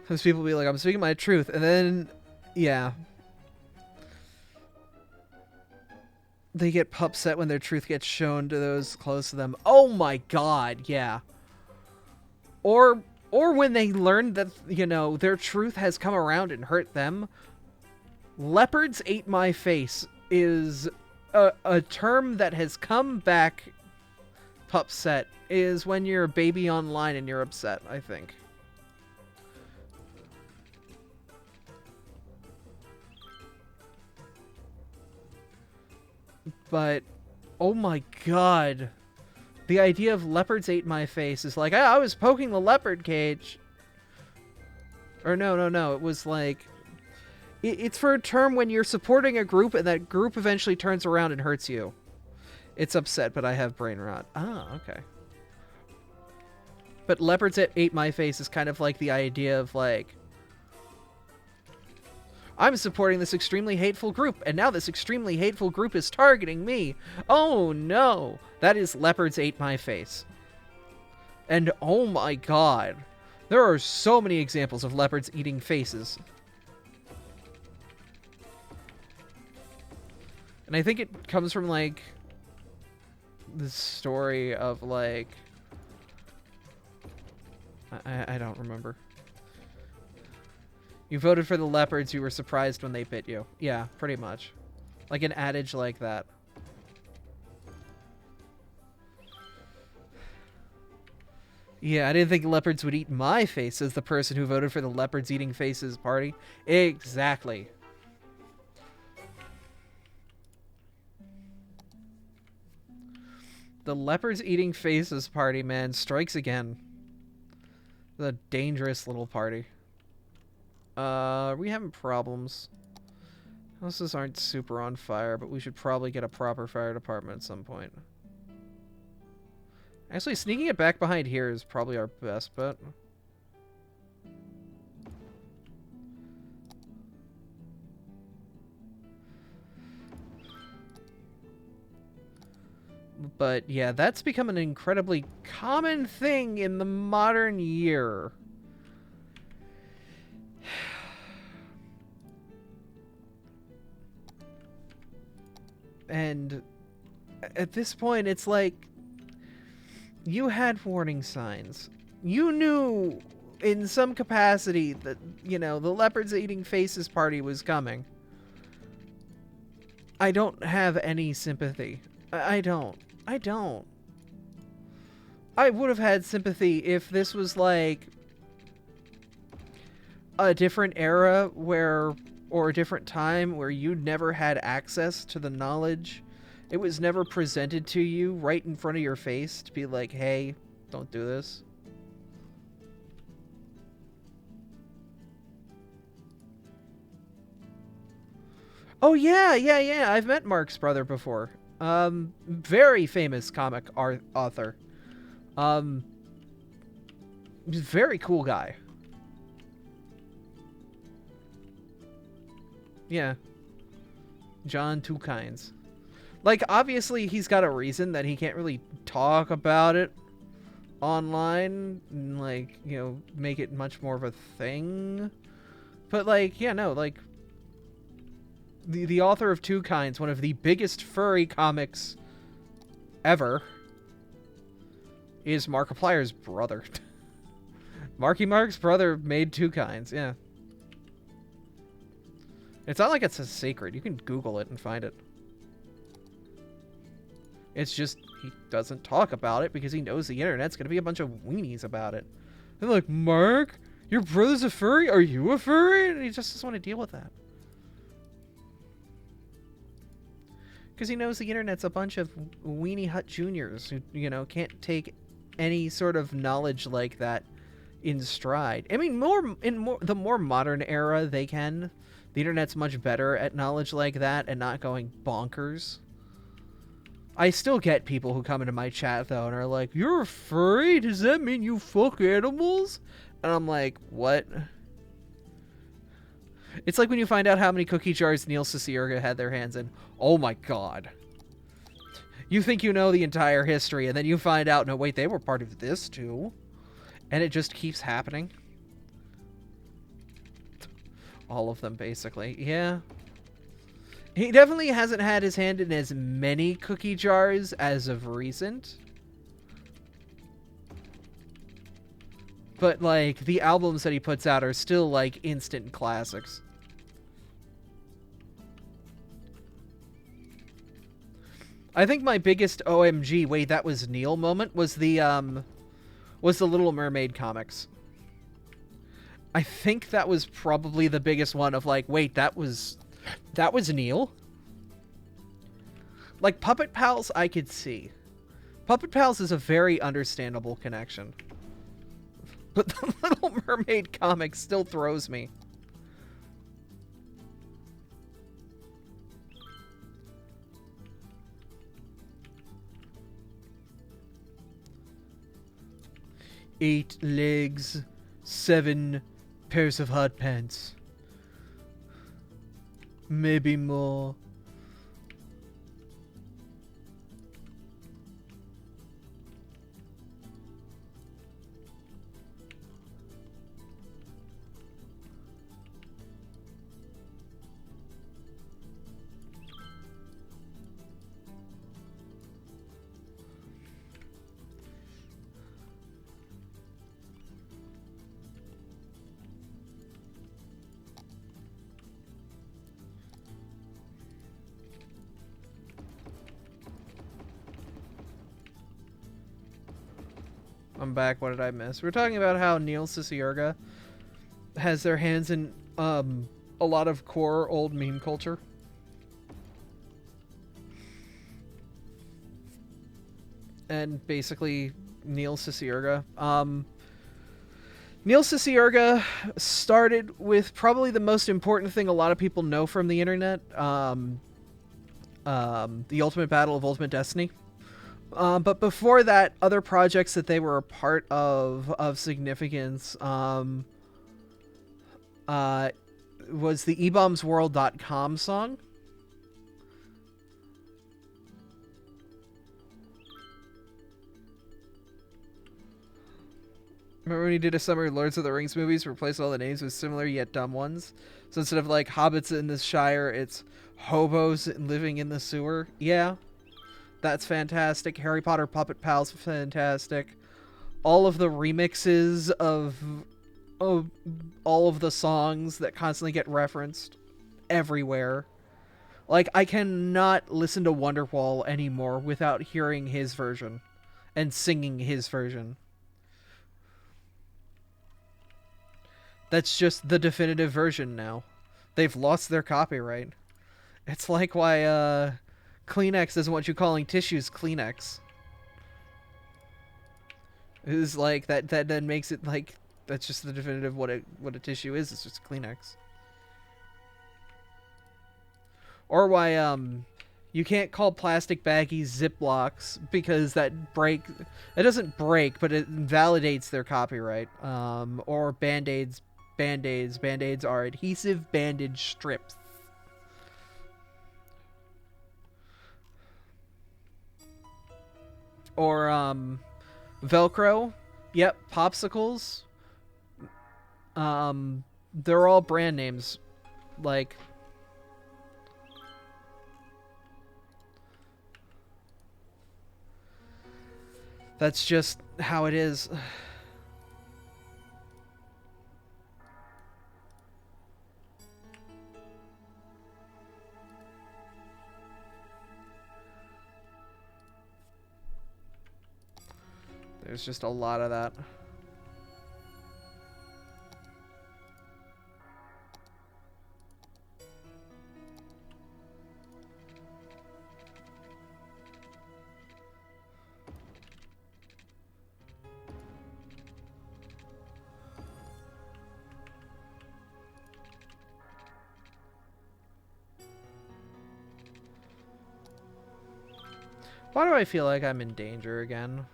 Speaker 1: Those people be like, I'm speaking my truth, and then, yeah. They get upset when their truth gets shown to those close to them. Oh my god, yeah. Or when they learn that, you know, their truth has come around and hurt them. Leopards ate my face is a term that has come back upset, is when you're a baby online and you're upset, I think. But, oh my god. The idea of leopards ate my face is like, I was poking the leopard cage. Or no. It was like, it's for a term when you're supporting a group and that group eventually turns around and hurts you. It's upset, but I have brain rot. Ah, okay. But leopards ate my face is kind of like the idea of like, I'm supporting this extremely hateful group, and now this extremely hateful group is targeting me. Oh no! That is leopards ate my face. And oh my god. There are so many examples of leopards eating faces. And I think it comes from like the story of like, I don't remember. You voted for the leopards, you were surprised when they bit you. Yeah, pretty much. Like an adage like that. Yeah, I didn't think leopards would eat my face as the person who voted for the leopards eating faces party. Exactly. The leopards eating faces party, man, strikes again. The dangerous little party. Are we having problems? Houses aren't super on fire, but we should probably get a proper fire department at some point. Actually, sneaking it back behind here is probably our best bet. But yeah, that's become an incredibly common thing in the modern year. And at this point, it's like, you had warning signs. You knew in some capacity that, you know, the leopards eating faces party was coming. I don't have any sympathy. I don't. I would have had sympathy if this was like a different era where, or a different time where you never had access to the knowledge. It was never presented to you right in front of your face to be like, hey, don't do this. Oh, yeah, yeah, yeah. I've met Mark's brother before. Very famous comic author. Um, very cool guy. Yeah. John Two Kinds. Like, obviously, he's got a reason that he can't really talk about it online. And, like, you know, make it much more of a thing. But, like, yeah, no, like, the author of Two Kinds, one of the biggest furry comics ever, is Markiplier's brother. Marky Mark's brother made Two Kinds, yeah. It's not like it's a secret. You can Google it and find it. It's just he doesn't talk about it because he knows the internet's going to be a bunch of weenies about it. They're like, Mark, your brother's a furry? Are you a furry? And he just doesn't want to deal with that. Because he knows the internet's a bunch of weenie hut juniors who, you know, can't take any sort of knowledge like that in stride. I mean, the more modern era they can. The internet's much better at knowledge like that and not going bonkers. I still get people who come into my chat, though, and are like, you're a furry? Does that mean you fuck animals? And I'm like, what? It's like when you find out how many cookie jars Neil Cicierega had their hands in. Oh my god. You think you know the entire history, and then you find out, no, wait, they were part of this, too. And it just keeps happening. All of them, basically. Yeah. He definitely hasn't had his hand in as many cookie jars as of recent. But, like, the albums that he puts out are still, like, instant classics. I think my biggest OMG, wait, that was Neil moment, was the Little Mermaid comics. I think that was probably the biggest one of, like, wait, that was Neil? Like, Puppet Pals, I could see. Puppet Pals is a very understandable connection. But the Little Mermaid comic still throws me. Eight legs, 7 pairs of hot pants. Maybe more. I'm back. What did I miss? We're talking about how Neil Cicierega has their hands in a lot of core old meme culture. And basically, Neil Cicierega. Neil Cicierega started with probably the most important thing a lot of people know from the internet. The Ultimate Battle of Ultimate Destiny. But before that, other projects that they were a part of significance was the eBombsWorld.com song. Remember when he did a summary of Lords of the Rings movies, replaced all the names with similar yet dumb ones? So instead of like hobbits in the Shire, it's hobos living in the sewer? Yeah. That's fantastic. Harry Potter Puppet Pals, fantastic. All of the remixes of all of the songs that constantly get referenced everywhere. Like, I cannot listen to Wonderwall anymore without hearing his version and singing his version. That's just the definitive version now. They've lost their copyright. It's like why Kleenex doesn't want you calling tissues Kleenex. It's like that then makes it like that's just the definitive what a tissue is. It's just Kleenex. Or why you can't call plastic baggies Ziplocs because it doesn't break, but it invalidates their copyright. Or Band-Aids are adhesive bandage strips. Or Velcro. Yep, popsicles. They're all brand names. Like, that's just how it is. There's just a lot of that. Why do I feel like I'm in danger again?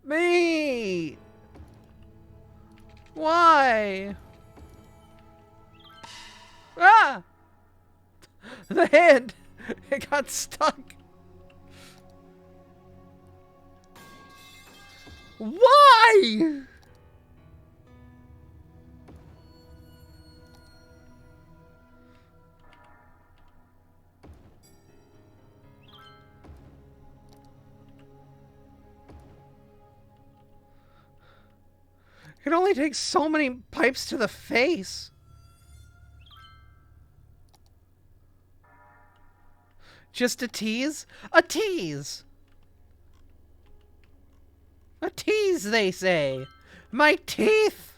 Speaker 1: Me! Why? Ah! The hand! It got stuck. Why? It only takes so many pipes to the face. Just a tease? A tease! A tease, they say. My teeth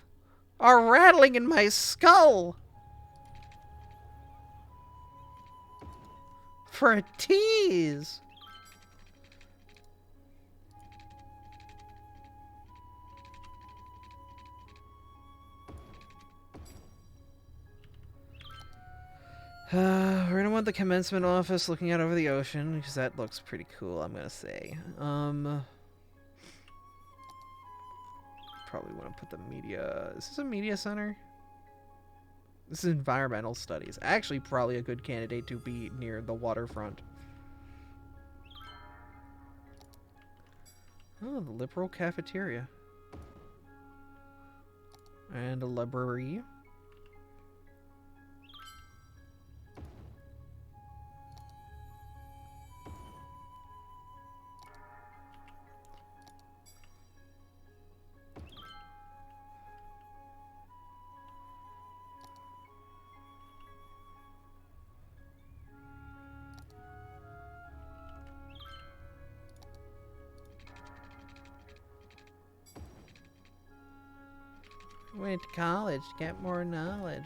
Speaker 1: are rattling in my skull. For a tease. We're gonna want the commencement office looking out over the ocean, because that looks pretty cool, I'm gonna say. Probably want to put the media... Is this a media center? This is environmental studies. Actually, probably a good candidate to be near the waterfront. Oh, the liberal cafeteria. And a library. Went to college to get more knowledge.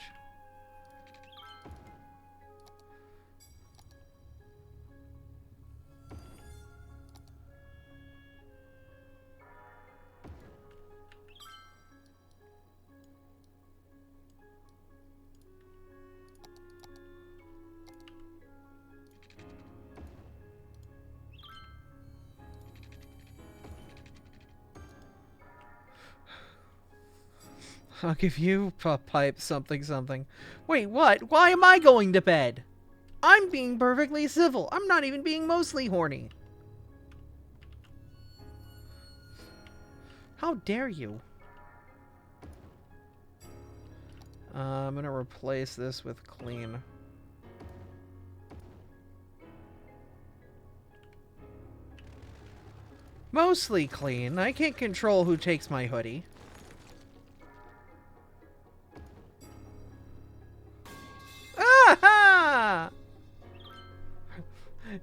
Speaker 1: I'll give you a pipe something something. Wait, what? Why am I going to bed? I'm being perfectly civil. I'm not even being mostly horny. How dare you? I'm gonna replace this with clean. Mostly clean. I can't control who takes my hoodie.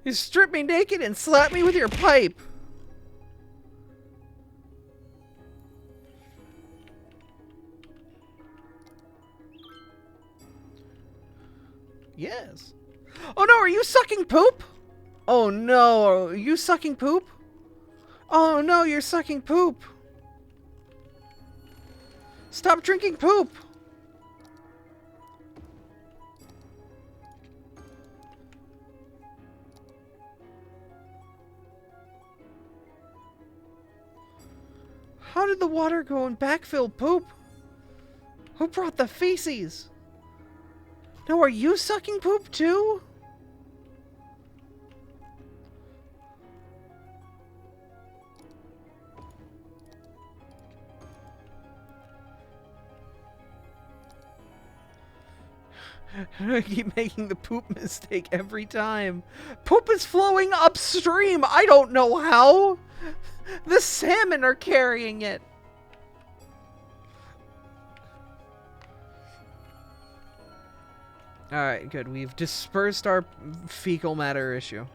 Speaker 1: You strip me naked and slap me with your pipe. are you sucking poop? Oh no, are you sucking poop? Oh no, you're sucking poop. Stop drinking poop. How did the water go and backfill poop? Who brought the feces? Now, are you sucking poop too? I keep making the poop mistake every time. Poop is flowing upstream. I don't know how. The salmon are carrying it. Alright, good. We've dispersed our fecal matter issue.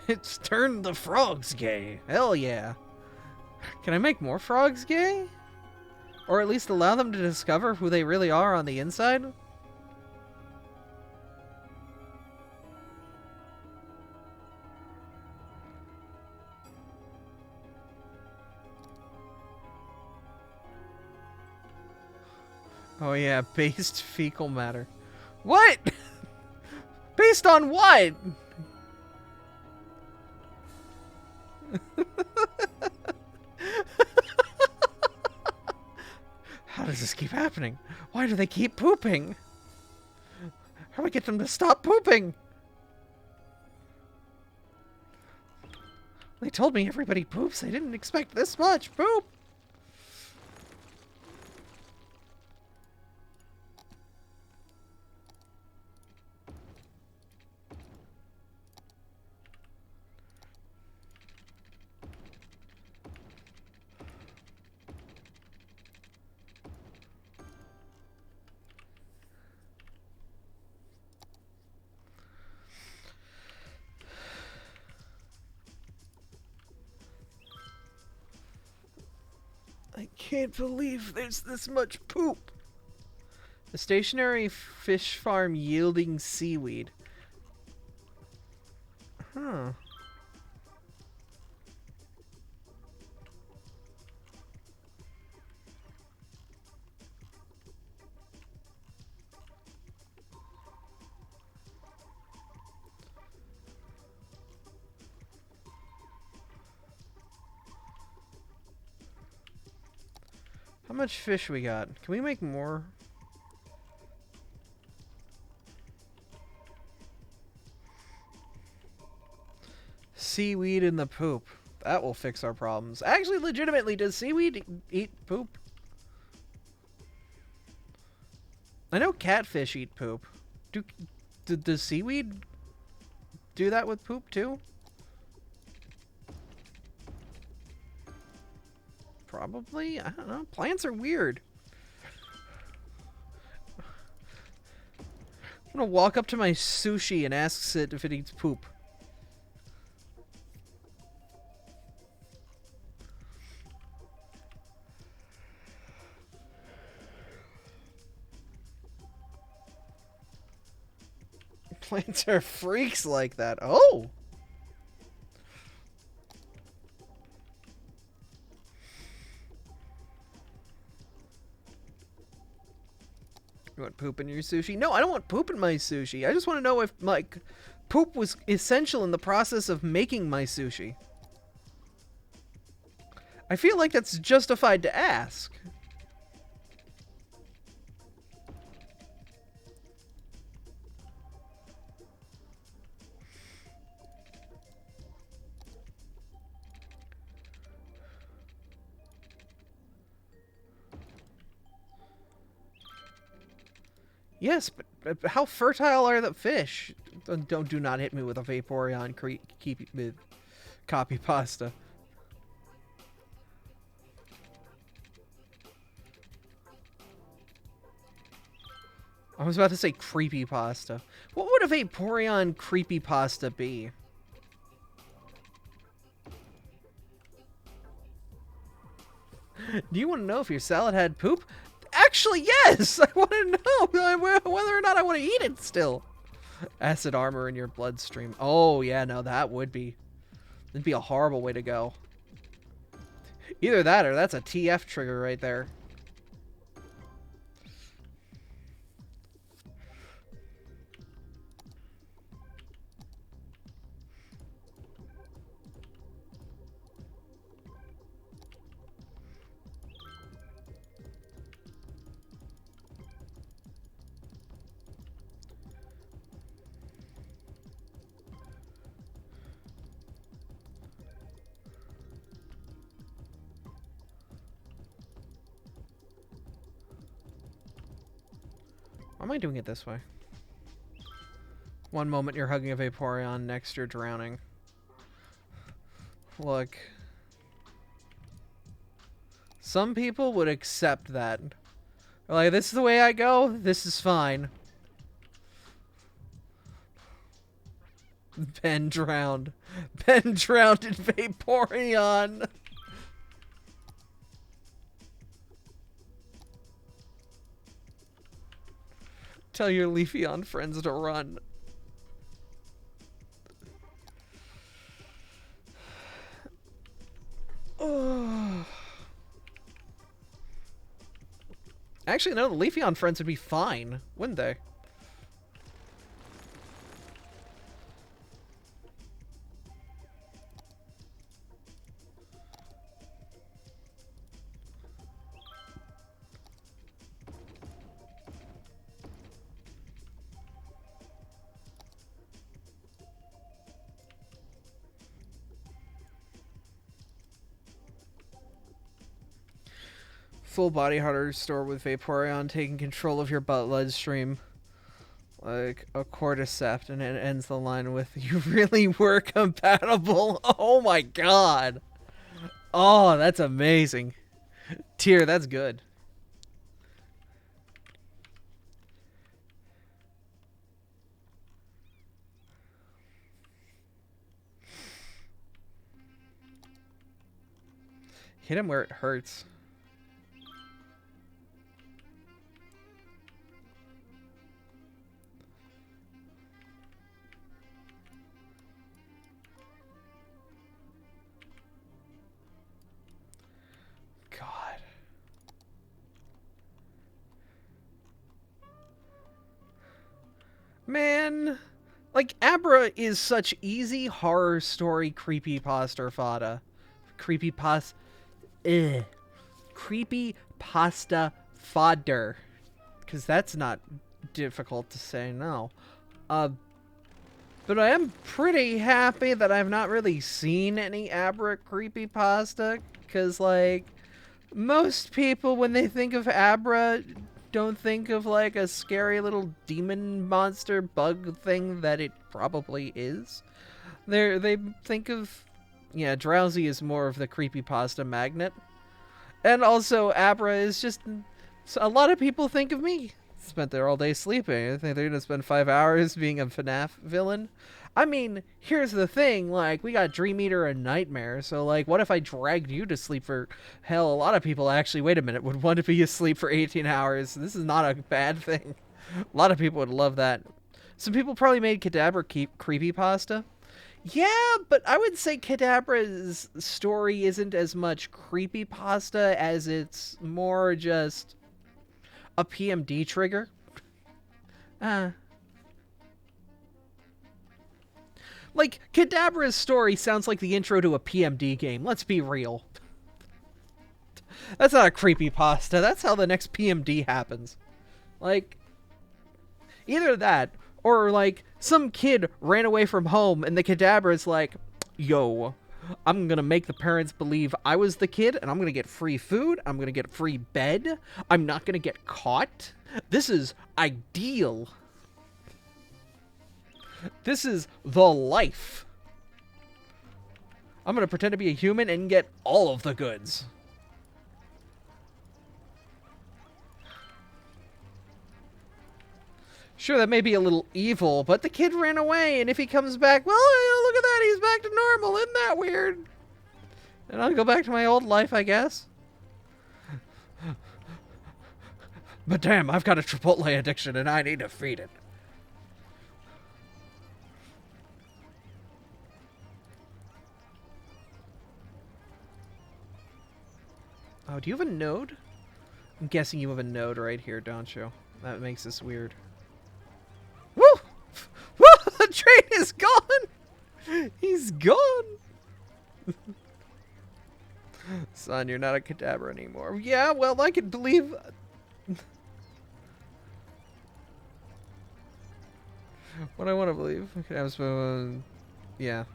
Speaker 1: It's turned the frogs gay. Hell yeah. Can I make more frogs gay? Or at least allow them to discover who they really are on the inside? Oh yeah, based fecal matter. What? Based on what? How does this keep happening? Why do they keep pooping? How do I get them to stop pooping? They told me everybody poops. I didn't expect this much poop. I can't believe there's this much poop. A stationary fish farm yielding seaweed. Huh. How much fish we got? Can we make more? Seaweed in the poop. That will fix our problems. Actually, legitimately, does seaweed eat poop? I know catfish eat poop. Does seaweed do that with poop too? Probably. I don't know. Plants are weird. I'm gonna walk up to my sushi and ask it if it eats poop. Plants are freaks like that. Oh! You want poop in your sushi? No, I don't want poop in my sushi. I just want to know if, like, poop was essential in the process of making my sushi. I feel like that's justified to ask. Yes, but how fertile are the fish? Do not hit me with a Vaporeon copy pasta. I was about to say creepypasta. What would a Vaporeon creepypasta be? Do you want to know if your salad had poop? Actually, yes! I want to know whether or not I want to eat it still. Acid armor in your bloodstream. Oh, yeah, no, that would be... That'd be a horrible way to go. Either that or that's a TF trigger right there. Why am I doing it this way? One moment you're hugging a Vaporeon, next you're drowning. Look. Some people would accept that. They're like, this is the way I go, this is fine. Ben drowned. Ben drowned in Vaporeon. Tell your Leafeon friends to run. Oh. Actually, no, the Leafeon friends would be fine, wouldn't they? Full body harder store with Vaporeon taking control of your bloodstream. Like a cordyceps, and it ends the line with, "You really were compatible." Oh my god. Oh, that's amazing. Tier, that's good. Hit him where it hurts. God. Man, like, Abra is such easy horror story creepypasta fodder. Creepypasta. Creepypasta fodder. Because that's not difficult to say, no. But I am pretty happy that I've not really seen any Abra creepypasta. Because, like, most people, when they think of Abra, don't think of, like, a scary little demon monster bug thing that it probably is. They think of... Yeah, Drowsy is more of the creepypasta magnet. And also, Abra is just... A lot of people think of me. Spent there all day sleeping. I think they're gonna spend 5 hours being a FNAF villain. I mean, here's the thing, like, we got Dream Eater and Nightmare, so, like, what if I dragged you to sleep for... Hell, a lot of people actually, wait a minute, would want to be asleep for 18 hours. This is not a bad thing. A lot of people would love that. Some people probably made Kadabra creepypasta. Yeah, but I would say Kadabra's story isn't as much creepypasta as it's more just a PMD trigger. Like, Kadabra's story sounds like the intro to a PMD game. Let's be real. That's not a creepypasta. That's how the next PMD happens. Like, either that, or, like, some kid ran away from home and the Kadabra's like, yo, I'm gonna make the parents believe I was the kid and I'm gonna get free food, I'm gonna get free bed, I'm not gonna get caught. This is ideal. This is the life. I'm gonna pretend to be a human and get all of the goods. Sure, that may be a little evil, but the kid ran away, and if he comes back, well, look at that, he's back to normal. Isn't that weird? And I'll go back to my old life, I guess. But damn, I've got a Chipotle addiction, and I need to feed it. Oh, do you have a node? I'm guessing you have a node right here, don't you? That makes this weird. Woo! Woo! The train is gone! He's gone! Son, you're not a cadaver anymore. Yeah, well, I can believe... what I want to believe. Yeah.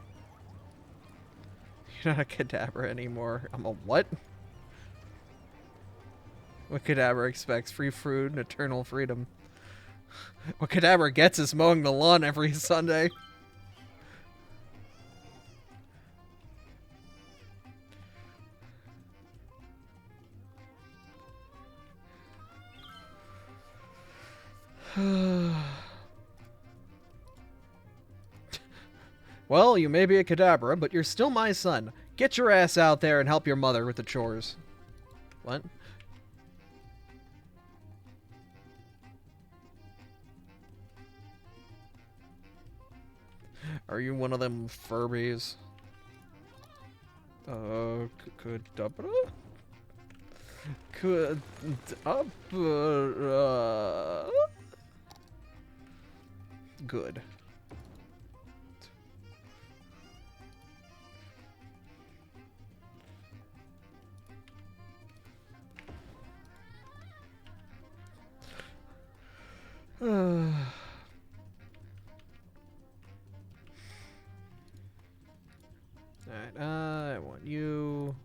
Speaker 1: You're not a cadaver anymore. I'm a what? What cadaver expects? Free food and eternal freedom. What cadaver gets is mowing the lawn every Sunday. Well, you may be a cadabra, but you're still my son. Get your ass out there and help your mother with the chores. What? Are you one of them Furbies? Cadabra? Good. Alright, I want you.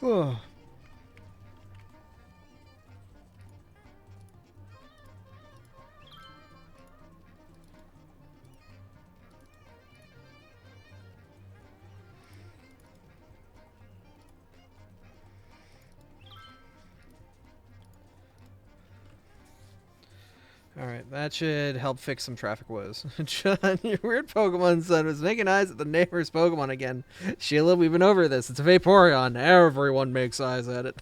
Speaker 1: Oh. Alright, that should help fix some traffic woes. John, your weird Pokemon son was making eyes at the neighbor's Pokemon again. Sheila, we've been over this. It's a Vaporeon. Everyone makes eyes at it.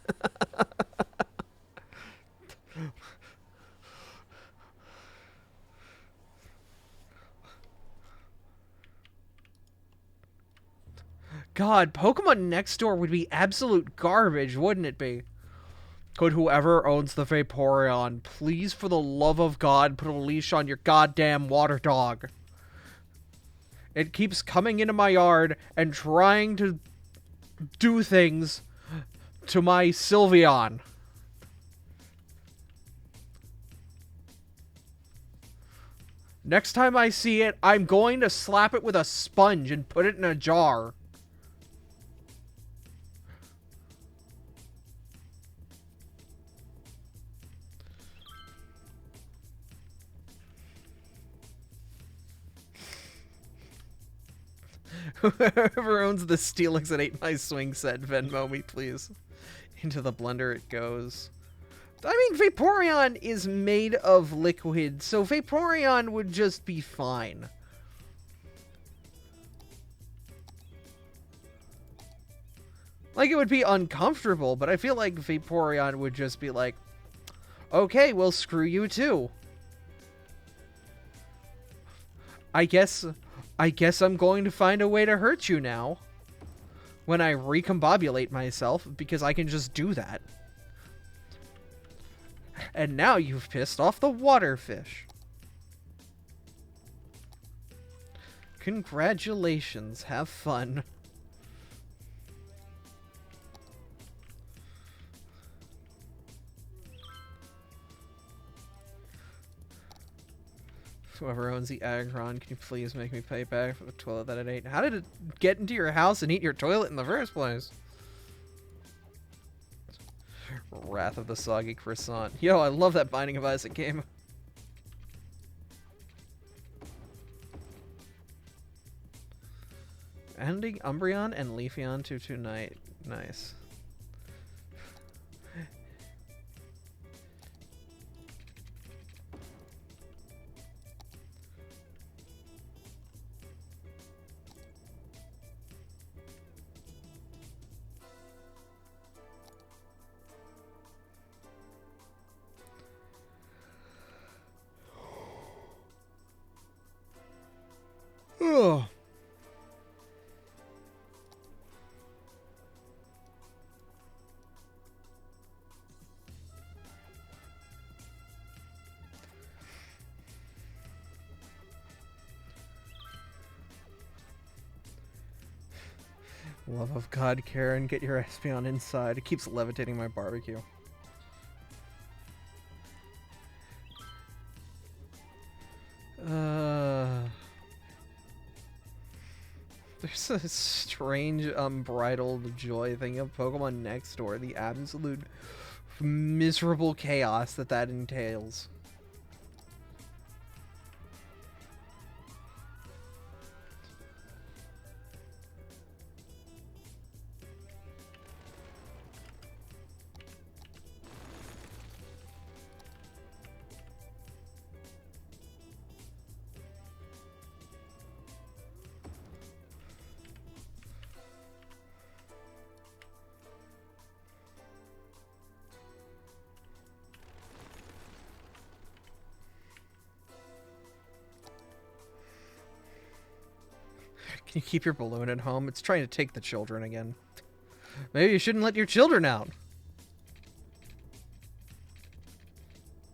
Speaker 1: God, Pokemon Next Door would be absolute garbage, wouldn't it be? Could whoever owns the Vaporeon please, for the love of God, put a leash on your goddamn water dog? It keeps coming into my yard and trying to do things to my Sylveon. Next time I see it, I'm going to slap it with a sponge and put it in a jar. Whoever owns the Steelix that ate my swing set, Venmo me, please. Into the blender it goes. I mean, Vaporeon is made of liquid, so Vaporeon would just be fine. Like, it would be uncomfortable, but I feel like Vaporeon would just be like, okay, well, screw you too. I guess I'm going to find a way to hurt you now. When I recombobulate myself, because I can just do that. And now you've pissed off the water fish. Congratulations, have fun. Whoever owns the Aggron, can you please make me pay back for the toilet that it ate? How did it get into your house and eat your toilet in the first place? Wrath of the Soggy Croissant. Yo, I love that Binding of Isaac game. Ending Umbreon and Leafeon to tonight. Nice. Oh. Love of God, Karen, get your Espeon inside. It keeps levitating my barbecue. There's a strange unbridled joy thing of Pokemon Next Door. The absolute miserable chaos that entails. Can you keep your balloon at home? It's trying to take the children again. Maybe you shouldn't let your children out.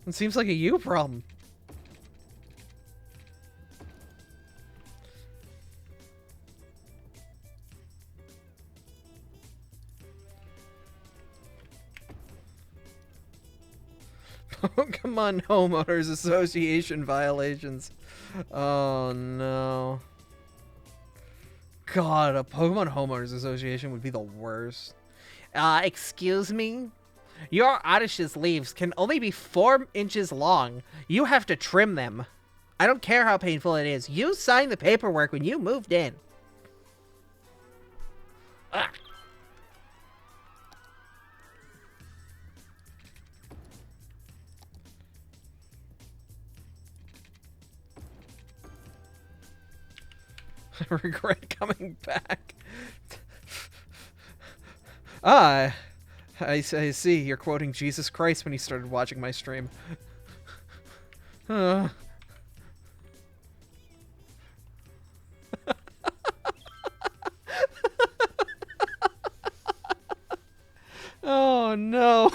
Speaker 1: It seems like a you problem. Pokemon Homeowners Association violations. Oh no. God, a Pokemon Homeowners Association would be the worst. Excuse me? Your Oddish's leaves can only be 4 inches long. You have to trim them. I don't care how painful it is. You signed the paperwork when you moved in. Ugh. I regret coming back. I see. You're quoting Jesus Christ when he started watching my stream. Oh no.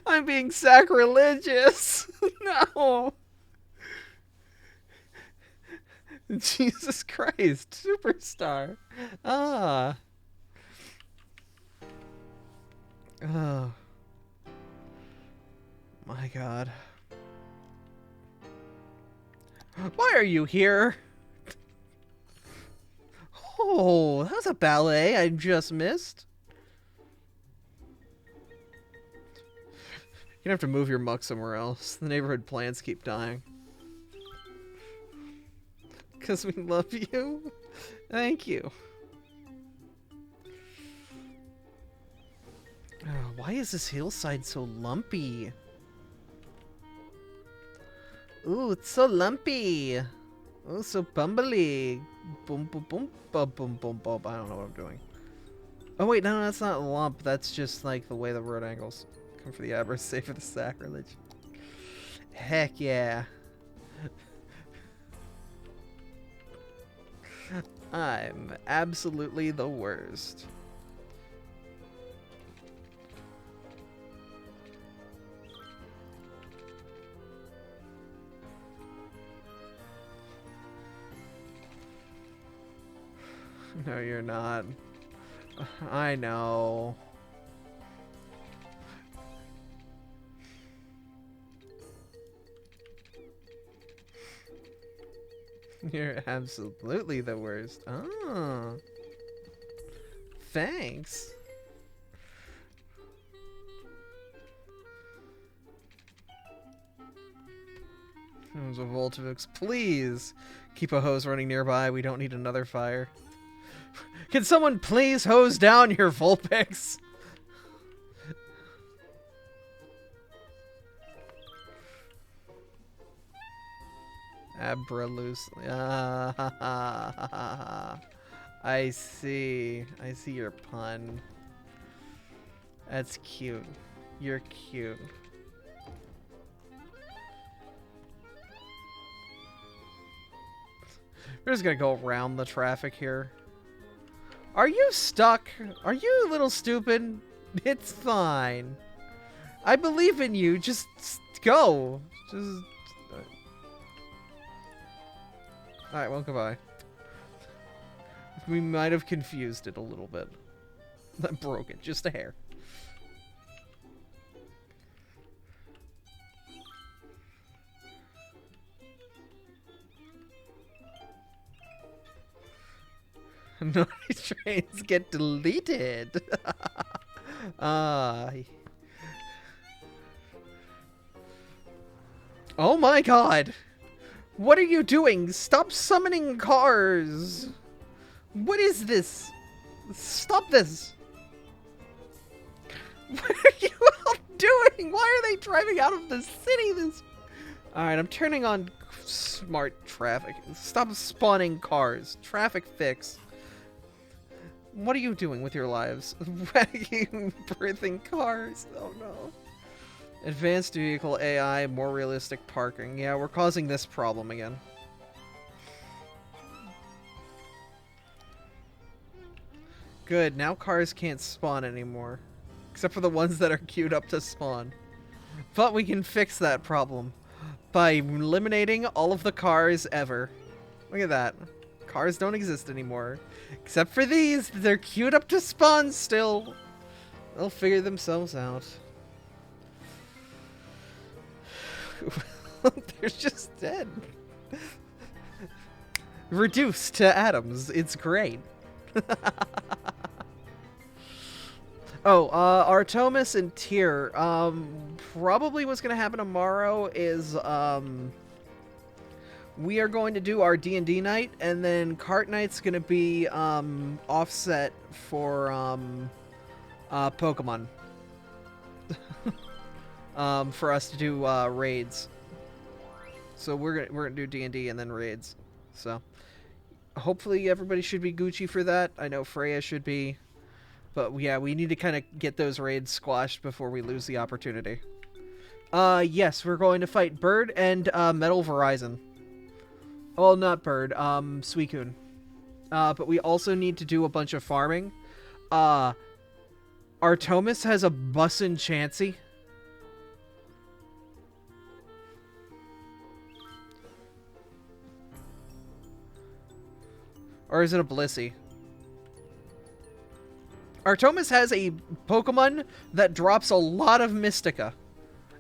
Speaker 1: I'm being sacrilegious. No. Jesus Christ, superstar. Ah. Oh. My God. Why are you here? Oh, that was a ballet I just missed. You're gonna have to move your muck somewhere else. The neighborhood plants keep dying. Because we love you. Thank you. Oh, why is this hillside so lumpy? Ooh, it's so lumpy. Oh, so bumbly. Boom, boom, boom, boom, boom, boom, boom. I don't know what I'm doing. Oh, wait, no, that's not a lump. That's just like the way the road angles come for the Abra, save for the sacrilege. Heck yeah. I'm absolutely the worst. No, you're not. I know. You're absolutely the worst. Oh. Thanks. It was a Voltivix. Please keep a hose running nearby. We don't need another fire. Can someone please hose down your Vulpix? Abraloose. I see. I see your pun. That's cute. You're cute. We're just gonna go around the traffic here. Are you stuck? Are you a little stupid? It's fine. I believe in you. Just go. Just... Alright, well, goodbye. We might have confused it a little bit. I broke it, just a hair. Naughty trains get deleted. Oh my god! What are you doing? Stop summoning cars! What is this? Stop this! What are you all doing? Why are they driving out of the city? Alright, I'm turning on smart traffic. Stop spawning cars. Traffic fix. What are you doing with your lives? Vacuum birthing cars. Oh no. Advanced vehicle AI, more realistic parking. Yeah, we're causing this problem again. Good, now cars can't spawn anymore. Except for the ones that are queued up to spawn. But we can fix that problem by eliminating all of the cars ever. Look at that. Cars don't exist anymore. Except for these, they're queued up to spawn still. They'll figure themselves out. They're just dead. Reduced to atoms. It's great. Oh, Artemis and Tyr. Probably what's gonna happen tomorrow is, we are going to do our D&D night, and then Cart Night's gonna be, offset for, Pokemon. For us to do, raids. So we're gonna do D&D and then raids. So, hopefully everybody should be Gucci for that. I know Freya should be. But yeah, we need to kind of get those raids squashed before we lose the opportunity. Yes, we're going to fight Bird and, Metal Verizon. Well, not Bird, Suicune. But we also need to do a bunch of farming. Artemis has a Bussin' Chansey. Or is it a Blissey? Artemis has a Pokemon that drops a lot of Mystica.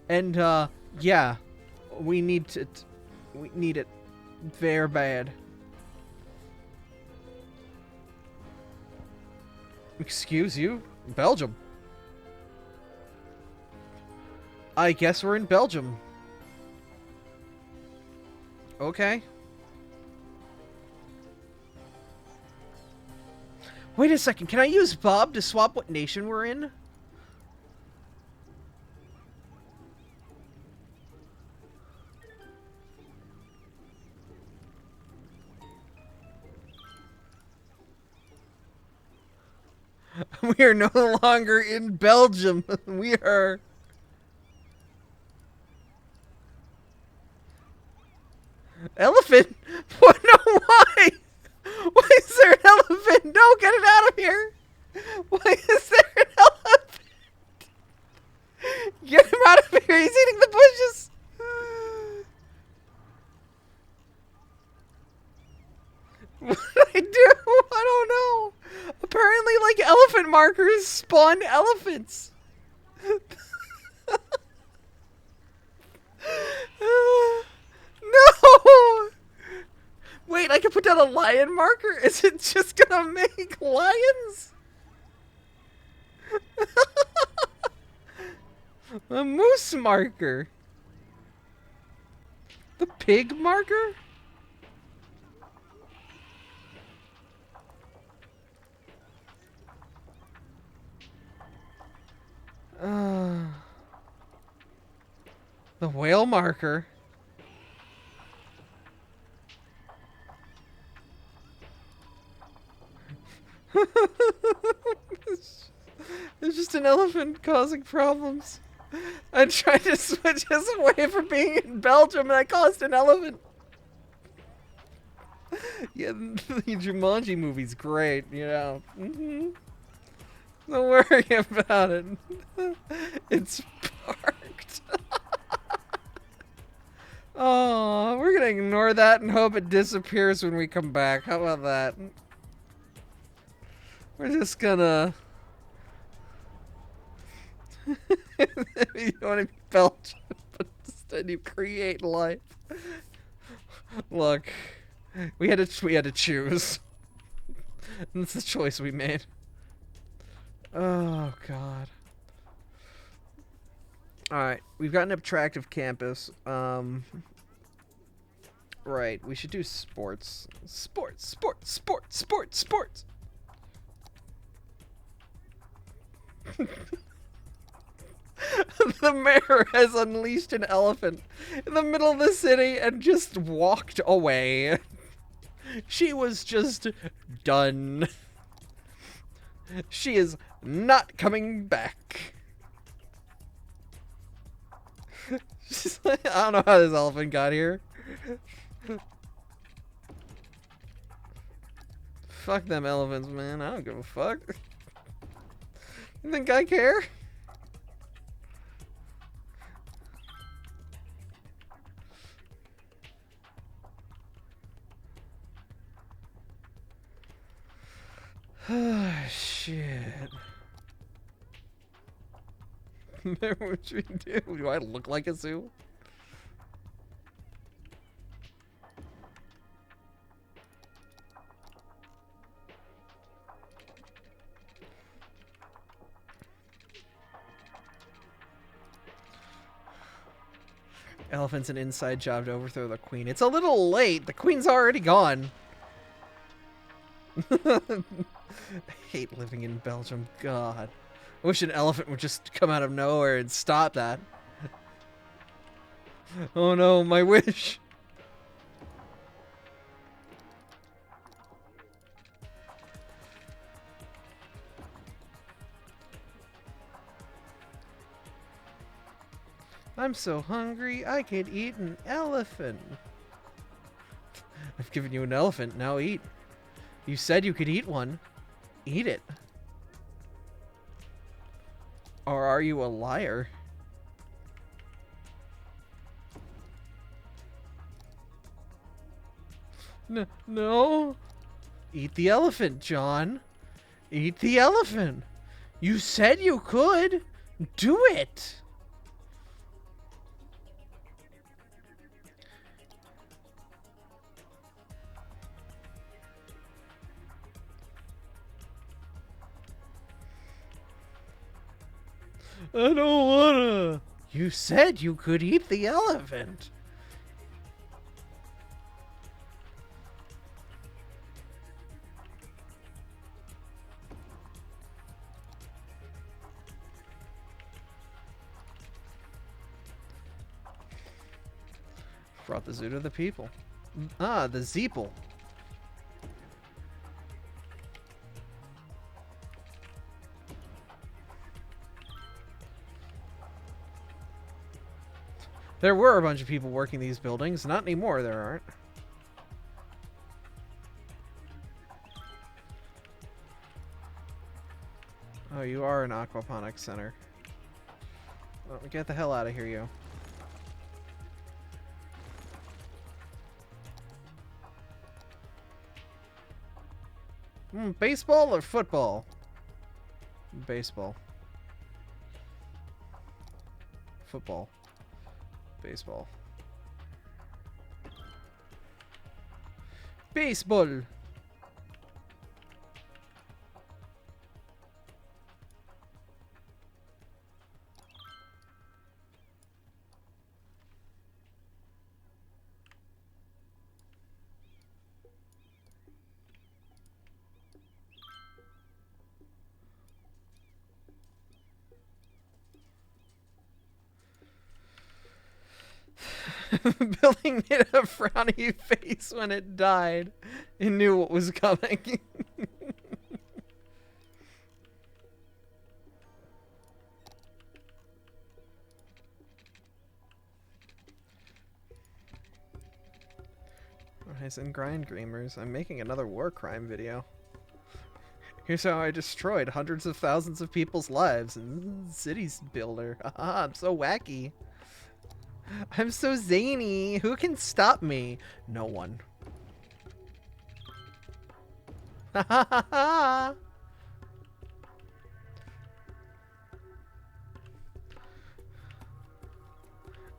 Speaker 1: And, yeah. We need it. We need it. Very bad. Excuse you? Belgium. I guess we're in Belgium. Okay. Wait a second, can I use Bob to swap what nation we're in? We are no longer in Belgium. We are... Elephant? What? No, why? Why is there an elephant? No, get it out of here! Why is there an elephant? Get him out of here! He's eating the bushes! What did I do? I don't know. Apparently, like, elephant markers spawn elephants. No! Wait, I can put down a lion marker? Is it just gonna make lions? A moose marker. The pig marker? The whale marker. It's just an elephant causing problems. I tried to switch us away from being in Belgium and I caused an elephant. Yeah, the Jumanji movie's great, you know. Don't worry about it. It's parked. Oh, we're gonna ignore that and hope it disappears when we come back. How about that? We're just gonna... You want to be Belgian, but instead you create life. Look, we had to choose. That's the choice we made. Oh God. All right, we've got an attractive campus. Right, we should do sports. Sports. The mayor has unleashed an elephant in the middle of the city and just walked away. She was just done. She is not coming back. She's like, I don't know how this elephant got here. Fuck them elephants, man. I don't give a fuck. You think I care? Shit. What should we do? Do I look like a zoo? Elephant's an inside job to overthrow the queen. It's a little late. The queen's already gone. I hate living in Belgium. God. I wish an elephant would just come out of nowhere and stop that. Oh no, my wish. I'm so hungry, I could eat an elephant. I've given you an elephant, now eat. You said you could eat one. Eat it. Or are you a liar? No. Eat the elephant, John. Eat the elephant. You said you could. Do it. I don't wanna. You said you could eat the elephant. Brought the zoo to the people. Ah, the Zeeple. There were a bunch of people working these buildings. Not anymore, there aren't. Oh, you are an aquaponics center. Well, get the hell out of here, you. Baseball or football? Baseball. Football. Baseball. Baseball. Building made a frowny face when it died. It knew what was coming. Rise and grind gamers. I'm making another war crime video. Here's how I destroyed hundreds of thousands of people's lives in Cities Builder. Haha, I'm so wacky. I'm so zany. Who can stop me? No one. Ha ha ha ha!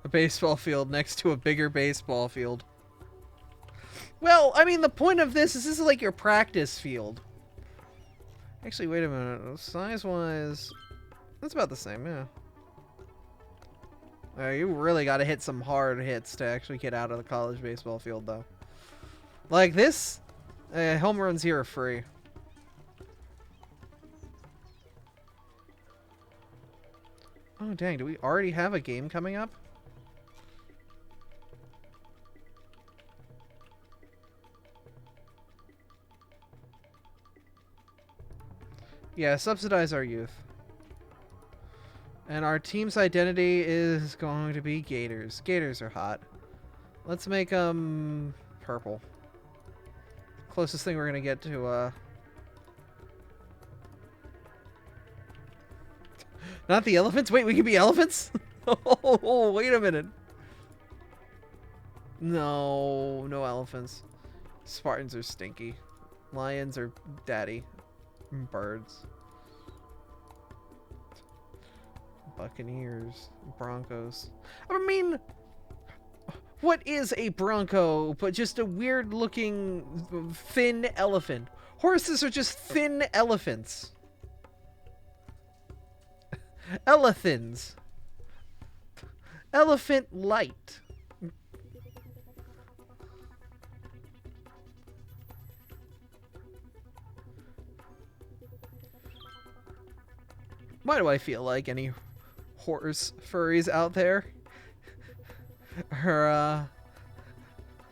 Speaker 1: A baseball field next to a bigger baseball field. Well, I mean, the point of this is like your practice field. Actually, wait a minute. Size-wise, that's about the same, yeah. You really got to hit some hard hits to actually get out of the college baseball field, though. Like this, home runs here are free. Oh, dang. Do we already have a game coming up? Yeah, subsidize our youth. And our team's identity is going to be Gators. Gators are hot. Let's make them purple. Closest thing we're going to get to, Not the elephants? Wait, we can be elephants? Oh, wait a minute. No, no elephants. Spartans are stinky. Lions are daddy. Birds. Buccaneers. Broncos. I mean, what is a bronco but just a weird looking thin elephant? Horses are just thin elephants. Elephants. Elephant light. Why do I feel like any horse furries out there are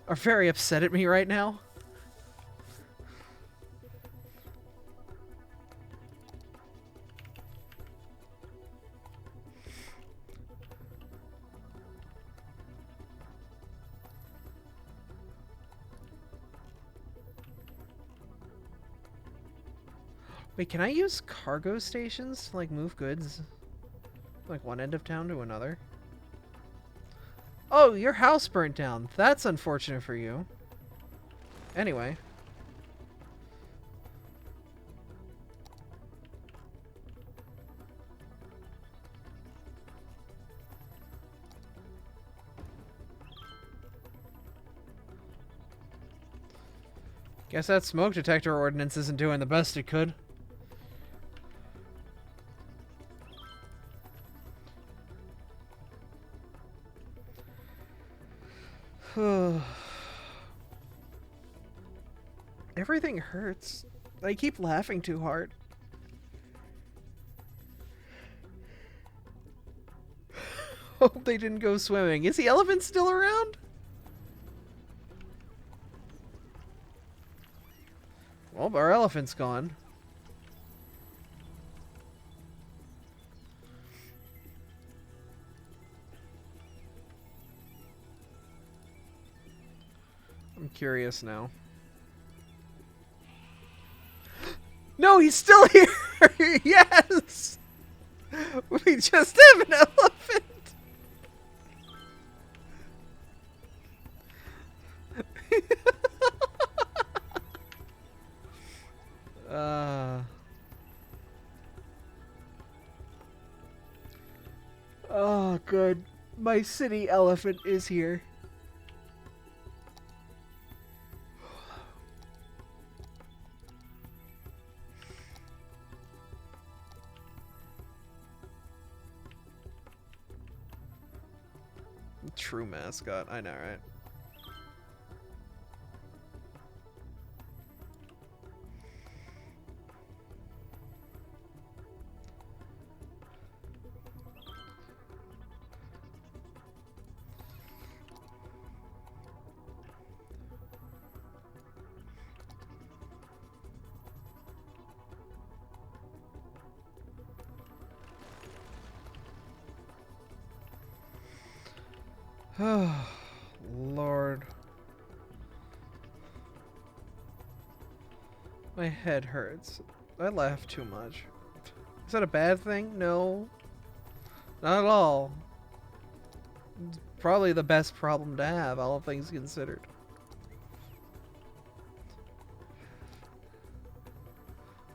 Speaker 1: very upset at me right now? Wait, can I use cargo stations to, like, move goods? Like, one end of town to another? Oh, your house burnt down. That's unfortunate for you. Anyway. Guess that smoke detector ordinance isn't doing the best it could. Everything hurts. I keep laughing too hard. Hope they didn't go swimming. Is the elephant still around? Well, our elephant's gone. I'm curious now. No, he's still here! Yes! We just have an elephant! Oh, good. My city elephant is here. True mascot. I know, right? Oh, Lord. My head hurts. I laugh too much. Is that a bad thing? No. Not at all. It's probably the best problem to have, all things considered.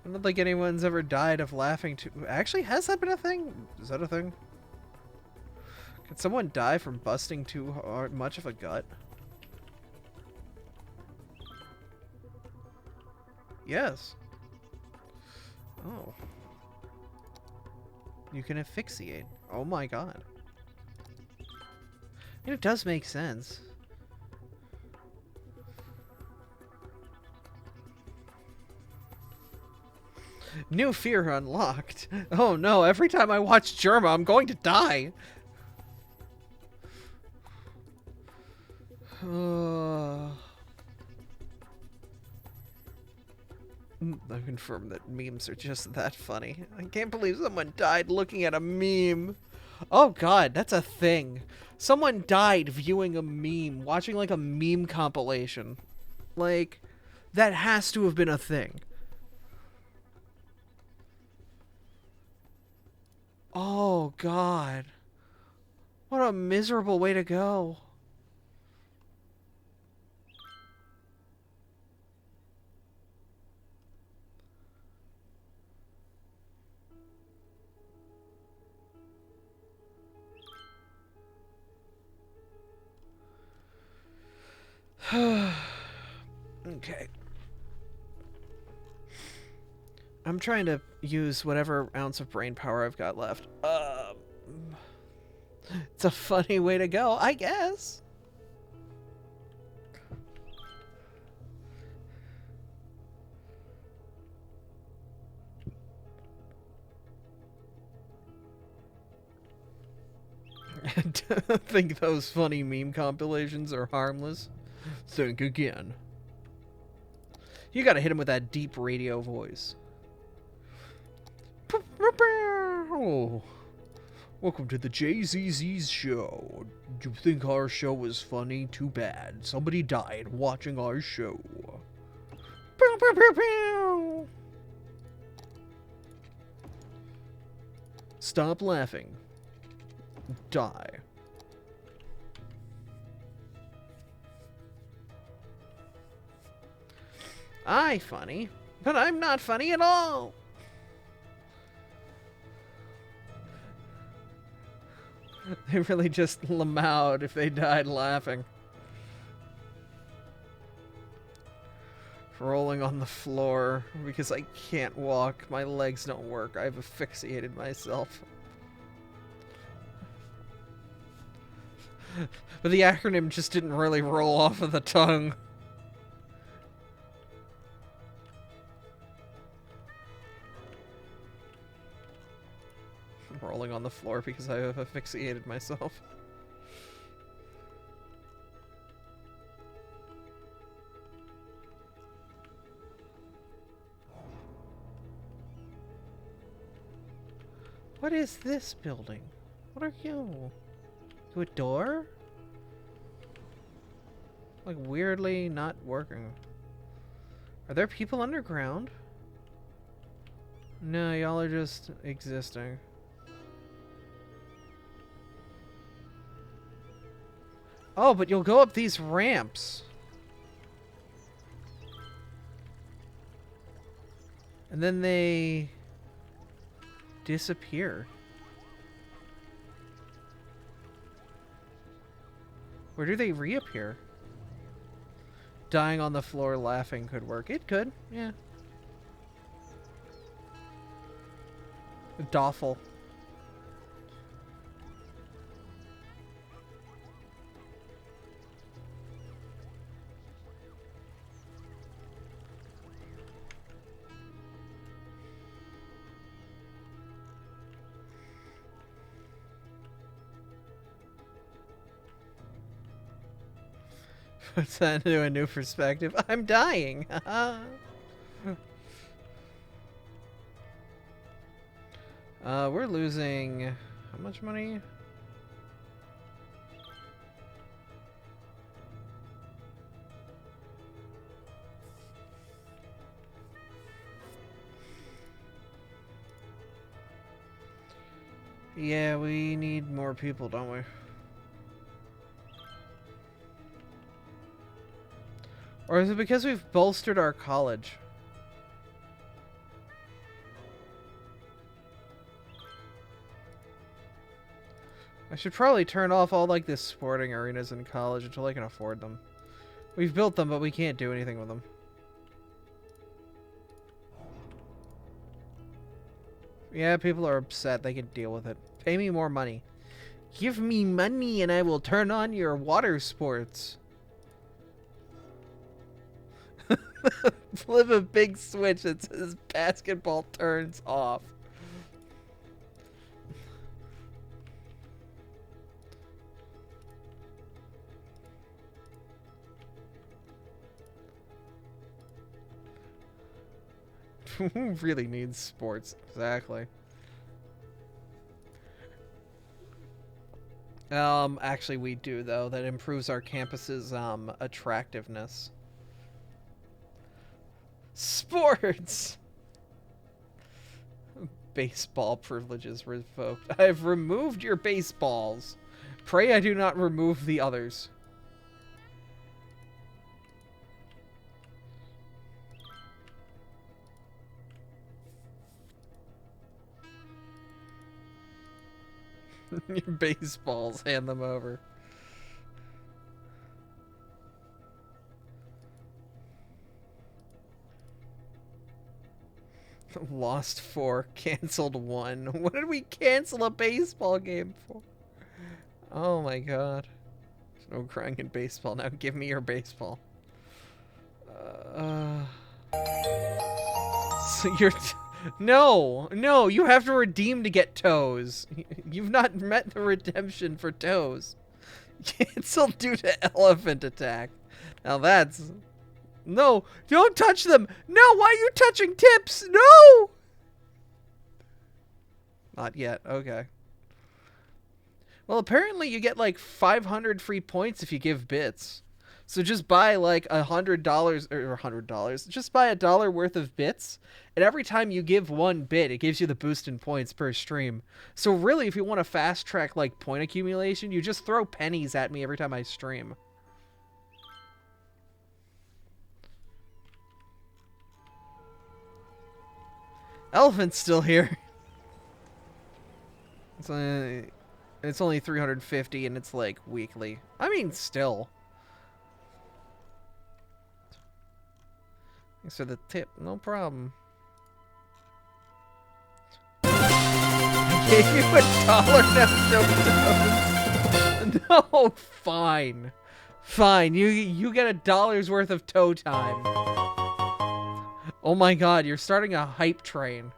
Speaker 1: I don't think anyone's ever died of laughing too... Actually, has that been a thing? Is that a thing? Can someone die from busting too hard, much of a gut? Yes. Oh. You can asphyxiate. Oh my god. It does make sense. New fear unlocked. Oh no, every time I watch Germa, I'm going to die. I confirm that memes are just that funny. I can't believe someone died looking at a meme. Oh god, that's a thing. Someone died viewing a meme, watching like a meme compilation. Like, that has to have been a thing. Oh god. What a miserable way to go. Okay. I'm trying to use whatever ounce of brain power I've got left. It's a funny way to go, I guess. I think those funny meme compilations are harmless. Think again. You gotta hit him with that deep radio voice. Oh, welcome to the JZZ's show. Do you think our show was funny? Too bad. Somebody died watching our show. Stop laughing. Die. I funny, but I'm not funny at all. They really just lamowed if they died laughing. Rolling on the floor because I can't walk. My legs don't work. I've asphyxiated myself. But the acronym just didn't really roll off of the tongue. I'm rolling on the floor because I have asphyxiated myself. What is this building? What are you? To a door? Like weirdly not working. Are there people underground? No, y'all are just existing. Oh, but you'll go up these ramps. And then they disappear. Where do they reappear? Dying on the floor laughing could work. It could, yeah. Doffel. Puts that into a new perspective. I'm dying. We're losing how much money? Yeah, we need more people, don't we? Or is it because we've bolstered our college? I should probably turn off all, like, the sporting arenas in college until I can afford them. We've built them, but we can't do anything with them. Yeah, people are upset. They can deal with it. Pay me more money. Give me money and I will turn on your water sports. Flip a big switch that says basketball turns off. Who really needs sports? Exactly. Actually we do, though. That improves our campus's, attractiveness. Sports! Baseball privileges revoked. I've removed your baseballs. Pray I do not remove the others. Your baseballs, hand them over. Lost 4, canceled 1. What did we cancel a baseball game for? Oh my god. There's no crying in baseball. Now give me your baseball. So you're... No! No! You have to redeem to get toes. You've not met the redemption for toes. Canceled due to elephant attack. Now that's... No! Don't touch them! No! Why are you touching tips? No! Not yet. Okay. Well, apparently you get like 500 free points if you give bits. So just buy like $100 or $100. Just buy $1 worth of bits, and every time you give one bit, it gives you the boost in points per stream. So really, if you want to fast track like point accumulation, you just throw pennies at me every time I stream. Elephant's still here. It's only 350 and it's like weekly. I mean, still. Thanks for the tip, no problem. I gave you $1 now, no, fine. Fine, you get $1 worth of toe time. Oh my god, you're starting a hype train.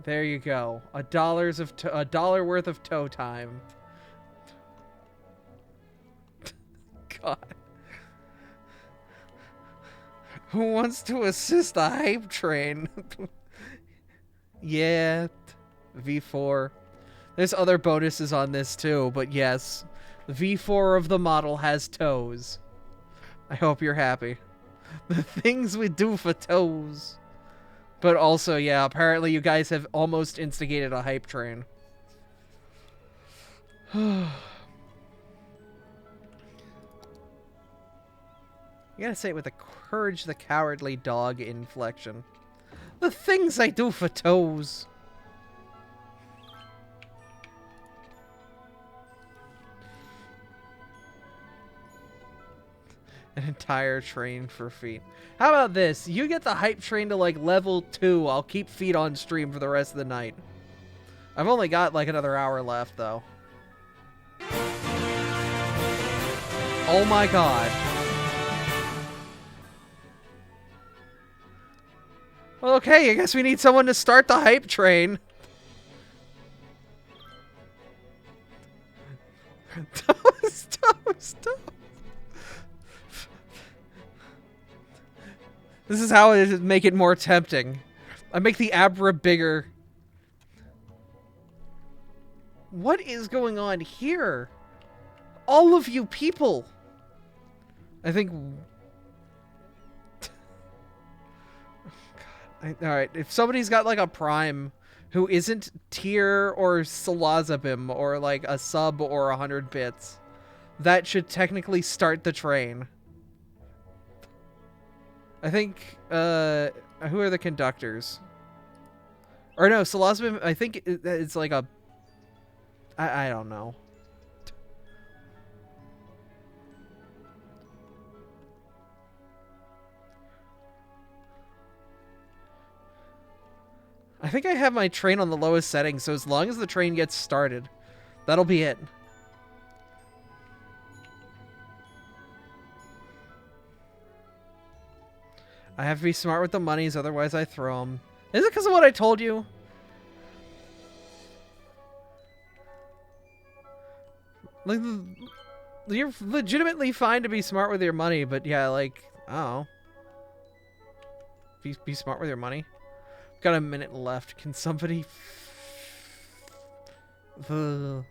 Speaker 1: There you go. $1 worth of toe time. God. Who wants to assist the hype train? Yeah. V4. There's other bonuses on this too, but yes. V4 of the model has toes. I hope you're happy. The things we do for toes. But also, yeah, apparently you guys have almost instigated a hype train. You gotta say it with a Courage the Cowardly Dog inflection. The things I do for toes. An entire train for feet. How about this? You get the hype train to like level 2. I'll keep feet on stream for the rest of the night. I've only got like another hour left though. Oh my god. Well, okay, I guess we need someone to start the hype train. Toes. This is how it make it more tempting. I make the Abra bigger. What is going on here? All of you people. I think... Alright, if somebody's got like a prime who isn't tier or Salazabim or like a sub or 100 bits, that should technically start the train. I think, who are the conductors? Or no, Salazabim, I think it's like a... I don't know. I think I have my train on the lowest setting, so as long as the train gets started, that'll be it. I have to be smart with the monies, otherwise I throw them. Is it because of what I told you? Like, you're legitimately fine to be smart with your money, but yeah, like, I don't know. Be smart with your money. Got a minute left. Can somebody... You know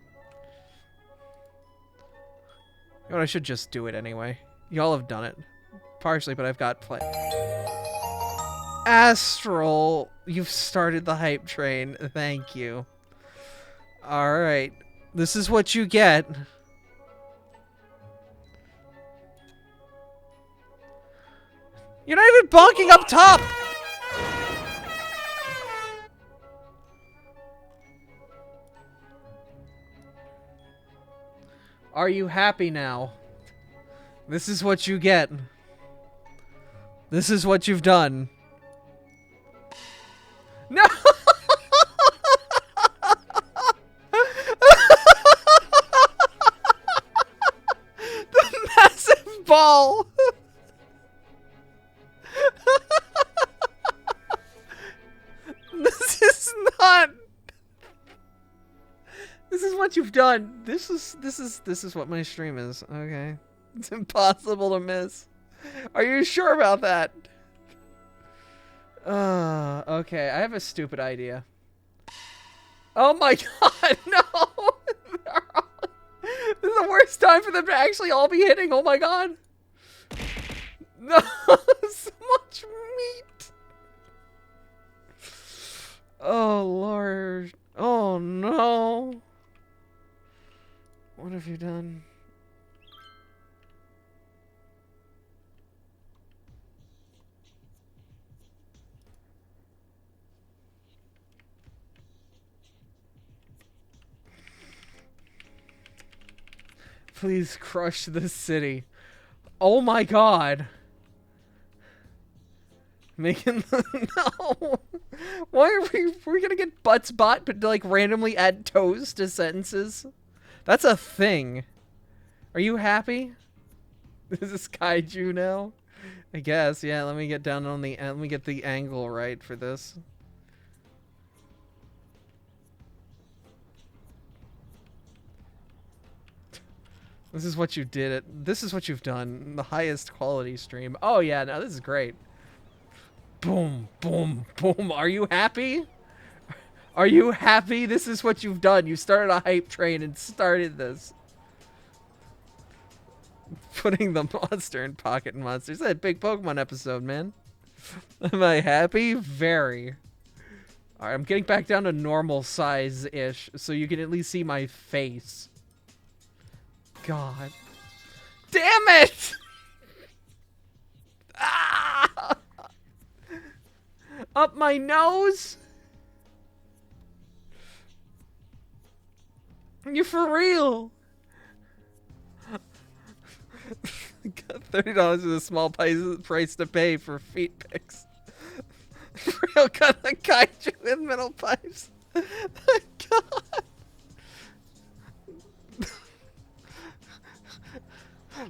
Speaker 1: what, I should just do it anyway. Y'all have done it. Partially, but I've got play. Astral, you've started the hype train. Thank you. Alright. This is what you get. You're not even bonking up top! Are you happy now? This is what you get. This is what you've done. No! The massive ball! This is not... This is what you've done. This is what my stream is. Okay. It's impossible to miss. Are you sure about that? Okay, I have a stupid idea. Oh my god, no! This is the worst time for them to actually all be hitting, oh my god! No, so much meat! Oh lord. Oh no. What have you done? Please crush this city. Oh my god. Making no. Why are we gonna get butts bot but like randomly add toes to sentences? That's a thing. Are you happy? Is this kaiju now? I guess, yeah, let me get down on the let me get the angle right for this. This is what you did it. This is what you've done. The highest quality stream. Oh yeah, no, this is great. Boom, boom, boom. Are you happy? Are you happy? This is what you've done. You started a hype train and started this. Putting the monster in Pocket Monsters. That big Pokemon episode, man. Am I happy? Very. Alright, I'm getting back down to normal size-ish, so you can at least see my face. God. Damn it! Ah! Up my nose? You for real? Got $30 is a small price to pay for feet pics. For real, got the kaiju with metal pipes. God.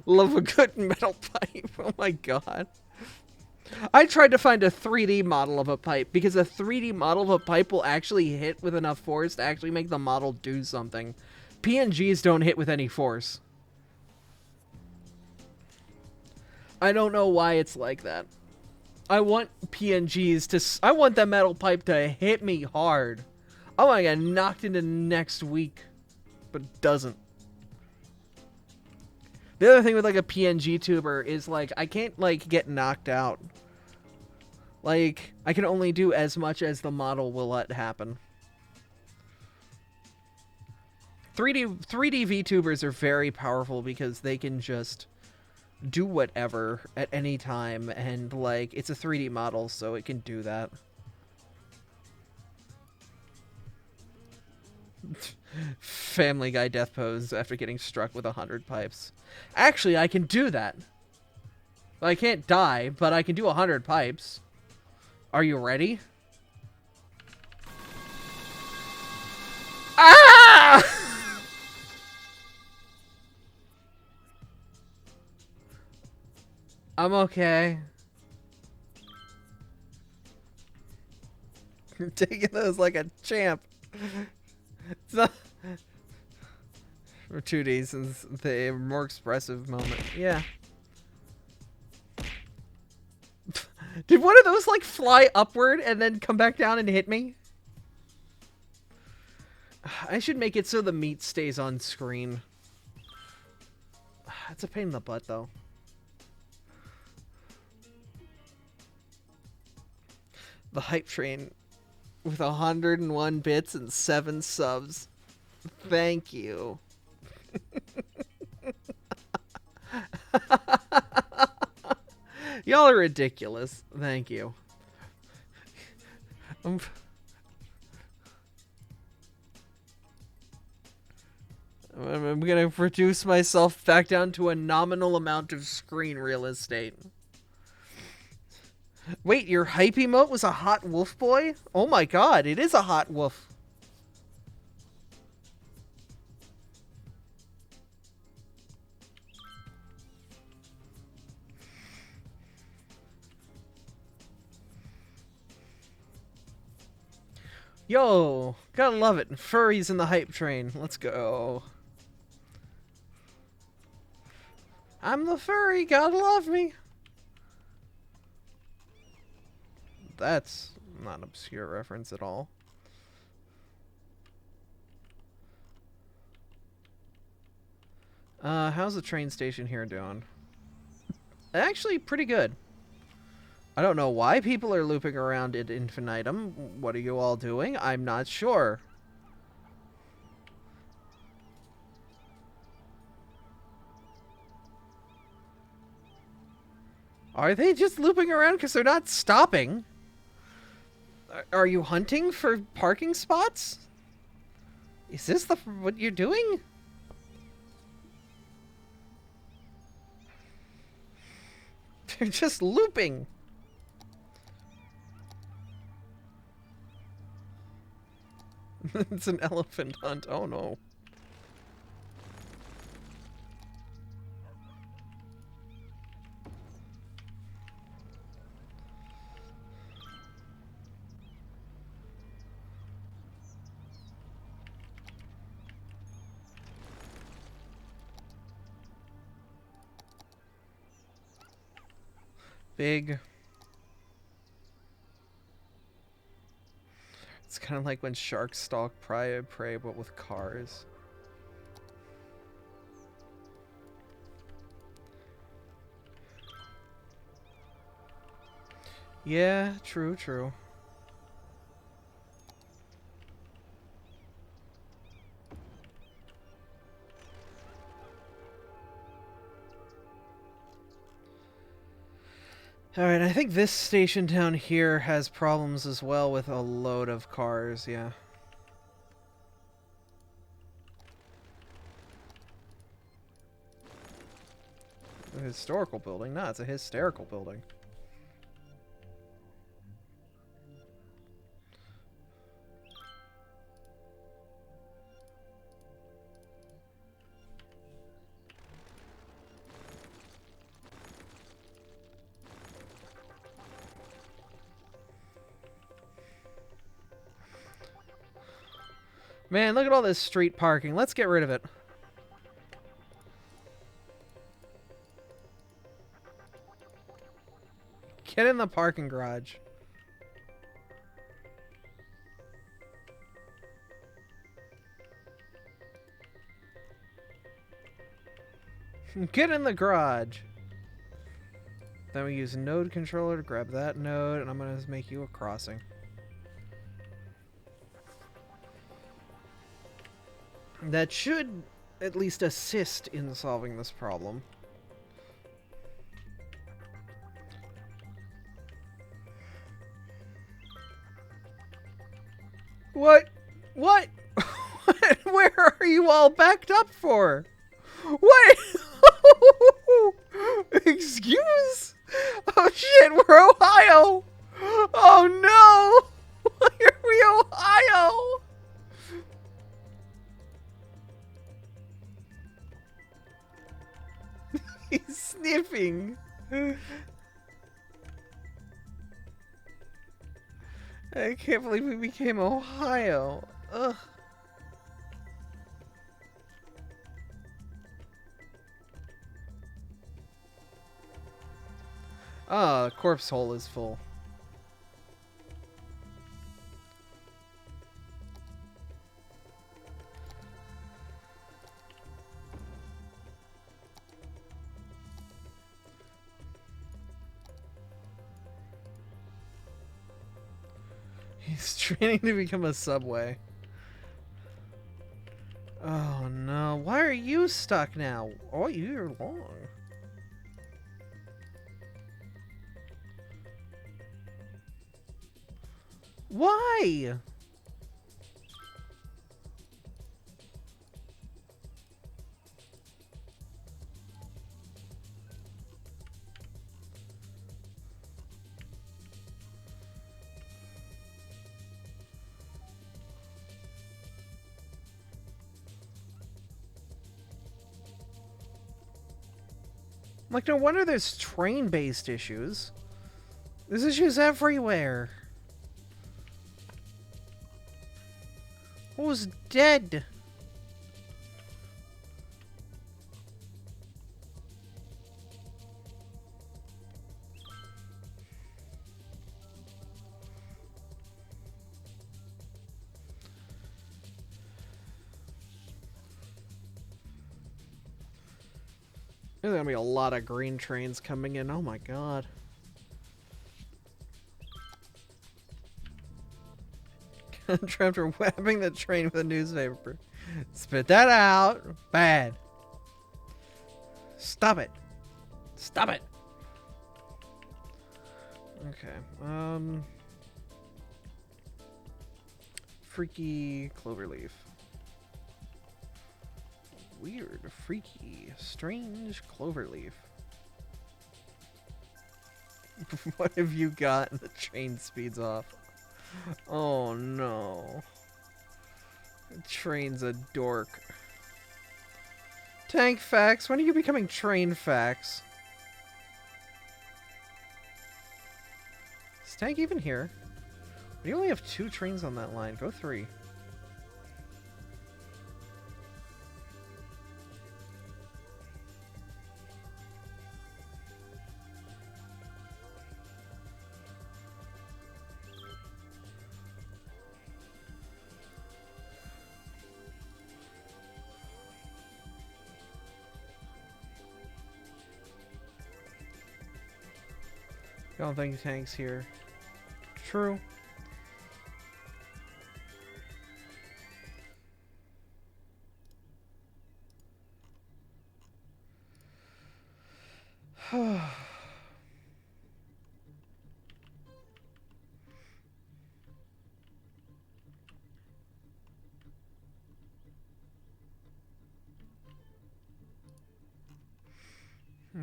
Speaker 1: Love a good metal pipe. Oh my god. I tried to find a 3D model of a pipe because a 3D model of a pipe will actually hit with enough force to actually make the model do something. PNGs don't hit with any force. I don't know why it's like that. I want PNGs to... I want that metal pipe to hit me hard. I want to get knocked into next week. But it doesn't. The other thing with like a PNG tuber is like I can't like get knocked out. Like, I can only do as much as the model will let happen. 3D VTubers are very powerful because they can just do whatever at any time, and like, it's a 3D model, so it can do that. Family Guy death pose after getting struck with 100 pipes. Actually, I can do that. I can't die, but I can do 100 pipes. Are you ready? Ah! I'm okay. You're taking those like a champ. It's not... For 2Ds, since the more expressive moment. Yeah. Did one of those like fly upward and then come back down and hit me? I should make it so the meat stays on screen. It's a pain in the butt though. The hype train with 101 bits and 7 subs. Thank you. Y'all are ridiculous. Thank you. I'm gonna reduce myself back down to a nominal amount of screen real estate. Wait, your hype emote was a hot wolf boy? Oh my god, it is a hot wolf. Yo, gotta love it. Furries in the hype train. Let's go. I'm the furry, gotta love me. That's not an obscure reference at all. How's the train station here doing? Actually, pretty good. I don't know why people are looping around at infinitum. What are you all doing? I'm not sure. Are they just looping around because they're not stopping? Are you hunting for parking spots? Is this what you're doing? They're just looping. It's an elephant hunt. Oh no. Big. It's kind of like when sharks stalk prey, but with cars. Yeah, true, true. Alright, I think this station down here has problems as well with a load of cars, yeah. A historical building? No, it's a hysterical building. Man, look at all this street parking. Let's get rid of it. Get in the parking garage. Get in the garage. Then we use node controller to grab that node, and I'm going to make you a crossing. That should at least assist in solving this problem. What? What? Where are you all backed up for? What? Excuse? Oh shit, we're Ohio! Oh no! Why are we Ohio? He's sniffing. I can't believe we became Ohio. Ugh. Ah, the corpse hole is full. He's training to become a subway. Oh no, why are you stuck now? All year long. Why? Like, no wonder there's train-based issues. There's issues everywhere. Who's dead? There's gonna be a lot of green trains coming in. Oh my god. Contractor whapping the train with a newspaper. Spit that out. Bad. Stop it. Stop it. Okay. Freaky cloverleaf. Weird, freaky, strange cloverleaf. What have you got? The train speeds off. Oh no. The train's a dork. Tank Fax, when are you becoming Train Fax? Is Tank even here? We only have 2 trains on that line. Go 3. I don't think Tank's here. True.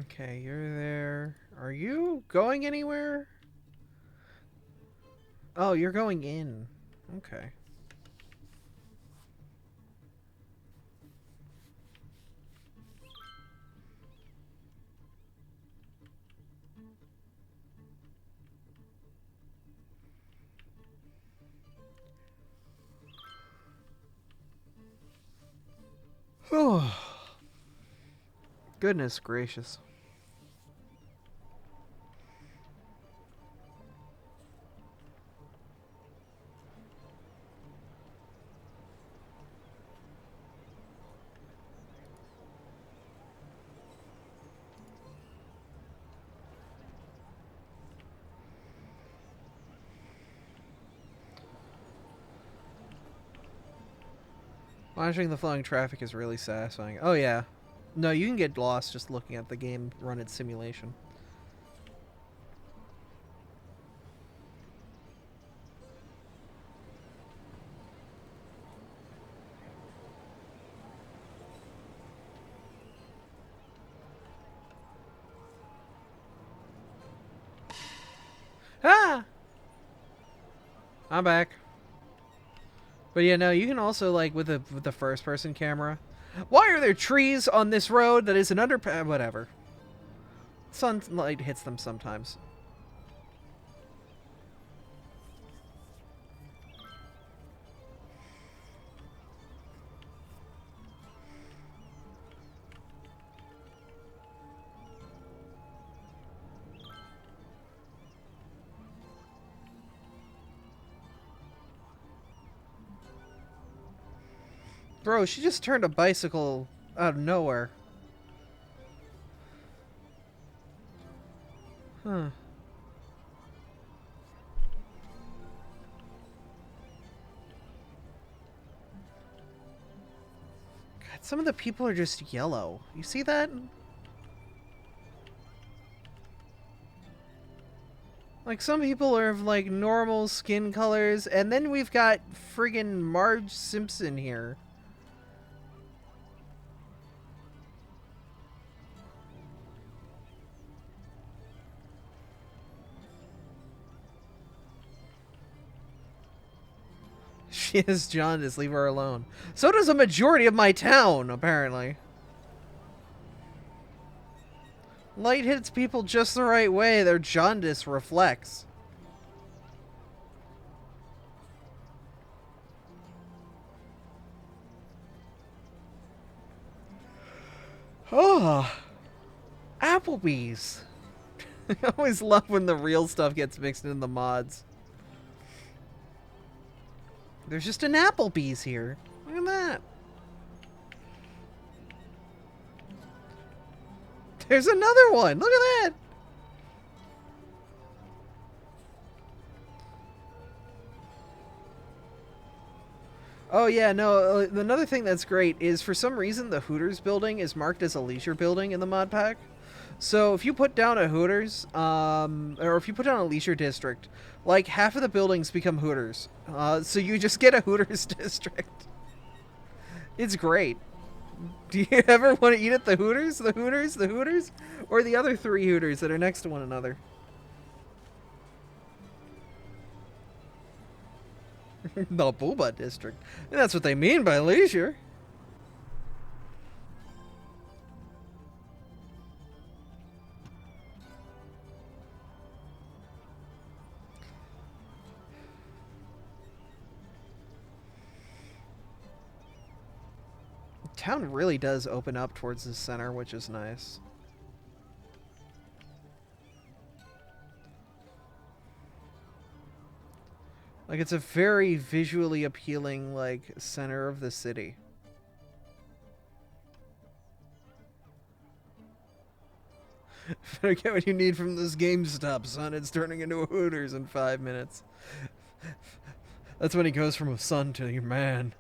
Speaker 1: Okay, you're there. Are you going anywhere? Oh, you're going in. Okay. Oh. Goodness gracious. Watching the flowing traffic is really satisfying. Oh yeah. No, you can get lost just looking at the game run its simulation. Ah! I'm back. But yeah, no, you can also, like, with the first-person camera. Why are there trees on this road that is an underpass? Whatever. Sunlight hits them sometimes. Bro, she just turned a bicycle out of nowhere. Huh. God, some of the people are just yellow. You see that? Like, some people are of, like, normal skin colors, and then we've got friggin' Marge Simpson here. She has jaundice, leave her alone. So does a majority of my town, apparently. Light hits people just the right way, their jaundice reflects. Oh, Applebee's. I always love when the real stuff gets mixed in the mods. There's just an Applebee's here. Look at that. There's another one. Look at that. Oh yeah, no, another thing that's great is for some reason the Hooters building is marked as a leisure building in the mod pack. So if you put down a Hooters, or if you put down a leisure district, like half of the buildings become Hooters. So you just get a Hooters district. It's great. Do you ever want to eat at the Hooters? The Hooters? The Hooters? Or the other 3 Hooters that are next to one another? The Booba district. And that's what they mean by leisure. Town really does open up towards the center, which is nice. Like, it's a very visually appealing, like, center of the city. Better get what you need from this GameStop, son. It's turning into a Hooters in 5 minutes. That's when he goes from a son to your man.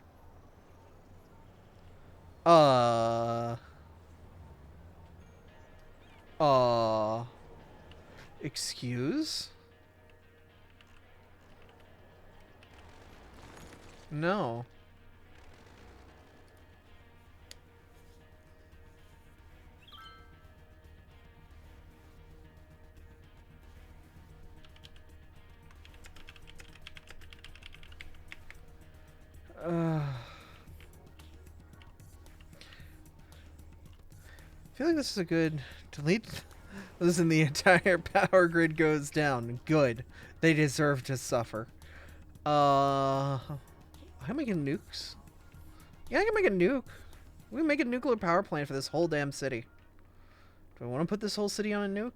Speaker 1: Excuse? No. I feel like this is a good delete. Listen, the entire power grid goes down. Good. They deserve to suffer. I can make nukes. Yeah, I can make a nuke. We can make a nuclear power plant for this whole damn city. Do I want to put this whole city on a nuke?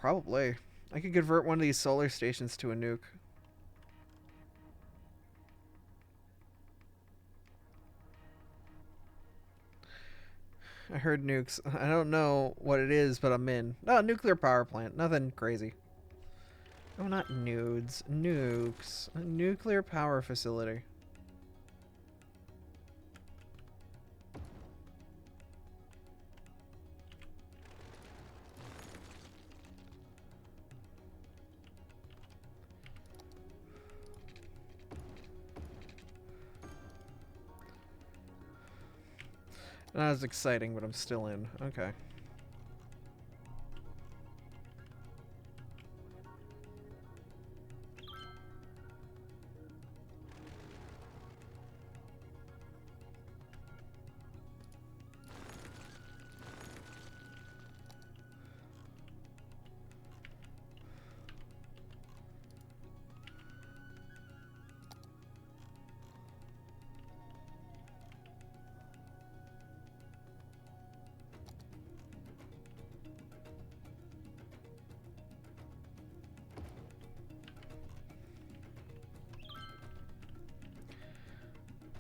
Speaker 1: Probably. I could convert one of these solar stations to a nuke. I heard nukes. I don't know what it is, but I'm in. No, nuclear power plant. Nothing crazy. Oh, not nudes. Nukes. A nuclear power facility. Not as exciting, but I'm still in. Okay.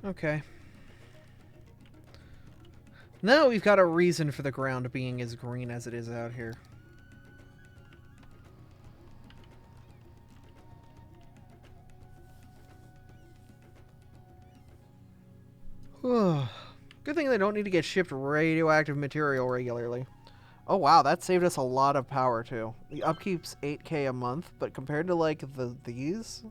Speaker 1: Okay. Now we've got a reason for the ground being as green as it is out here. Good thing they don't need to get shipped radioactive material regularly. Oh wow, that saved us a lot of power too. The upkeep's 8k a month, but compared to like these,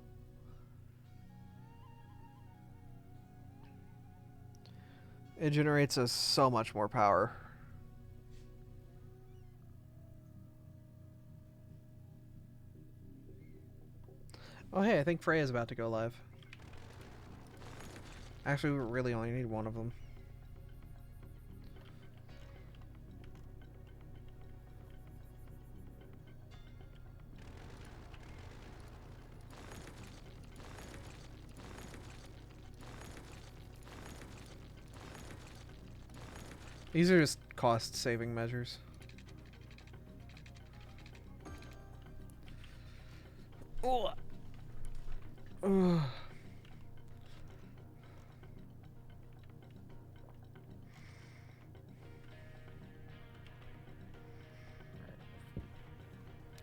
Speaker 1: it generates us so much more power. Oh hey, I think Freya's about to go live. Actually, we really only need one of them. These are just cost-saving measures. Oh.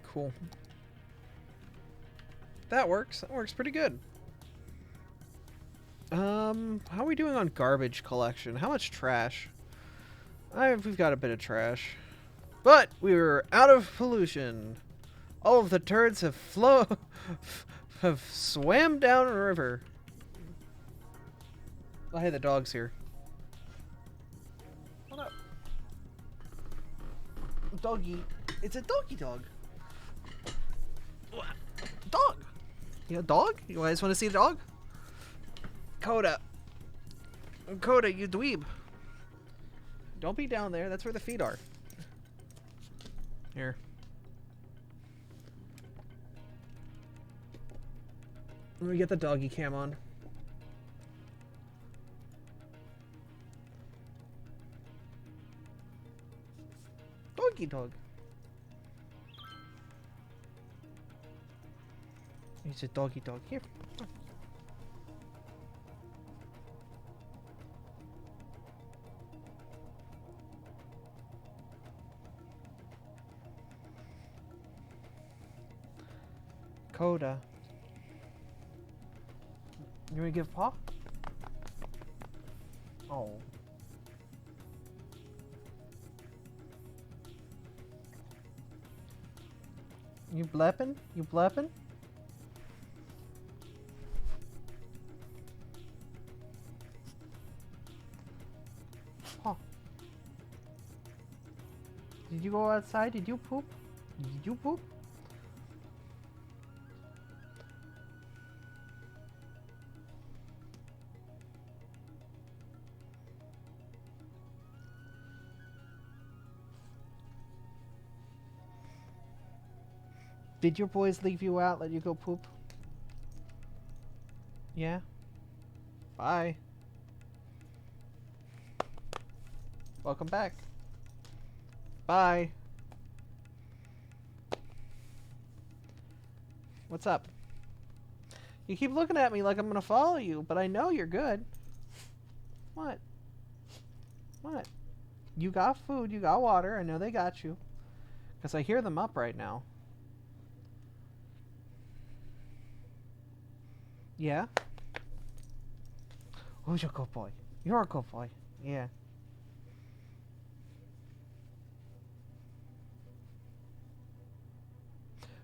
Speaker 1: Cool. That works. That works pretty good. How are we doing on garbage collection? How much trash? We've got a bit of trash. But we were out of pollution. All of the turds have swam down a river. Oh, hey, the dog's here. What up? Doggy. It's a doggy dog. Dog. You a dog? You guys want to see the dog? Coda. Coda, you dweeb. Don't be down there. That's where the feet are. Here. Let me get the doggy cam on. Doggy dog. He's a doggy dog. Here. Coda. You wanna give paw? Oh. You bleppin'? You bleppin'? Paw. Did you go outside? Did you poop? Did you poop? Did your boys leave you out, let you go poop? Yeah? Bye. Welcome back. Bye. What's up? You keep looking at me like I'm gonna follow you, but I know you're good. What? What? You got food, you got water. I know they got you. Because I hear them up right now. Yeah? Who's your good boy? You're a good boy. Yeah.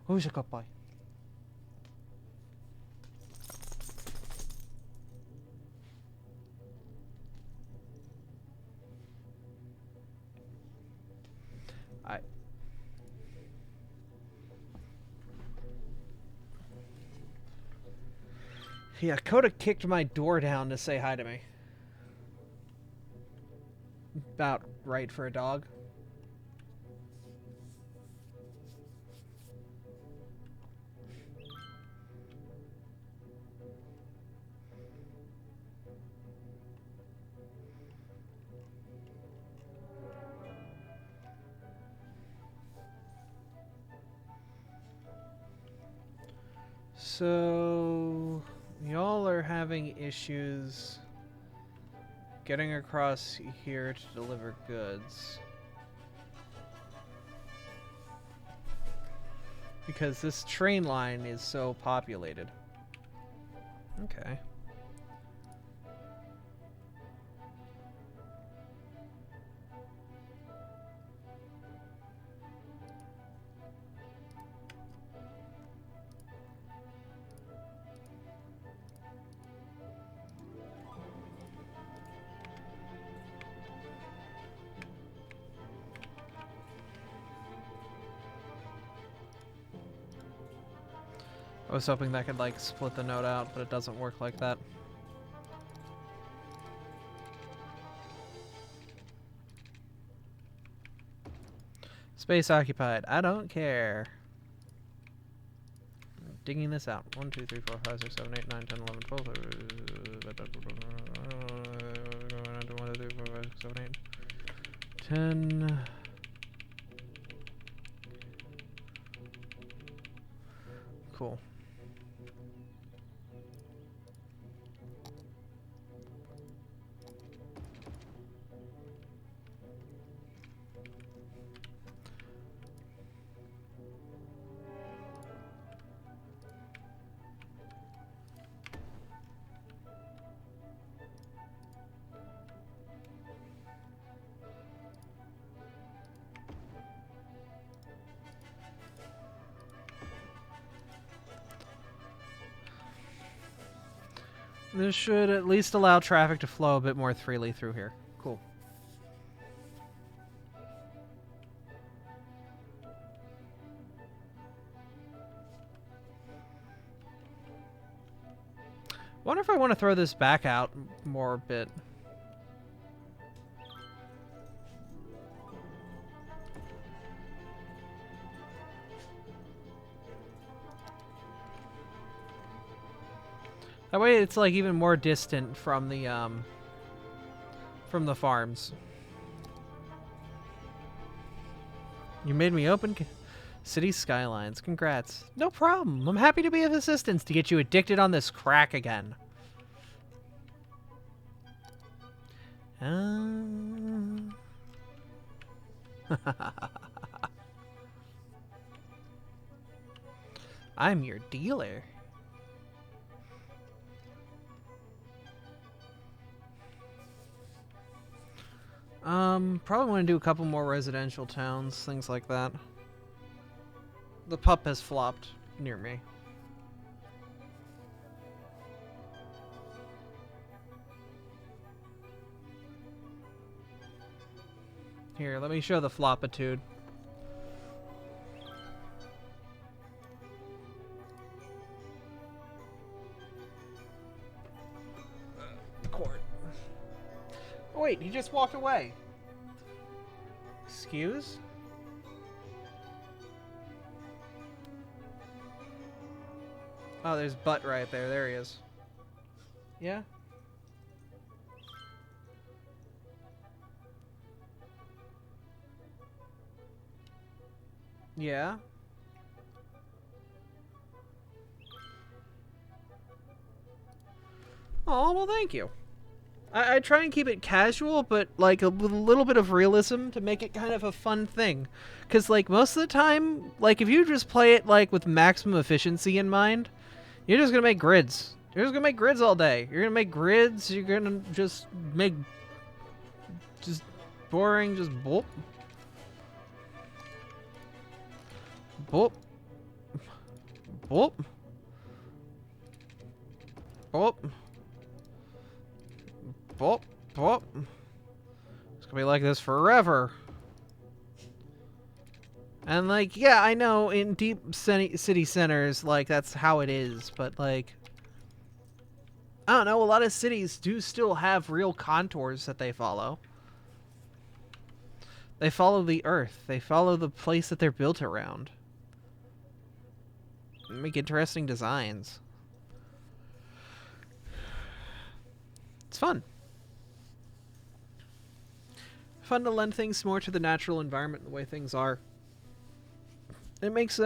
Speaker 1: Who's your good boy? Yeah, Coda kicked my door down to say hi to me. About right for a dog. So, y'all are having issues getting across here to deliver goods. Because this train line is so populated. Okay. I was hoping that could, like, split the note out, but it doesn't work like that. Space occupied. I don't care. I'm digging this out. 1, 2, 3, 4, 5, 6, 7, 8, 9, 10, 11, 12. 1, 2, 3, 4, 5, 6, 7, 8. 10. Cool. This should at least allow traffic to flow a bit more freely through here. Cool. Wonder if I want to throw this back out more a bit. That way it's like even more distant from the farms. You made me open city skylines. Congrats. No problem. I'm happy to be of assistance to get you addicted on this crack again. I'm your dealer. Probably want to do a couple more residential towns, things like that. The pup has flopped near me. Here, let me show the flopitude. Court. Oh wait, he just walked away. Excuse? Oh, there's Butt right there. There he is. Yeah? Yeah? Oh, well, thank you. I try and keep it casual, but like with a little bit of realism to make it kind of a fun thing. Because like most of the time, like if you just play it like with maximum efficiency in mind, you're just gonna make grids. You're just gonna make grids all day. You're gonna make grids. You're gonna just make just boring, just boop, boop, boop, boop, boop, boop. It's gonna be like this forever. And like, yeah, I know in deep city centers, like that's how it is, but like, I don't know, a lot of cities do still have real contours that they follow. They follow the earth. They follow the place that they're built around. They make interesting designs. It's fun. Fun to lend things more to the natural environment, the way things are. It makes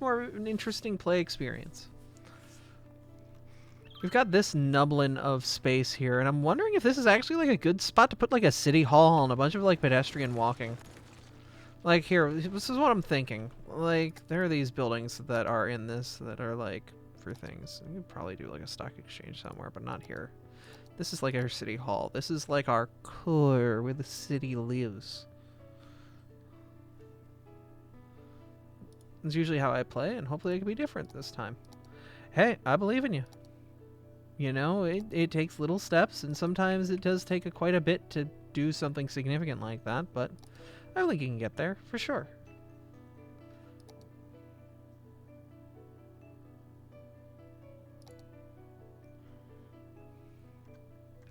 Speaker 1: more an interesting play experience. We've got this nublin of space here, and I'm wondering if this is actually like a good spot to put like a city hall and a bunch of like pedestrian walking. Like here, this is what I'm thinking. Like there are these buildings that are in this that are like for things. You could probably do like a stock exchange somewhere, but not here. This is like our city hall. This is like our core where the city lives. It's usually how I play, and hopefully it can be different this time. Hey, I believe in you. You know, it takes little steps, and sometimes it does take quite a bit to do something significant like that, but I think you can get there, for sure.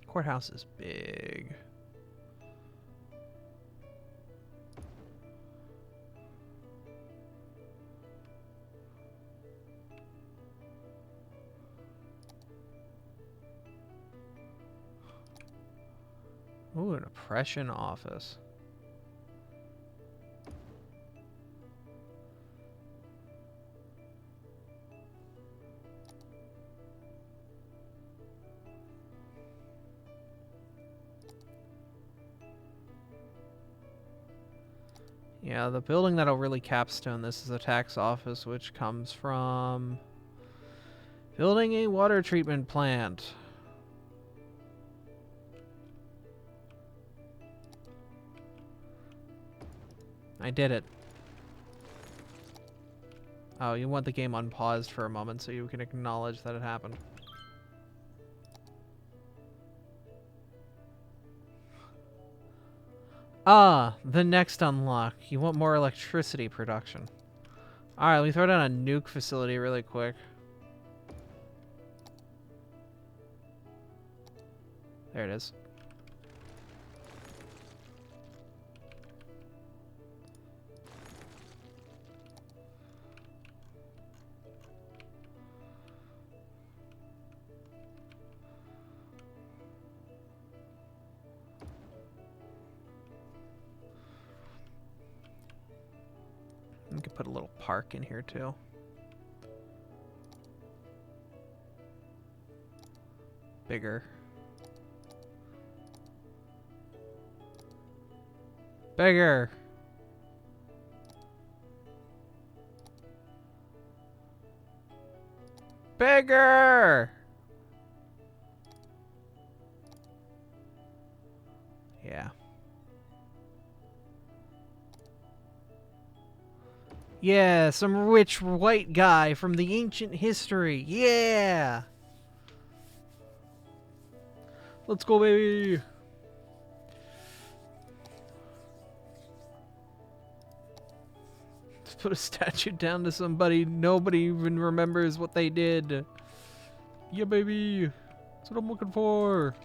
Speaker 1: Courthouse is big. Ooh, an oppression office. Yeah, the building that'll really capstone this is a tax office, which comes from building a water treatment plant. I did it. Oh, you want the game unpaused for a moment so you can acknowledge that it happened. Ah, the next unlock. You want more electricity production. Alright, let me throw down a nuke facility really quick. There it is. We could put a little park in here too. Bigger. Bigger. Bigger. Yeah. Yeah, some rich white guy from the ancient history. Yeah! Let's go, baby! Let's put a statue down to somebody nobody even remembers what they did. Yeah, baby! That's what I'm looking for!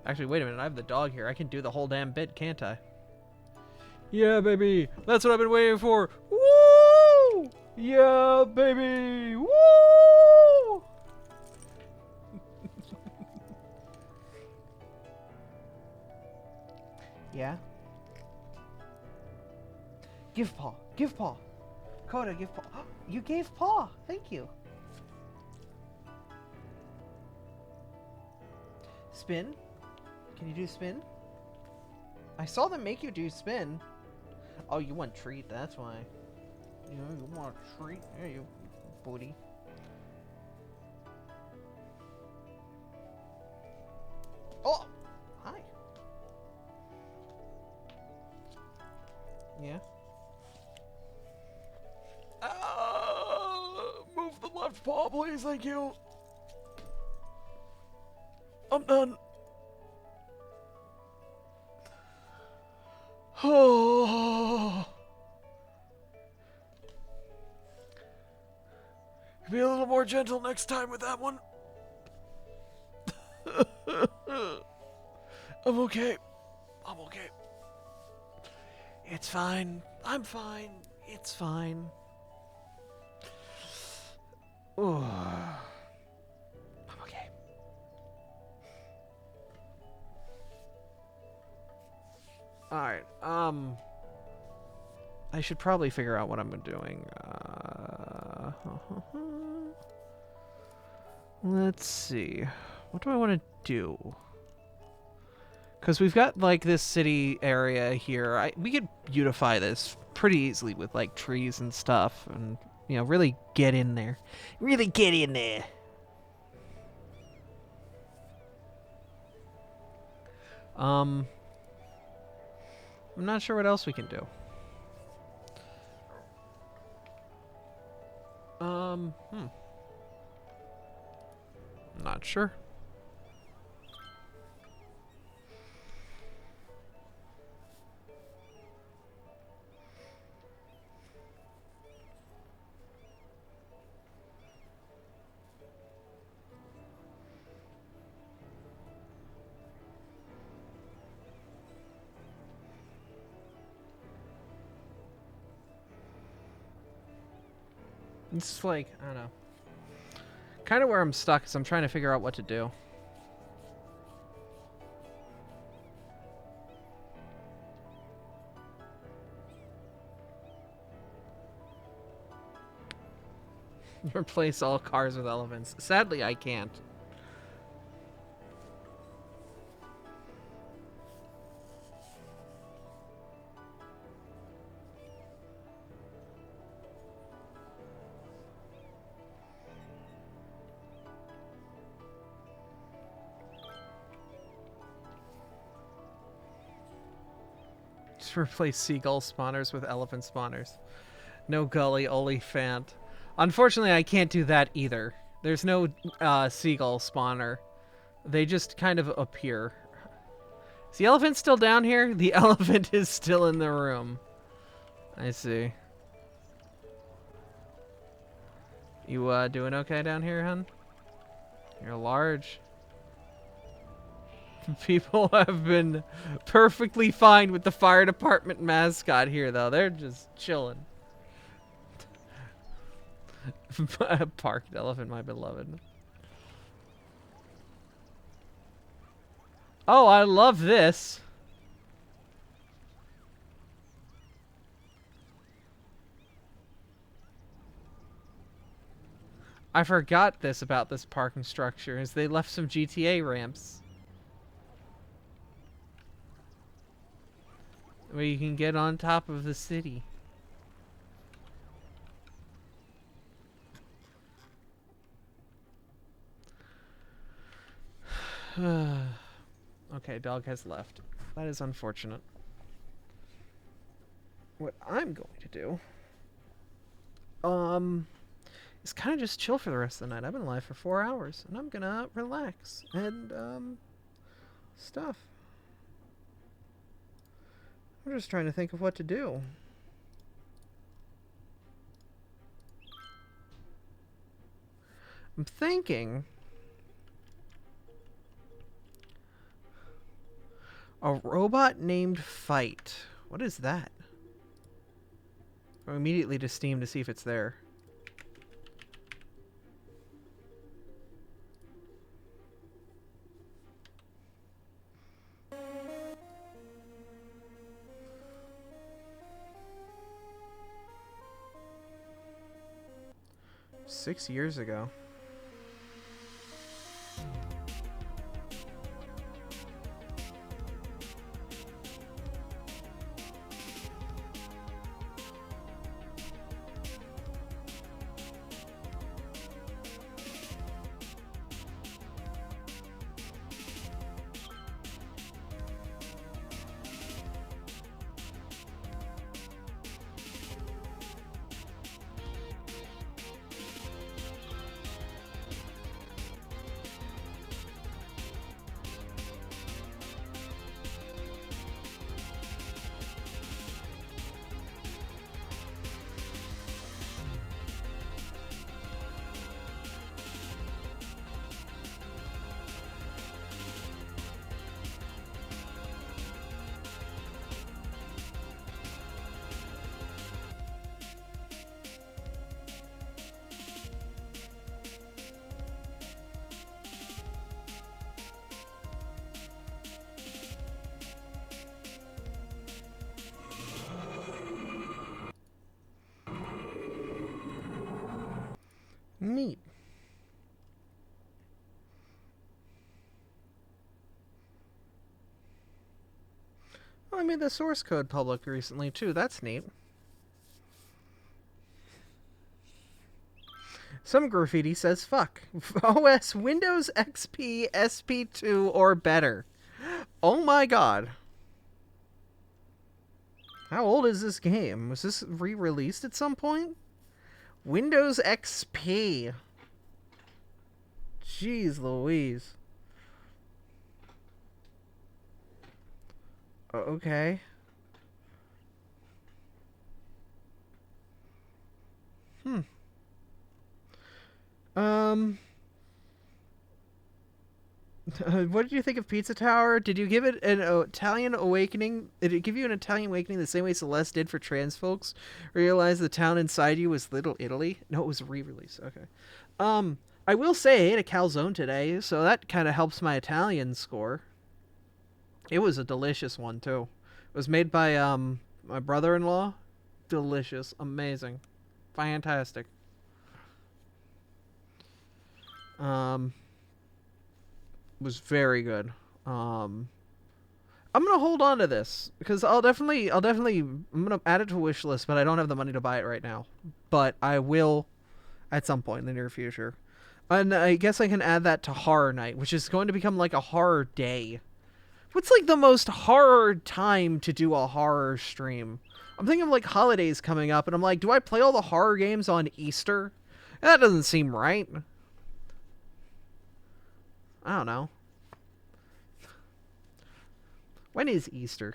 Speaker 1: Actually, wait a minute. I have the dog here. I can do the whole damn bit, can't I? Yeah, baby. That's what I've been waiting for. Woo! Yeah, baby. Woo! Yeah? Give paw. Give paw. Coda, give paw. You gave paw. Thank you. Spin? Can you do spin? I saw them make you do spin. Oh, you want treat, that's why. You want a treat? There you booty. Oh! Hi. Yeah? Move the left paw, please, thank you. I'm done. Oh. Be a little more gentle next time with that one. I'm okay. I'm okay. It's fine. I'm fine. It's fine. Ooh. I'm okay. Alright, I should probably figure out what I'm doing. Let's see. What do I want to do? Because we've got, like, this city area here. We could beautify this pretty easily with, like, trees and stuff. And, you know, really get in there. Really get in there. I'm not sure what else we can do. Not sure. It's like, I don't know. Kind of where I'm stuck is I'm trying to figure out what to do. Replace all cars with elephants. Sadly, I can't. Just replace seagull spawners with elephant spawners. No gully, Oliphant. Unfortunately, I can't do that either. There's no seagull spawner. They just kind of appear. Is the elephant still down here? The elephant is still in the room. I see. You doing okay down here, hun? You're large. People have been perfectly fine with the fire department mascot here, though. They're just chilling. Parked elephant, my beloved. Oh, I love this. I forgot this about this parking structure, is they left some GTA ramps. Where you can get on top of the city. Okay, dog has left. That is unfortunate. What I'm going to do, is kind of just chill for the rest of the night. I've been alive for 4 hours, and I'm gonna relax and, stuff. I'm just trying to think of what to do. I'm thinking a robot named Fight. What is that? Go immediately to Steam to see if it's there. 6 years ago. Neat. Well, I made the source code public recently too. That's neat. Some graffiti says fuck. OS Windows XP SP2 or better. Oh my god. How old is this game? Was this re-released at some point? Windows XP. Jeez Louise. Okay. What did you think of Pizza Tower? Did you give it an Italian awakening? Did it give you an Italian awakening the same way Celeste did for trans folks? Realize the town inside you was Little Italy? No, it was a re-release. Okay. I will say I ate a calzone today, so that kind of helps my Italian score. It was a delicious one too. It was made by my brother-in-law. Delicious, amazing, fantastic. Was very good. I'm gonna hold on to this because I'm gonna add it to a wish list, but I don't have the money to buy it right now. But I will at some point in the near future. And I guess I can add that to Horror Night, which is going to become like a horror day. What's like the most horror time to do a horror stream? I'm thinking of like holidays coming up, and I'm like, do I play all the horror games on Easter? That doesn't seem right. I don't know. When is Easter?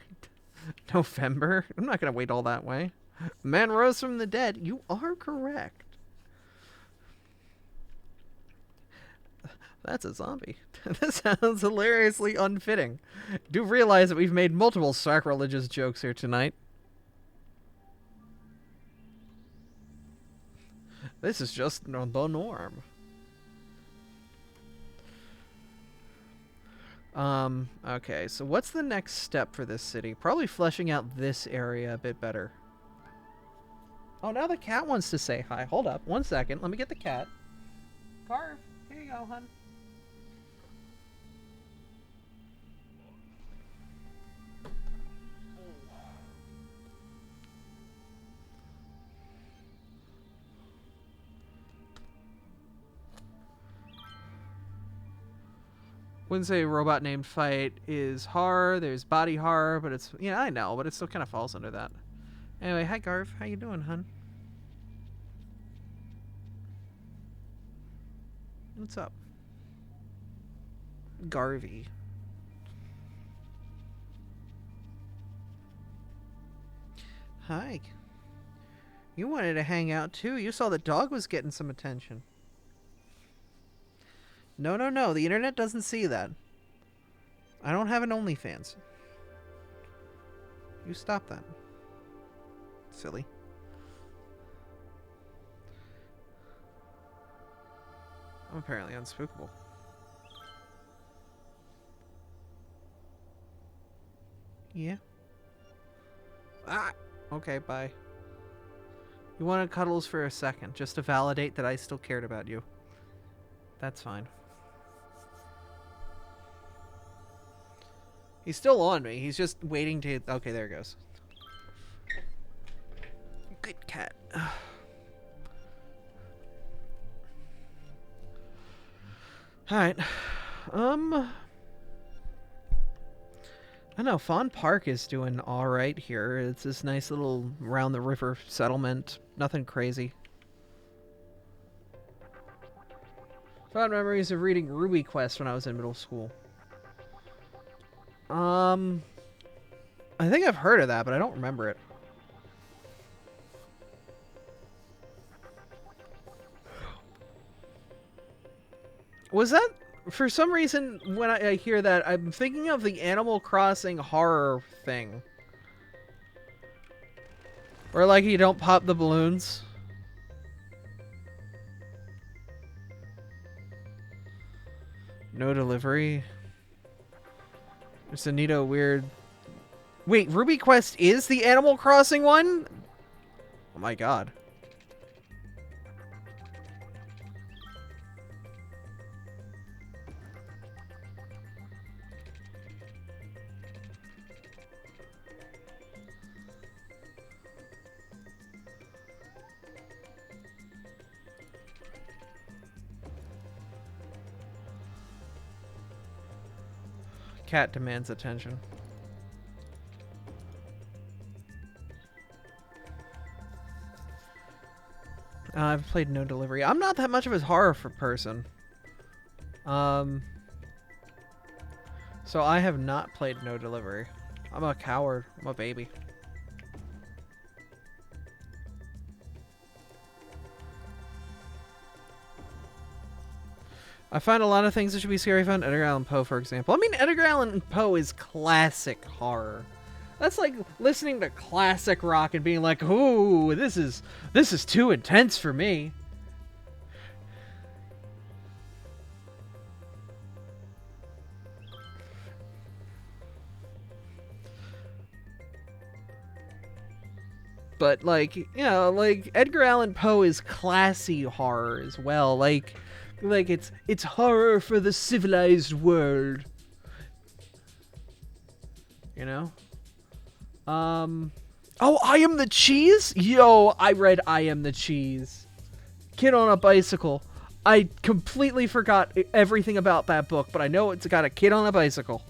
Speaker 1: November? I'm not going to wait all that way. Man rose from the dead. You are correct. That's a zombie. This sounds hilariously unfitting. Do realize that we've made multiple sacrilegious jokes here tonight. This is just the norm. Okay, so what's the next step for this city? Probably fleshing out this area a bit better. Oh, now the cat wants to say hi. Hold up, 1 second. Let me get the cat. Carve, here you go, hun. Wouldn't say robot named fight is horror. There's body horror, but it's... Yeah, I know, but it still kind of falls under that. Anyway, hi, Garv. How you doing, hun? What's up? Garvey. Hi. You wanted to hang out, too. You saw the dog was getting some attention. No, no, no. The internet doesn't see that. I don't have an OnlyFans. You stop that. Silly. I'm apparently unspookable. Yeah. Ah! Okay, bye. You wanted cuddles for a second, just to validate that I still cared about you. That's fine. He's still on me. He's just waiting to... Okay, there it goes. Good cat. Alright. I don't know. Fawn Park is doing alright here. It's this nice little round the river settlement. Nothing crazy. Fond memories of reading Ruby Quest when I was in middle school. I think I've heard of that, but I don't remember it. Was that... For some reason, when I hear that, I'm thinking of the Animal Crossing horror thing. Where, like, you don't pop the balloons. No delivery. It's a neato weird... Wait, Ruby Quest is the Animal Crossing one? Oh my god. Cat demands attention. I've played No Delivery. I'm not that much of a horror person. So I have not played No Delivery. I'm a coward. I'm a baby. I find a lot of things that should be scary fun. Edgar Allan Poe, for example. I mean, Edgar Allan Poe is classic horror. That's like listening to classic rock and being like, "Ooh, this is too intense for me." But like, you know, like Edgar Allan Poe is classy horror as well. Like it's horror for the civilized world. You know? Oh, I Am the Cheese? Yo, I read I Am the Cheese. Kid on a Bicycle. I completely forgot everything about that book, but I know it's got a kid on a bicycle.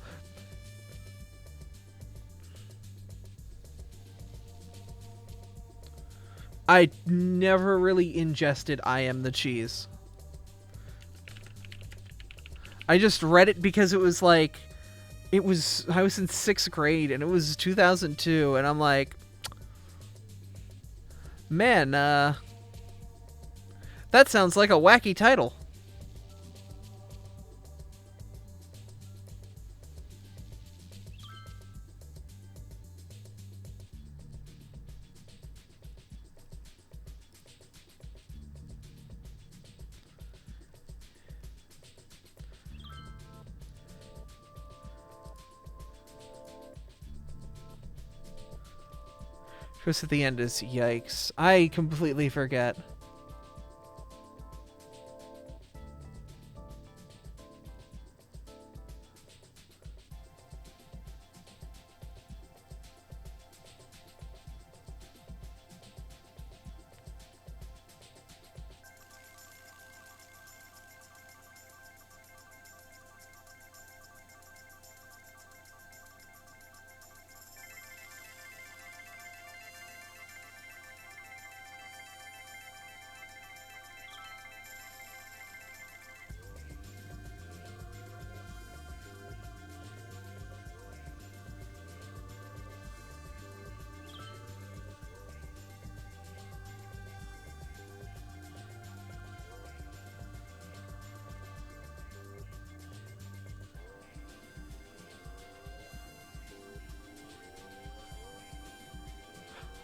Speaker 1: I never really ingested I Am the Cheese. I just read it because it was like... I was in 6th grade, and it was 2002, and I'm like... Man, that sounds like a wacky title. Twist at the end is yikes. I completely forget.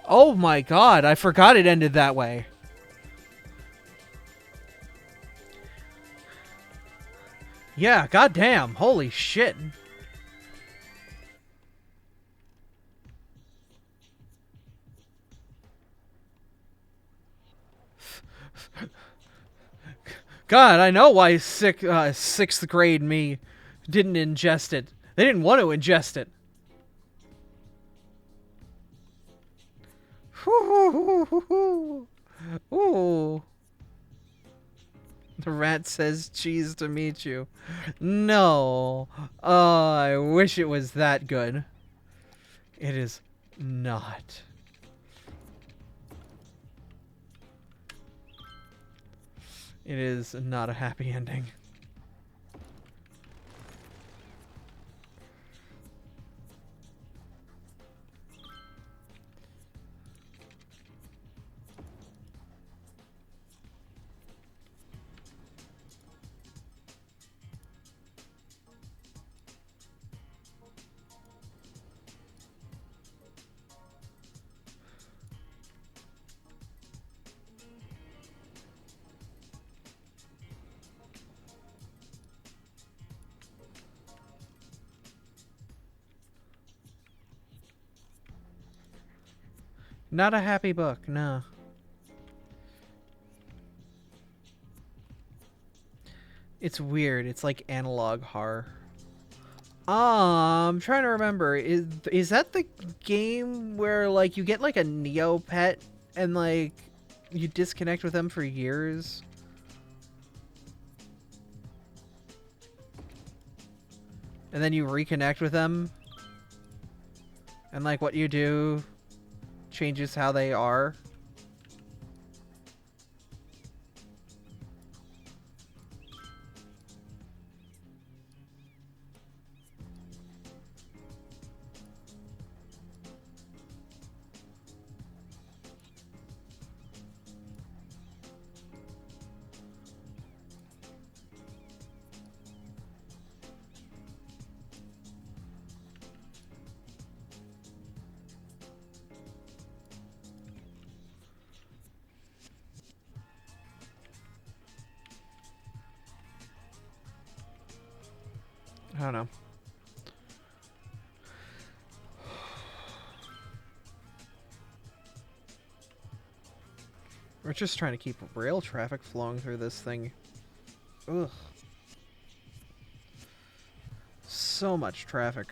Speaker 1: Oh my god, I forgot it ended that way. Yeah, goddamn. Holy shit. God, I know why sixth grade me didn't ingest it. They didn't want to ingest it. Ooh. The rat says cheese to meet you. No. Oh, I wish it was that good. It is not. It is not a happy ending. Not a happy book, no. It's weird. It's like analog horror. I'm trying to remember. Is that the game where like you get like a Neopet and like you disconnect with them for years? And then you reconnect with them? And like what you do changes how they are? I don't know. We're just trying to keep rail traffic flowing through this thing. Ugh. So much traffic.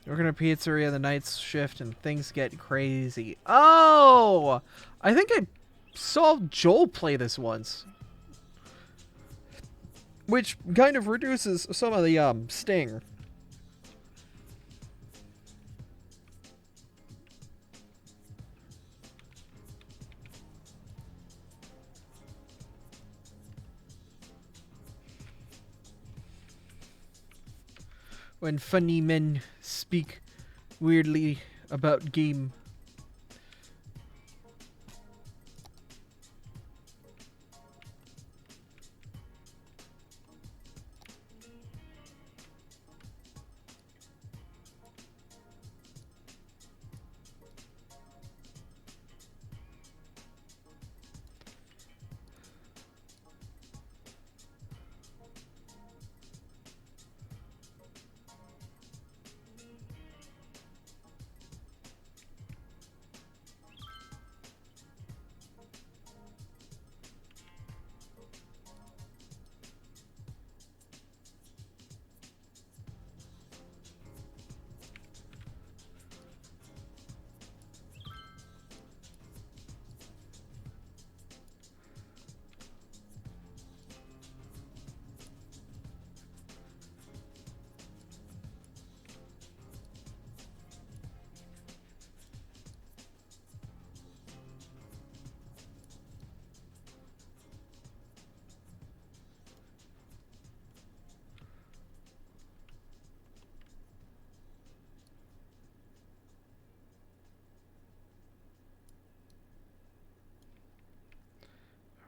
Speaker 1: We're gonna pizzeria the night shift and things get crazy. Oh! I think I saw Joel play this once. Which kind of reduces some of the sting. When funny men speak weirdly about game.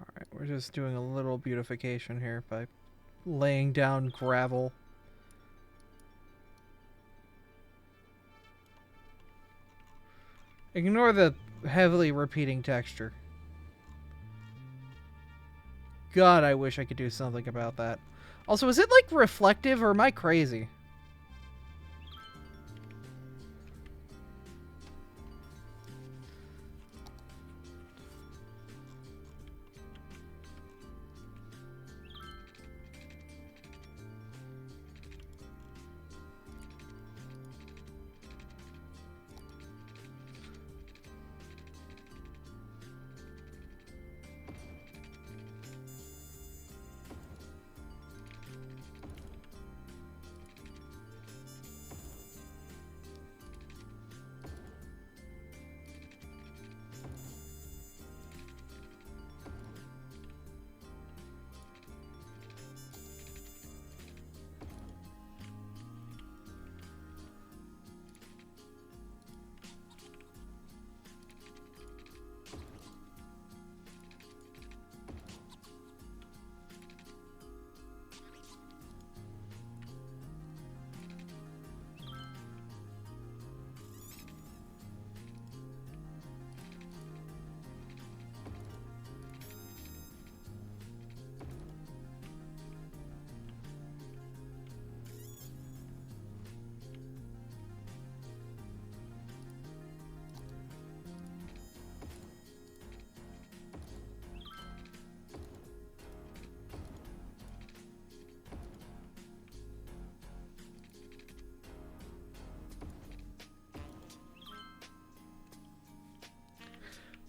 Speaker 1: Alright, we're just doing a little beautification here by laying down gravel. Ignore the heavily repeating texture. God, I wish I could do something about that. Also, is it like reflective or am I crazy?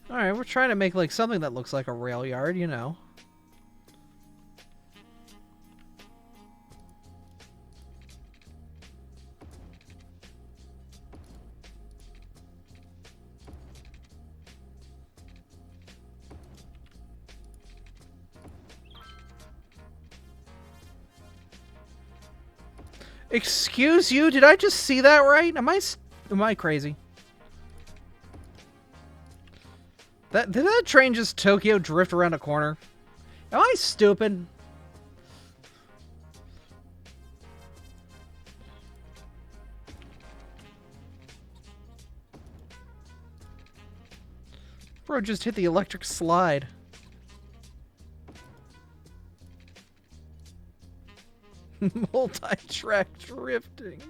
Speaker 1: Alright, we're trying to make, like, something that looks like a rail yard, you know. Excuse you? Did I just see that right? Am I crazy? Did that train just Tokyo drift around a corner? Am I stupid? Bro just hit the electric slide. Multi-track drifting.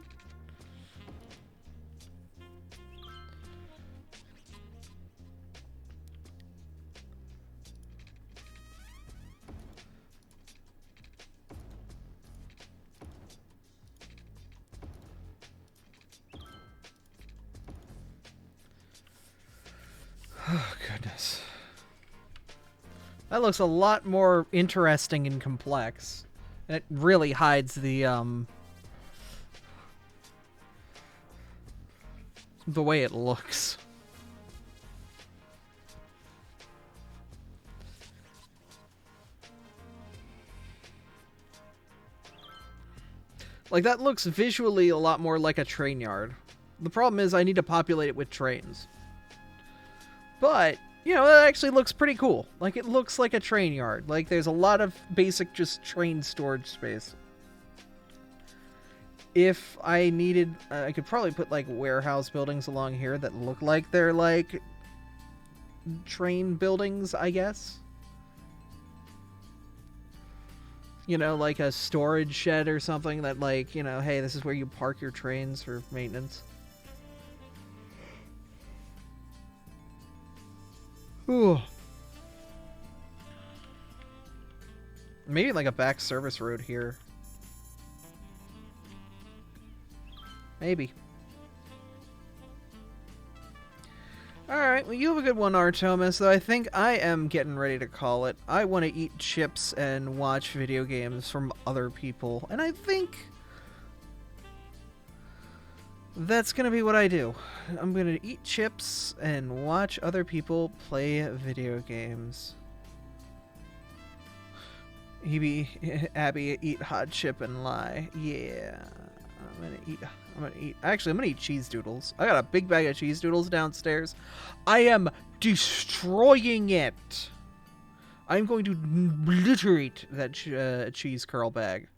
Speaker 1: Oh, goodness. That looks a lot more interesting and complex. And it really hides the way it looks. Like, that looks visually a lot more like a train yard. The problem is I need to populate it with trains. But, you know, that actually looks pretty cool. Like, it looks like a train yard. Like, there's a lot of basic just train storage space. If I needed, I could probably put, like, warehouse buildings along here that look like they're, like, train buildings, I guess. You know, like a storage shed or something that, like, you know, hey, this is where you park your trains for maintenance. Ooh. Maybe like a back service road here. Maybe. Alright, well, you have a good one, Artemis, though I think I am getting ready to call it. I want to eat chips and watch video games from other people, and I think that's going to be what I do. I'm going to eat chips and watch other people play video games. Abby, eat hot chip and lie. Yeah. I'm gonna eat cheese doodles. I got a big bag of cheese doodles downstairs. I am destroying it. I'm going to obliterate that cheese curl bag.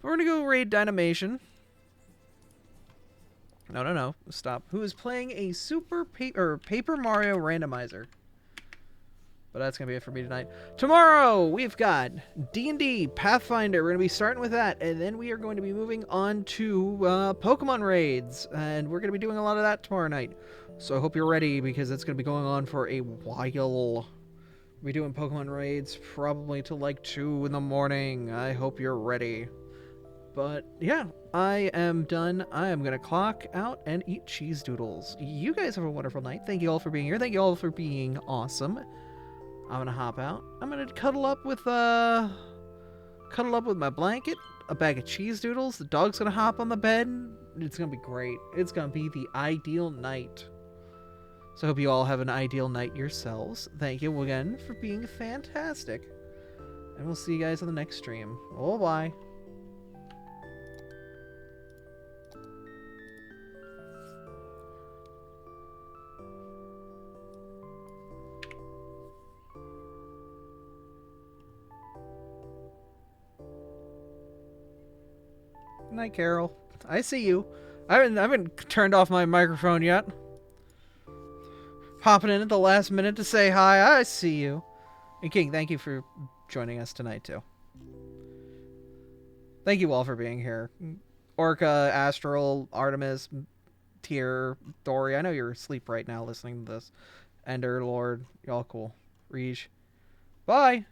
Speaker 1: But we're gonna go raid Dynamation. No. Stop. Who is playing a Paper Mario randomizer? But that's going to be it for me tonight. Tomorrow, we've got D&D, Pathfinder. We're going to be starting with that. And then we are going to be moving on to Pokemon raids. And we're going to be doing a lot of that tomorrow night. So I hope you're ready, because it's going to be going on for a while. We'll be doing Pokemon raids probably till like 2 in the morning. I hope you're ready. But yeah, I am done. I am going to clock out and eat cheese doodles. You guys have a wonderful night. Thank you all for being here. Thank you all for being awesome. I'm gonna hop out. I'm gonna cuddle up with my blanket, a bag of cheese doodles. The dog's gonna hop on the bed. It's gonna be great. It's gonna be the ideal night. So I hope you all have an ideal night yourselves. Thank you again for being fantastic. And we'll see you guys on the next stream. Oh, bye. Night, Carol. I see you. I haven't turned off my microphone yet. Popping in at the last minute to say hi. I see you. And King, thank you for joining us tonight too. Thank you all for being here. Orca, Astral, Artemis, Tyr, Dory. I know you're asleep right now listening to this. Ender, Lord, y'all cool. Rege. Bye.